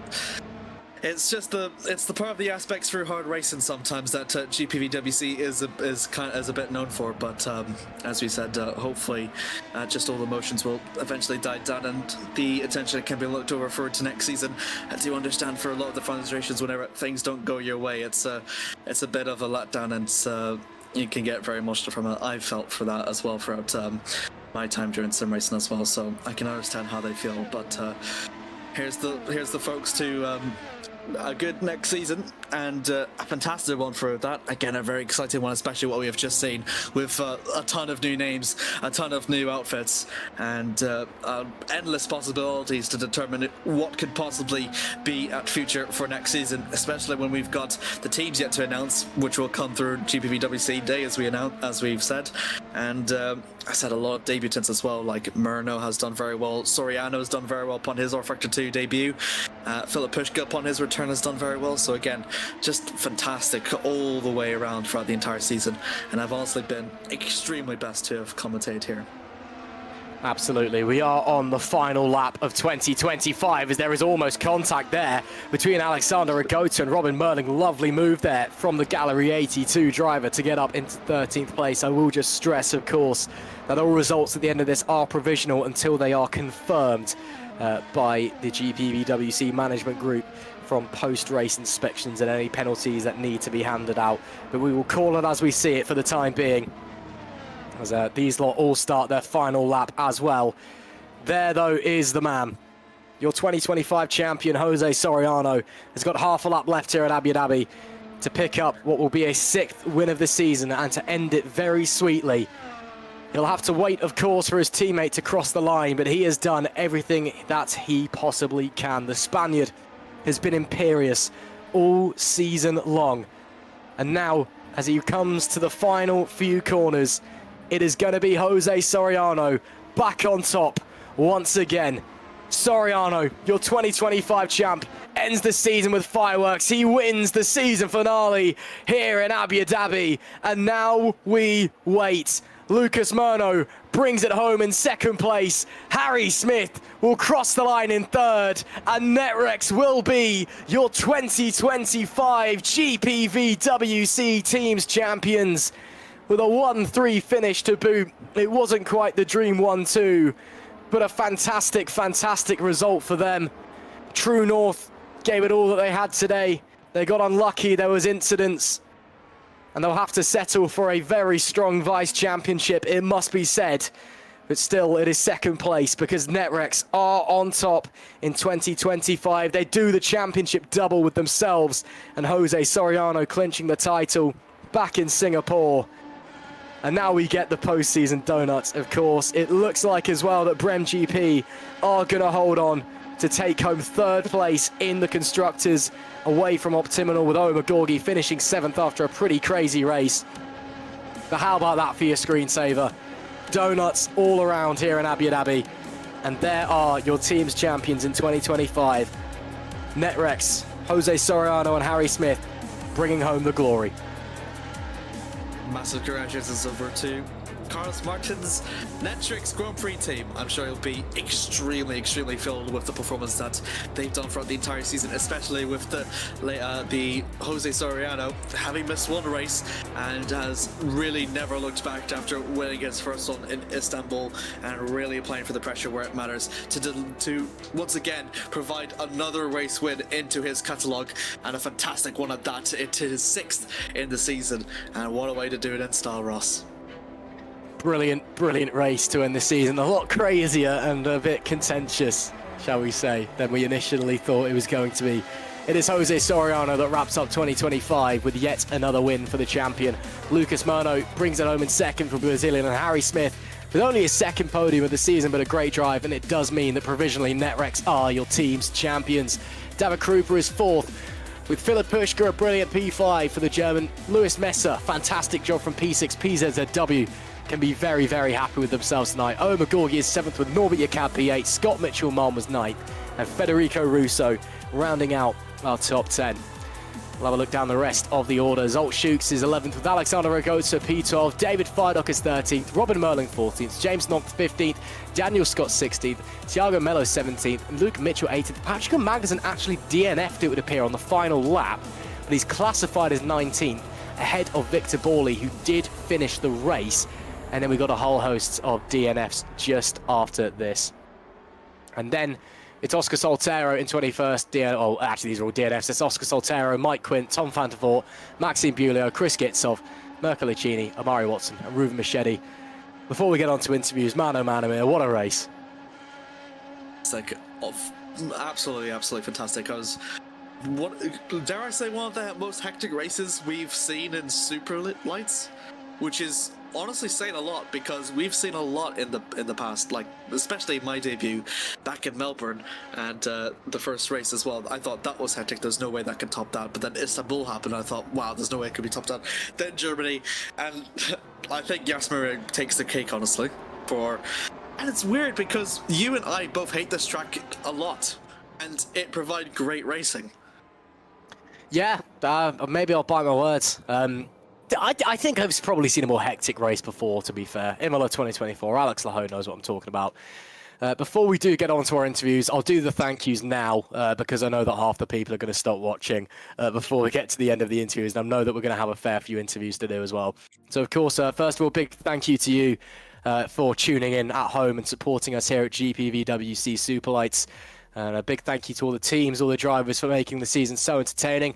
it's the part of the aspects through hard racing sometimes that GPVWC is a bit known for. But as we said, hopefully, just all the emotions will eventually die down, and the attention can be looked over forward to next season. I do understand for a lot of the frustrations whenever things don't go your way, it's a bit of a letdown, and you can get very emotional from it. I've felt for that as well throughout my time during sim racing as well, so I can understand how they feel. But here's the folks to a good next season, and a fantastic one for that. Again, a very exciting one, especially what we have just seen with a ton of new names, a ton of new outfits, and endless possibilities to determine what could possibly be at future for next season, especially when we've got the teams yet to announce, which will come through GPVWC Day, as we've said. And I said a lot of debutants as well, like Murno has done very well, Soriano has done very well upon his R-Factor 2 debut, Philip Pushka upon his return has done very well, so again, just fantastic all the way around throughout the entire season, and I've honestly been extremely blessed to have commentated here. Absolutely. We are on the final lap of 2025 as there is almost contact there between Alexander Agota and Robin Merling. Lovely move there from the Gallery 82 driver to get up into 13th place. I will just stress, of course, that all results at the end of this are provisional until they are confirmed by the GPVWC management group from post-race inspections and any penalties that need to be handed out. But we will call it as we see it for the time being, as these lot all start their final lap as well. There, though, is the man. Your 2025 champion, Jose Soriano, has got half a lap left here at Abu Dhabi to pick up what will be a 6th win of the season and to end it very sweetly. He'll have to wait, of course, for his teammate to cross the line, but he has done everything that he possibly can. The Spaniard has been imperious all season long. And now, as he comes to the final few corners, it is going to be Jose Soriano back on top once again. Soriano, your 2025 champ, ends the season with fireworks. He wins the season finale here in Abu Dhabi. And now we wait. Lucas Murno brings it home in 2nd place. Harry Smith will cross the line in 3rd. And Netrex will be your 2025 GPVWC Teams champions, with a 1-3 finish to boot. It wasn't quite the dream 1-2, but a fantastic, fantastic result for them. True North gave it all that they had today. They got unlucky, there was incidents, and they'll have to settle for a very strong vice championship, it must be said. But still, it is 2nd place because Netrex are on top in 2025. They do the championship double with themselves, and Jose Soriano clinching the title back in Singapore. And now we get the postseason donuts, of course. It looks like as well that Brem GP are going to hold on to take home 3rd place in the Constructors, away from Optimal, with Owen McGorgy finishing 7th after a pretty crazy race. But how about that for your screensaver? Donuts all around here in Abu Dhabi. And there are your team's champions in 2025. Netrex, Jose Soriano and Harry Smith bringing home the glory. Massive congratulations over to Carlos Martin's Netrex Grand Prix team. I'm sure he'll be extremely, extremely filled with the performance that they've done throughout the entire season, especially with the Jose Soriano having missed one race and has really never looked back after winning his first one in Istanbul and really applying for the pressure where it matters to once again provide another race win into his catalogue, and a fantastic one at that. It is 6th in the season, and what a way to do it in style, Ross. Brilliant, brilliant race to end the season. A lot crazier and a bit contentious, shall we say, than we initially thought it was going to be. It is Jose Soriano that wraps up 2025 with yet another win for the champion. Lucas Murno brings it home in 2nd for Brazilian, and Harry Smith with only his 2nd podium of the season, but a great drive, and it does mean that provisionally Netrex are your team's champions. David Krupa is 4th, with Philip Pushka a brilliant P5 for the German. Lewis Messer, fantastic job from P6. PZZW can be very, very happy with themselves tonight. Owen McGorgy is 7th with Norbert Yakab P8. Scott Mitchell-Malm was 9th. And Federico Russo rounding out our top 10. We'll have a look down the rest of the order. Zolt Shooks is 11th with Alexander Agota P12. David Feidock is 13th. Robin Merling 14th. James Knopf 15th. Daniel Scott 16th. Thiago Mello 17th. And Luke Mitchell 18th. Patrick Magnuson actually DNF'd, it would appear, on the final lap, but he's classified as 19th, ahead of Victor Borley, who did finish the race. And then we got a whole host of DNFs just after this. And then it's Oscar Soltero in 21st. Oh, actually, these are all DNFs. It's Oscar Soltero, Mike Quint, Tom Fantavort, Maxime Bulio, Chris Gitsov, Mirko Licini, Amari Watson, and Ruben Machedi. Before we get on to interviews, man, oh man, Amir, what a race. It's like absolutely, absolutely fantastic. Dare I say, one of the most hectic races we've seen in Superlights? which is honestly saying a lot because we've seen a lot in the past, like especially my debut back in Melbourne and the first race as well. I thought that was hectic. There's no way that could top that. But then Istanbul happened. And I thought, wow, there's no way it could be topped that. Then Germany, and I think Jasmine takes the cake, honestly. And it's weird because you and I both hate this track a lot, and it provided great racing. Yeah, maybe I'll bite my words. I think I've probably seen a more hectic race before, to be fair. Imola 2024, Alex Laho knows what I'm talking about. Before we do get on to our interviews, I'll do the thank yous now because I know that half the people are going to stop watching before we get to the end of the interviews, and I know that we're going to have a fair few interviews to do as well. So, of course, first of all, big thank you to you for tuning in at home and supporting us here at GPVWC Superlights. And a big thank you to all the teams, all the drivers for making the season so entertaining.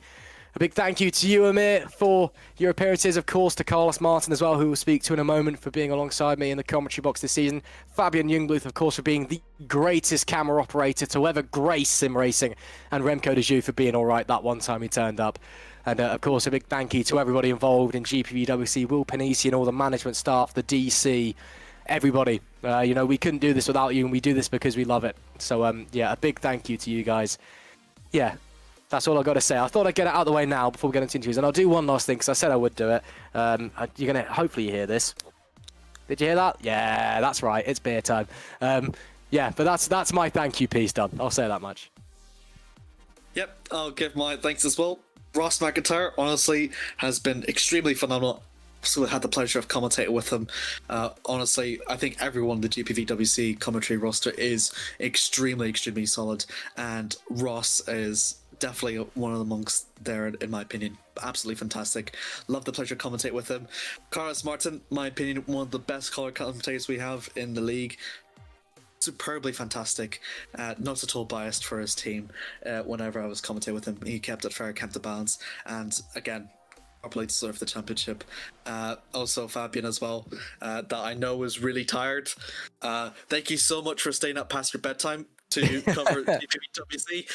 A big thank you to you, Amir, for your appearances, of course, to Carlos Martin as well, who we'll speak to in a moment, for being alongside me in the commentary box this season. Fabian Jungbluth, of course, for being the greatest camera operator to ever grace sim racing. And Remco de Joux for being all right that one time he turned up. And, of course, a big thank you to everybody involved in GPVWC, Will Panisi and all the management staff, the DC, everybody. We couldn't do this without you, and we do this because we love it. So, yeah, a big thank you to you guys. Yeah. That's all I've got to say. I thought I'd get it out of the way now before we get into interviews. And I'll do one last thing, because I said I would do it. You're going to... Hopefully you hear this. Did you hear that? Yeah, that's right. It's beer time. Yeah, but that's my thank you piece done. I'll say that much. Yep, I'll give my thanks as well. Ross McIntyre, honestly, has been extremely phenomenal. So I had the pleasure of commentating with him. Honestly, I think everyone in the GPVWC commentary roster is extremely, extremely solid. And Ross is definitely one of the monks there, in my opinion. Absolutely fantastic. Love the pleasure of commentating with him. Carlos Martin, my opinion, one of the best color commentators we have in the league. Superbly fantastic. Not at all biased for his team. Whenever I was commentating with him, he kept it fair, kept the balance. And again, probably deserve the championship. Also Fabian as well, that I know is really tired. Thank you so much for staying up past your bedtime to cover GPVWC.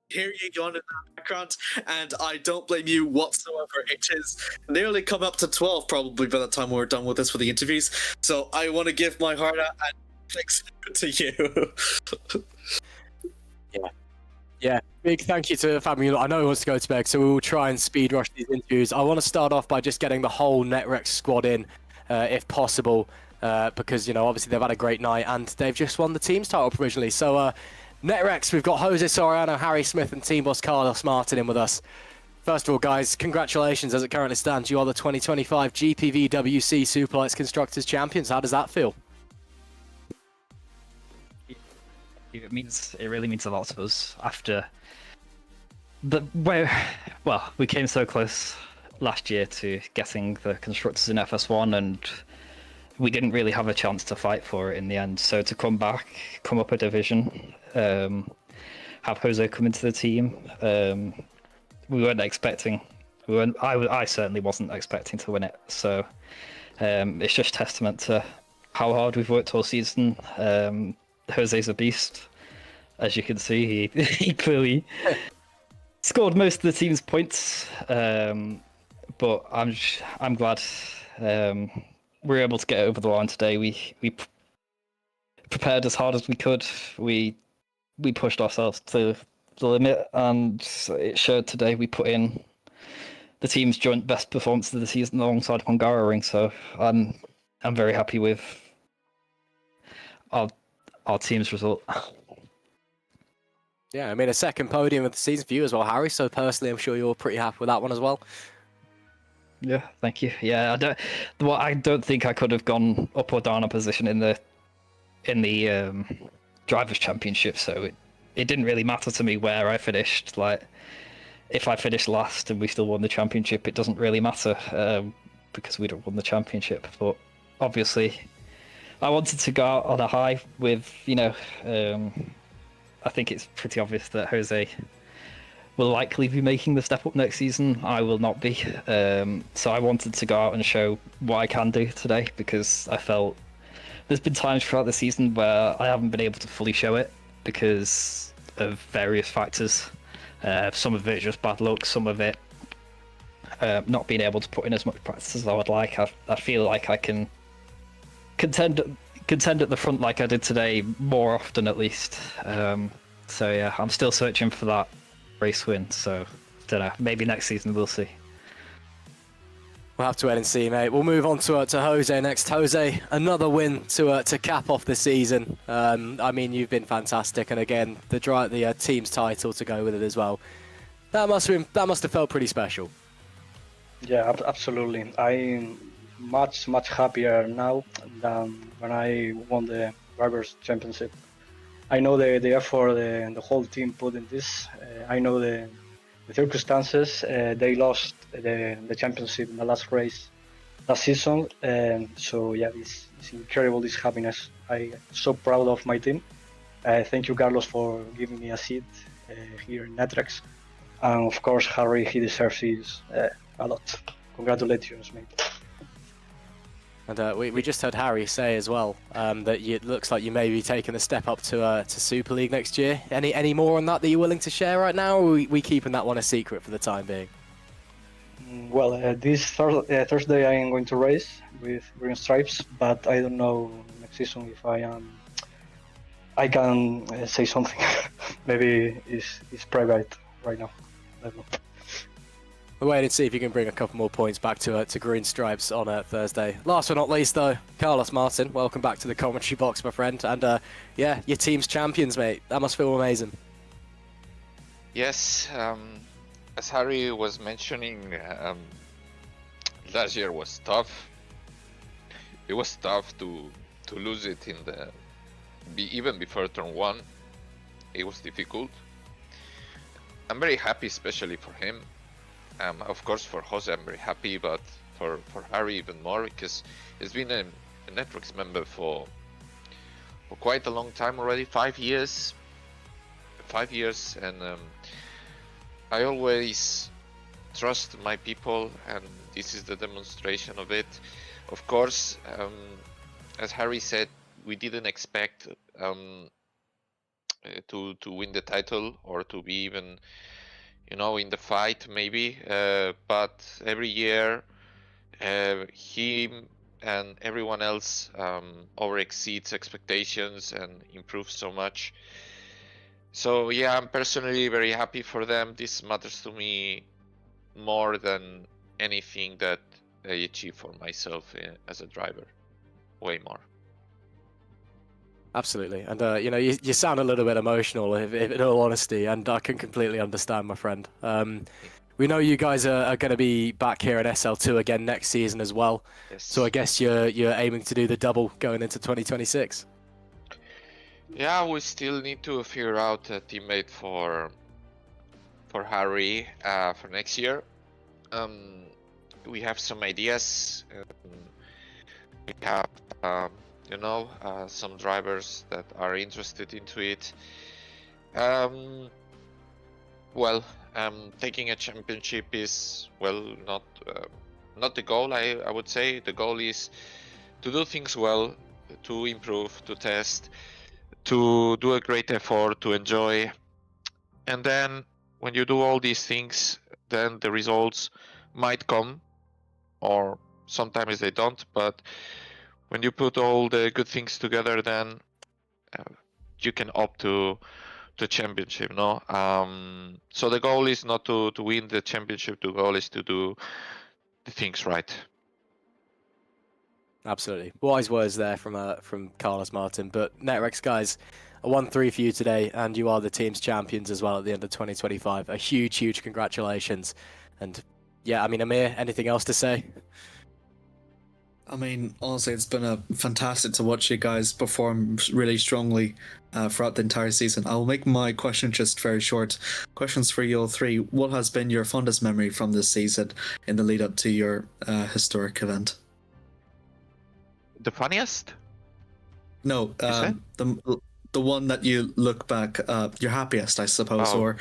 Hear you going in the background, and I don't blame you whatsoever. It is nearly come up to 12 probably by the time we're done with this for the interviews. So I want to give my heart out and thanks to you. Yeah, big thank you to Fabian. I know he wants to go to bed, so we will try and speed rush these interviews. I want to start off by just getting the whole NetRex squad in, if possible, because, obviously they've had a great night and they've just won the team's title provisionally. So, NetRex, we've got Jose Soriano, Harry Smith, and team boss Carlos Martin in with us. First of all, guys, congratulations as it currently stands. You are the 2025 GPVWC Superlights Constructors Champions. How does that feel? It really means a lot to us after we came so close last year to getting the constructors in FS1, and we didn't really have a chance to fight for it in the end. So to come up a division, have Jose come into the team, we weren't expecting. I certainly wasn't expecting to win it. So it's just testament to how hard we've worked all season. Jose's a beast, as you can see. He clearly scored most of the team's points, but I'm glad we were able to get over the line today. We prepared as hard as we could. We pushed ourselves to the limit, and it showed today. We put in the team's joint best performance of the season alongside Hungaroring. So I'm very happy with our team's result. Yeah, I mean, a second podium of the season for you as well, Harry. So personally, I'm sure you're pretty happy with that one as well. Yeah, thank you. Yeah, I don't think I could have gone up or down a position in the drivers' championship. So it didn't really matter to me where I finished. Like, if I finished last and we still won the championship, it doesn't really matter because we'd have won the championship. But obviously, I wanted to go out on a high with, I think it's pretty obvious that Jose will likely be making the step up next season. I will not be. So I wanted to go out and show what I can do today, because I felt there's been times throughout the season where I haven't been able to fully show it because of various factors. Some of it is just bad luck, some of it not being able to put in as much practice as I would like. I feel like I can contend at the front like I did today more often at least. So yeah, I'm still searching for that race win. So don't know. Maybe next season we'll see. We'll have to wait and see, mate. We'll move on to Jose next. Jose, another win to cap off the season. I mean, you've been fantastic, and again, the team's title to go with it as well. That must have felt pretty special. Yeah, absolutely. I'm much happier now than when I won the Drivers' Championship. I know the effort the whole team put in this. I know the circumstances. They lost the championship in the last race last season. So yeah, it's incredible, this happiness. I'm so proud of my team. Thank you, Carlos, for giving me a seat here in Netrex. And of course, Harry, he deserves this a lot. Congratulations, mate. And we just heard Harry say as well that it looks like you may be taking a step up to Super League next year. Any more on that you're willing to share right now, or are we keeping that one a secret for the time being? Well, this Thursday I am going to race with Green Stripes, but I don't know next season if I can say something. Maybe it's private right now. I don't know. We'll wait and see if you can bring a couple more points back to Green Stripes on Thursday. Last but not least, though, Carlos Martin, welcome back to the commentary box, my friend. And yeah, your team's champions, mate. That must feel amazing. Yes, as Harry was mentioning, last year was tough. It was tough to lose it even before turn 1. It was difficult. I'm very happy, especially for him. Of course, for Jose, I'm very happy, but for Harry even more, because he's been a Netflix member for quite a long time already, 5 years. 5 years, and I always trust my people, and this is the demonstration of it. Of course, as Harry said, we didn't expect to win the title or to be even, in the fight maybe, but every year him and everyone else over exceeds expectations and improves so much. So yeah, I'm personally very happy for them. This matters to me more than anything that I achieve for myself as a driver, way more. Absolutely, and you sound a little bit emotional, if in all honesty, and I can completely understand, my friend. We know you guys are going to be back here at SL2 again next season as well. Yes. So I guess you're aiming to do the double going into 2026. Yeah, we still need to figure out a teammate for Harry for next year. We have some ideas. We have some drivers that are interested into it. Taking a championship is not the goal. I would say the goal is to do things well, to improve, to test, to do a great effort, to enjoy, and then when you do all these things, then the results might come, or sometimes they don't, but when you put all the good things together, then you can opt to the championship, no? So the goal is not to win the championship, the goal is to do the things right. Absolutely. Wise words there from Carlos Martin. But Netrex guys, a 1-3 for you today, and you are the team's champions as well at the end of 2025. A huge congratulations. And yeah, I mean, Amir, anything else to say? I mean, honestly, it's been fantastic to watch you guys perform really strongly throughout the entire season. I'll make my question just very short. Questions for you all three. What has been your fondest memory from this season in the lead up to your historic event? The funniest? No, the one that you look back, your happiest, I suppose, or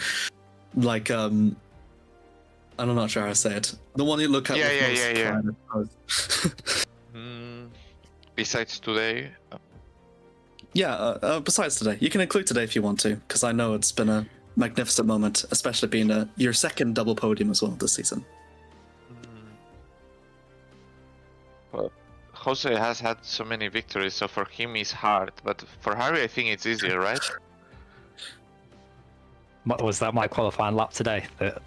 like, I'm not sure how to say it. The one you look at with most pride, Besides today? Besides today. You can include today if you want to, because I know it's been a magnificent moment, especially being your second double podium as well this season. Well, Jose has had so many victories, so for him it's hard. But for Harry, I think it's easier, right? Was that my qualifying lap today that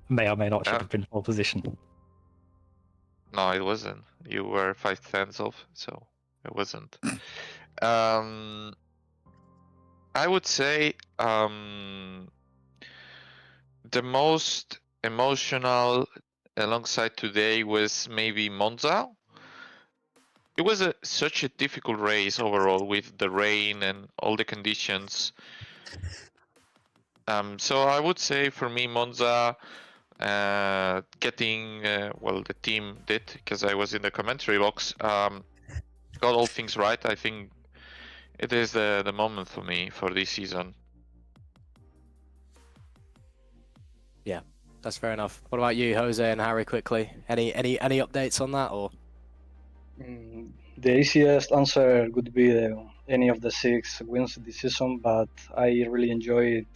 may or may not should Yeah. have been pole position? No, it wasn't. You were 5/10 off, so it wasn't. I would say the most emotional alongside today was maybe Monza. It was such a difficult race overall with the rain and all the conditions. So I would say for me Monza, getting well, the team did, because I was in the commentary box, got all things right. I think it is the moment for me for this season. Yeah, that's fair enough. What about you, Jose and Harry? Quickly, any updates on that or? The easiest answer would be any of the 6 wins this season, but I really enjoy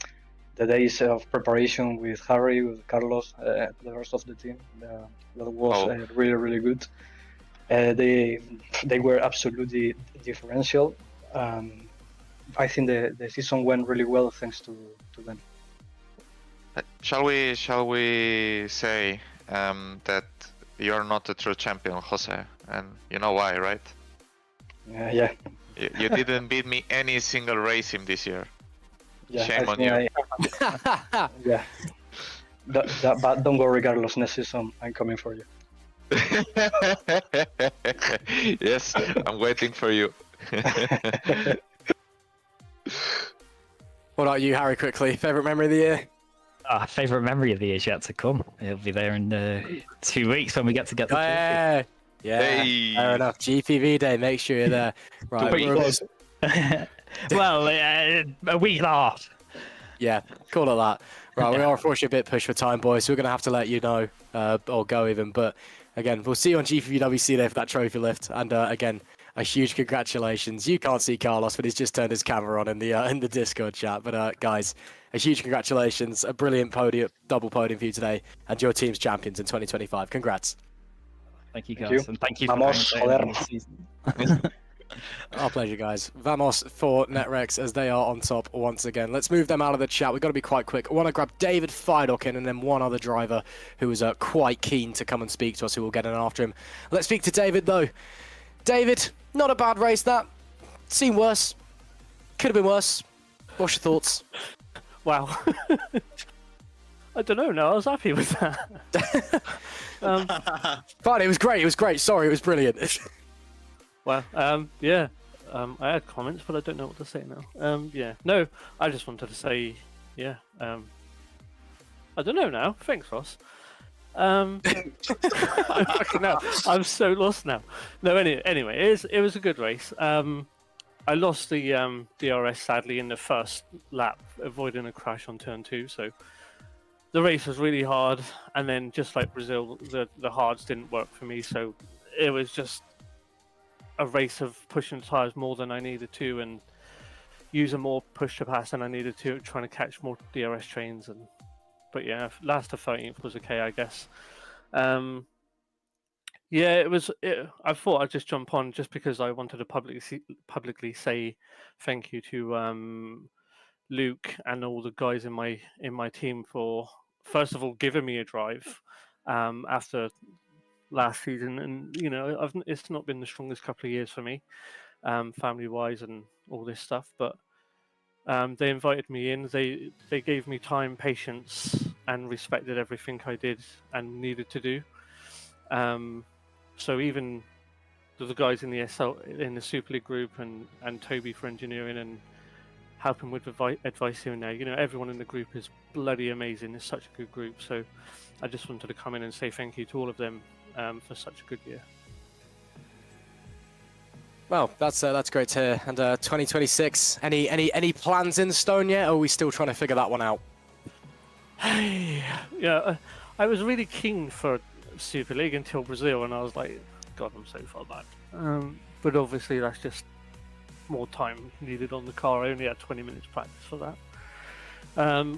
the days of preparation with Harry, with Carlos, the rest of the team. That was really good. They were absolutely differential. I think the season went really well thanks to them. Shall we say that you're not a true champion, Jose, and you know why, right? Yeah. You didn't beat me any single race in this year. Yeah, Shame on you. Yeah. But don't worry, Carlos. Next season, I'm coming for you. Yes, I'm waiting for you. What about you, Harry? Quickly, favorite memory of the year? Favorite memory of the year is yet to come. It'll be there in 2 weeks when we get to get the trophy. Yeah, Hey. fair enough. GPV day, make sure you're there. Right, Well, a week and a half. yeah, call it that. Right, we are unfortunately a bit pushed for time, boys, so we're going to have to let you know, or go even. But again, we'll see you on GPVWC there for that trophy lift. And again, a huge congratulations. You can't see Carlos, but he's just turned his camera on in the Discord chat. But guys, a huge congratulations. A brilliant podium, double podium for you today. And your team's champions in 2025. Congrats. Thank you, Thank guys. you. And thank you for Vamos, commentating joder. this season. Our pleasure, guys. Vamos for Netrex as they are on top once again. Let's move them out of the chat. We've got to be quite quick. I want to grab David Fidok in and then one other driver who was quite keen to come and speak to us, who will get in after him. Let's speak to David, though. David, not a bad race, that. Seen worse. Could have been worse. What's your thoughts? Wow. I don't know now. I was happy with that. Fine, it was great. It was great. Sorry, it was brilliant. Well, yeah. I had comments, but I don't know what to say now. Yeah. No, I just wanted to say, yeah. I don't know now. Thanks, Ross. Fucking hell, I'm so lost now. No, anyway, it was a good race. I lost the DRS sadly in the first lap, avoiding a crash on turn 2. So the race was really hard, and then just like Brazil, the hards didn't work for me. So it was just a race of pushing the tires more than I needed to, and using more push to pass than I needed to, trying to catch more DRS trains. But yeah, last to 13th was okay, I guess. Yeah, I thought I'd just jump on just because I wanted to publicly say thank you to Luke and all the guys in my team for, first of all, giving me a drive after last season. And you know, it's not been the strongest couple of years for me, family wise and all this stuff, but they invited me in. They gave me time, patience, and respected everything I did and needed to do. So even the guys in the Super League group and Toby for engineering and helping with advice here and there. You know, everyone in the group is bloody amazing. It's such a good group. So I just wanted to come in and say thank you to all of them for such a good year. Well, that's great to hear. And 2026, any plans in stone yet, or are we still trying to figure that one out? Yeah, I was really keen for Super League until Brazil, and I was like, God, I'm so far back. But obviously, that's just more time needed on the car. I only had 20 minutes practice for that.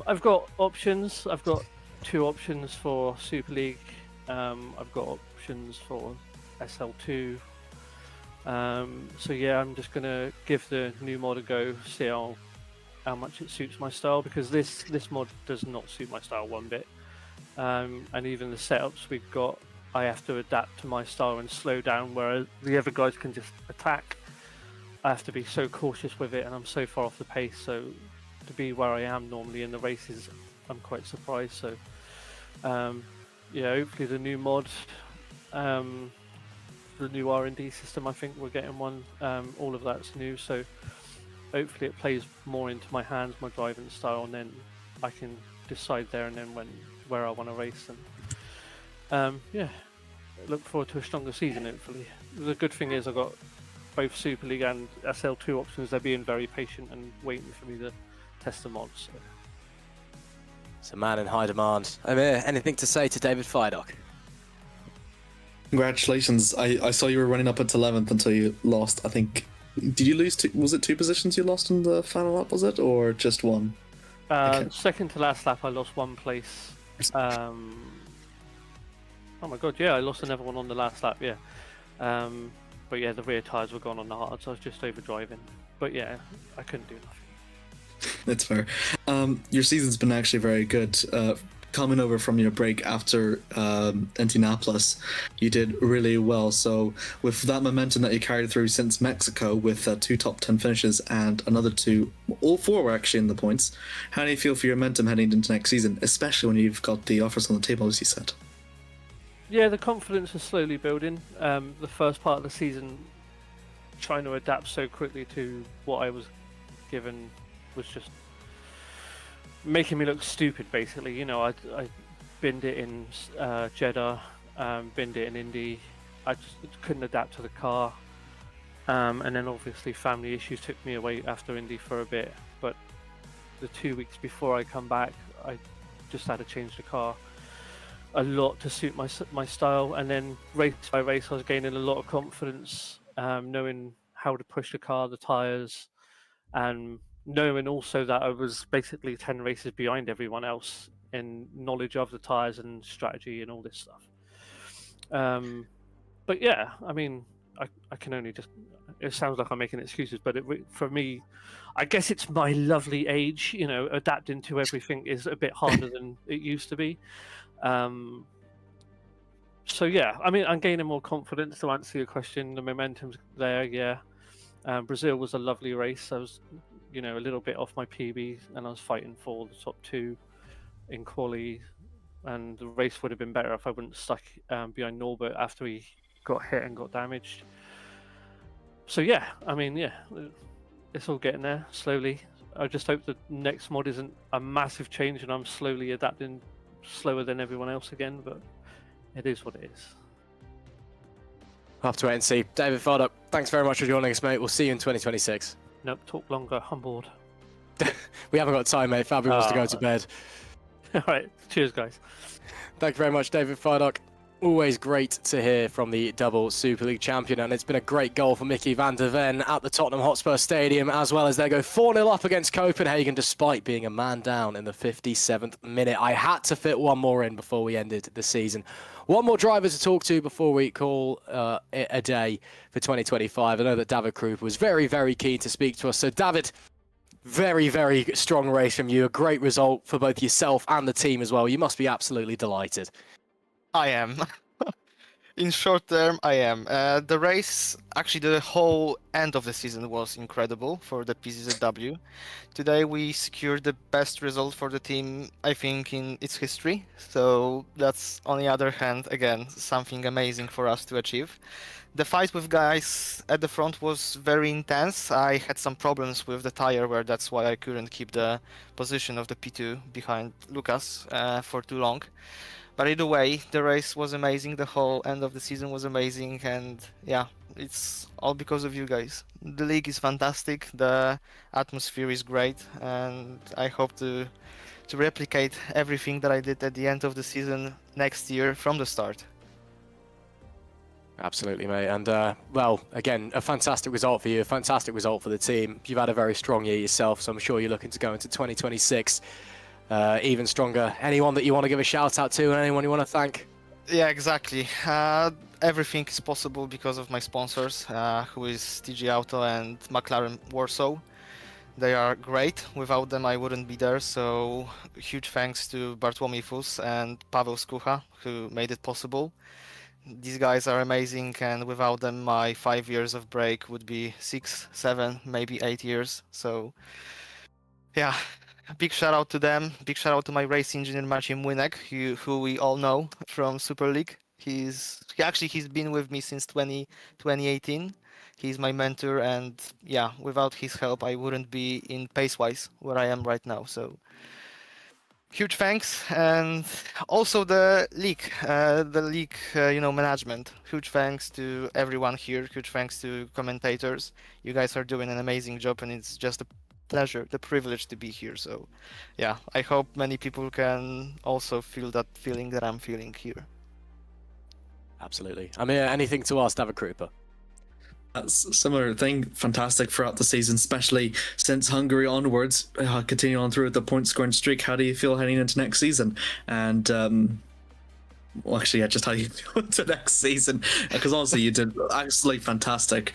I've got options. I've got 2 options for Super League. I've got options for SL2. So yeah, I'm just gonna give the new mod a go, see how much it suits my style, because this mod does not suit my style one bit. And even the setups we've got, I have to adapt to my style and slow down, whereas the other guys can just attack. I have to be so cautious with it, and I'm so far off the pace. So to be where I am normally in the races, I'm quite surprised. So yeah, hopefully the new mod, the new R&D system, I think we're getting one. All of that's new, so hopefully it plays more into my hands, my driving style, and then I can decide there and then where I want to race. And yeah, look forward to a stronger season. Hopefully, the good thing is I've got both Super League and SL2 options. They're being very patient and waiting for me to test the mods. So. It's a man in high demand. Amir, anything to say to David Feidock? Congratulations. I saw you were running up into 11th until you lost. I think. Did you lose? Was it 2 positions you lost in the final lap? Was it, or just 1? Second to last lap, I lost 1 place. Oh my god, yeah, I lost another one on the last lap. Yeah. But yeah, the rear tyres were gone on the hard, so I was just over driving. But yeah, I couldn't do nothing. That's fair. Your season's been actually very good. Coming over from your break after Indianapolis, you did really well. So with that momentum that you carried through since Mexico, with 2 top 10 finishes and another 2, all 4 were actually in the points. How do you feel for your momentum heading into next season, especially when you've got the offers on the table, as you said? Yeah, the confidence is slowly building. The first part of the season, trying to adapt so quickly to what I was given was just making me look stupid, basically. You know, I binned it in Jeddah, binned it in Indy. I just couldn't adapt to the car. And then obviously family issues took me away after Indy for a bit. But the 2 weeks before I come back, I just had to change the car a lot to suit my style. And then race by race, I was gaining a lot of confidence, knowing how to push the car, the tyres, and knowing also that I was basically 10 races behind everyone else in knowledge of the tyres and strategy and all this stuff. But yeah, I mean, I can only just, it sounds like I'm making excuses, but for me, I guess it's my lovely age, you know, adapting to everything is a bit harder than it used to be. So yeah, I mean, I'm gaining more confidence. To answer your question, the momentum's there, yeah. Brazil was a lovely race. I was, you know, a little bit off my PB, and I was fighting for the top 2 in quali, and the race would have been better if I wouldn't stuck behind Norbert after he got hit and got damaged. So yeah, I mean, yeah, it's all getting there slowly. I just hope the next mod isn't a massive change and I'm slowly adapting slower than everyone else again, but it is what it is. We'll have to wait and see. David Feidock, thanks very much for joining us, mate. We'll see you in 2026. Nope, talk longer. I'm bored. We haven't got time, mate. Fabian wants to go to bed. All right, cheers, guys. Thank you very much, David Feidock. Always great to hear from the double Super League champion, and it's been a great goal for Mickey van der Ven at the Tottenham Hotspur Stadium, as well as they go 4-0 up against Copenhagen despite being a man down in the 57th minute. I had to fit one more in before we ended the season. One more driver to talk to before we call it a day for 2025. I know that David Krupa was very, very keen to speak to us. So David, very, very strong race from you. A great result for both yourself and the team as well. You must be absolutely delighted. I am. In short term, I am. The race, actually the whole end of the season was incredible for the PZZW. Today we secured the best result for the team, I think, in its history. So that's, on the other hand, again, something amazing for us to achieve. The fight with guys at the front was very intense. I had some problems with the tire wear, that's why I couldn't keep the position of the P2 behind Lucas for too long. But either way, the race was amazing, the whole end of the season was amazing, and yeah, it's all because of you guys. The league is fantastic, the atmosphere is great, and I hope to replicate everything that I did at the end of the season next year from the start. Absolutely, mate. And, well, again, a fantastic result for you, a fantastic result for the team. You've had a very strong year yourself, so I'm sure you're looking to go into 2026 even stronger. Anyone that you want to give a shout out to and anyone you want to thank? Yeah, exactly. Everything is possible because of my sponsors, who is TG Auto and McLaren Warsaw. They are great. Without them, I wouldn't be there. So huge thanks to Bartłomiej Fus and Paweł Skucha, who made it possible. These guys are amazing, and without them, my 5 years of break would be 6, 7, maybe 8 years. So yeah, big shout out to them. Big shout out to my race engineer Marcin Młynek, who we all know from Super League. He's been with me since 2018. He's my mentor, and yeah, without his help, I wouldn't be in pace-wise where I am right now. So huge thanks, and also the league, management. Huge thanks to everyone here. Huge thanks to commentators. You guys are doing an amazing job, and it's just a pleasure, the privilege to be here. So yeah, I hope many people can also feel that feeling that I'm feeling here. Absolutely. Amir, anything to ask David Krupa? That's a similar thing. Fantastic throughout the season, especially since Hungary onwards. Continue on through the point scoring streak. How do you feel heading into next season? And just how you feel into next season? Because honestly, you did absolutely fantastic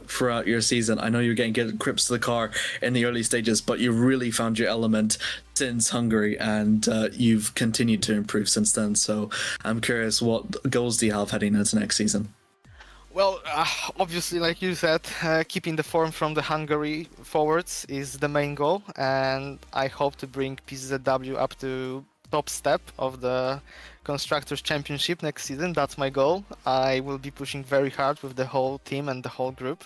throughout your season. I know you're getting good grips to the car in the early stages, but you really found your element since Hungary, and you've continued to improve since then. So I'm curious, what goals do you have heading into next season? Well, obviously, like you said, keeping the form from the Hungary forwards is the main goal, and I hope to bring PZW up to top step of the Constructors' Championship next season. That's my goal. I will be pushing very hard with the whole team and the whole group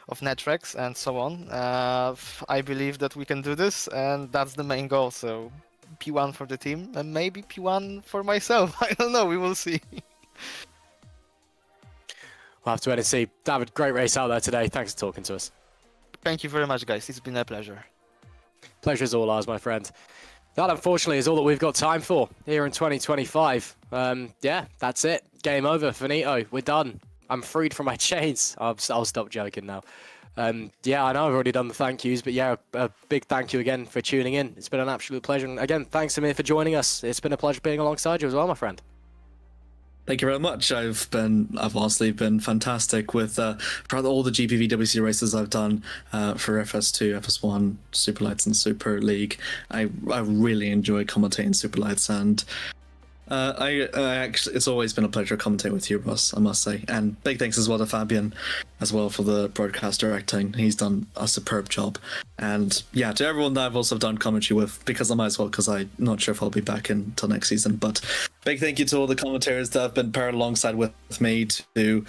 of Netrex and so on. I believe that we can do this, and that's the main goal. So P1 for the team, and maybe P1 for myself. I don't know. We will see. We'll have to wait and see. David, great race out there today. Thanks for talking to us. Thank you very much, guys. It's been a pleasure. Pleasure's all ours, my friend. That, unfortunately, is all that we've got time for here in 2025. Yeah, that's it. Game over. Finito. We're done. I'm freed from my chains. I'll stop joking now. Yeah, I know I've already done the thank yous, but yeah, a big thank you again for tuning in. It's been an absolute pleasure. And again, thanks, Amir, for joining us. It's been a pleasure being alongside you as well, my friend. Thank you very much. I've honestly been fantastic with throughout all the GPVWC races I've done for FS2, FS1, Superlights, and Super League. I really enjoy commentating Superlights, and I actually, it's always been a pleasure commentating with you, Ross, I must say. And big thanks as well to Fabian as well for the broadcast directing. He's done a superb job. And yeah, to everyone that I've also done commentary with, because I might as well, because I'm not sure if I'll be back until next season. But big thank you to all the commentators that have been paired alongside with me, to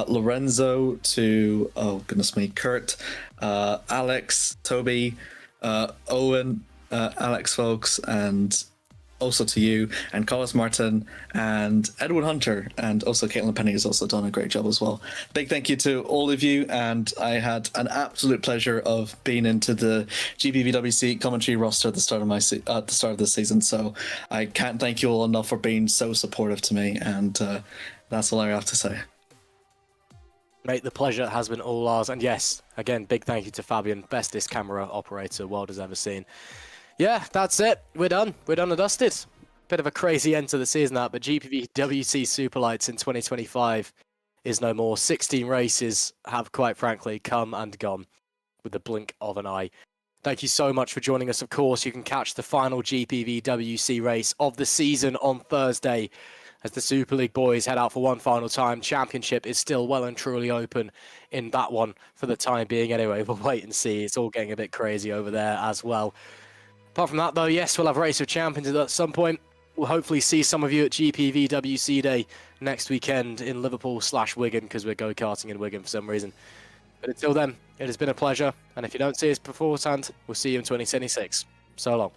Lorenzo, to, oh goodness me, Kurt, Alex, Toby, Owen, Alex Folks, and also to you, and Carlos Martin, and Edward Hunter, and also Caitlin Penny has also done a great job as well. Big thank you to all of you, and I had an absolute pleasure of being into the GPVWC commentary roster at the start of this season. So I can't thank you all enough for being so supportive to me, and that's all I have to say. Mate, the pleasure has been all ours, and yes, again, big thank you to Fabian, bestest camera operator world has ever seen. Yeah, that's it. We're done. We're done and dusted. Bit of a crazy end to the season, that, but GPVWC Superlights in 2025 is no more. 16 races have, quite frankly, come and gone with the blink of an eye. Thank you so much for joining us. Of course, you can catch the final GPVWC race of the season on Thursday as the Super League boys head out for one final time. Championship is still well and truly open in that one for the time being. Anyway, we'll wait and see. It's all getting a bit crazy over there as well. Apart from that, though, yes, we'll have Race of Champions at some point. We'll hopefully see some of you at GPVWC Day next weekend in Liverpool/Wigan, because we're go-karting in Wigan for some reason. But until then, it has been a pleasure. And if you don't see us beforehand, we'll see you in 2026. So long.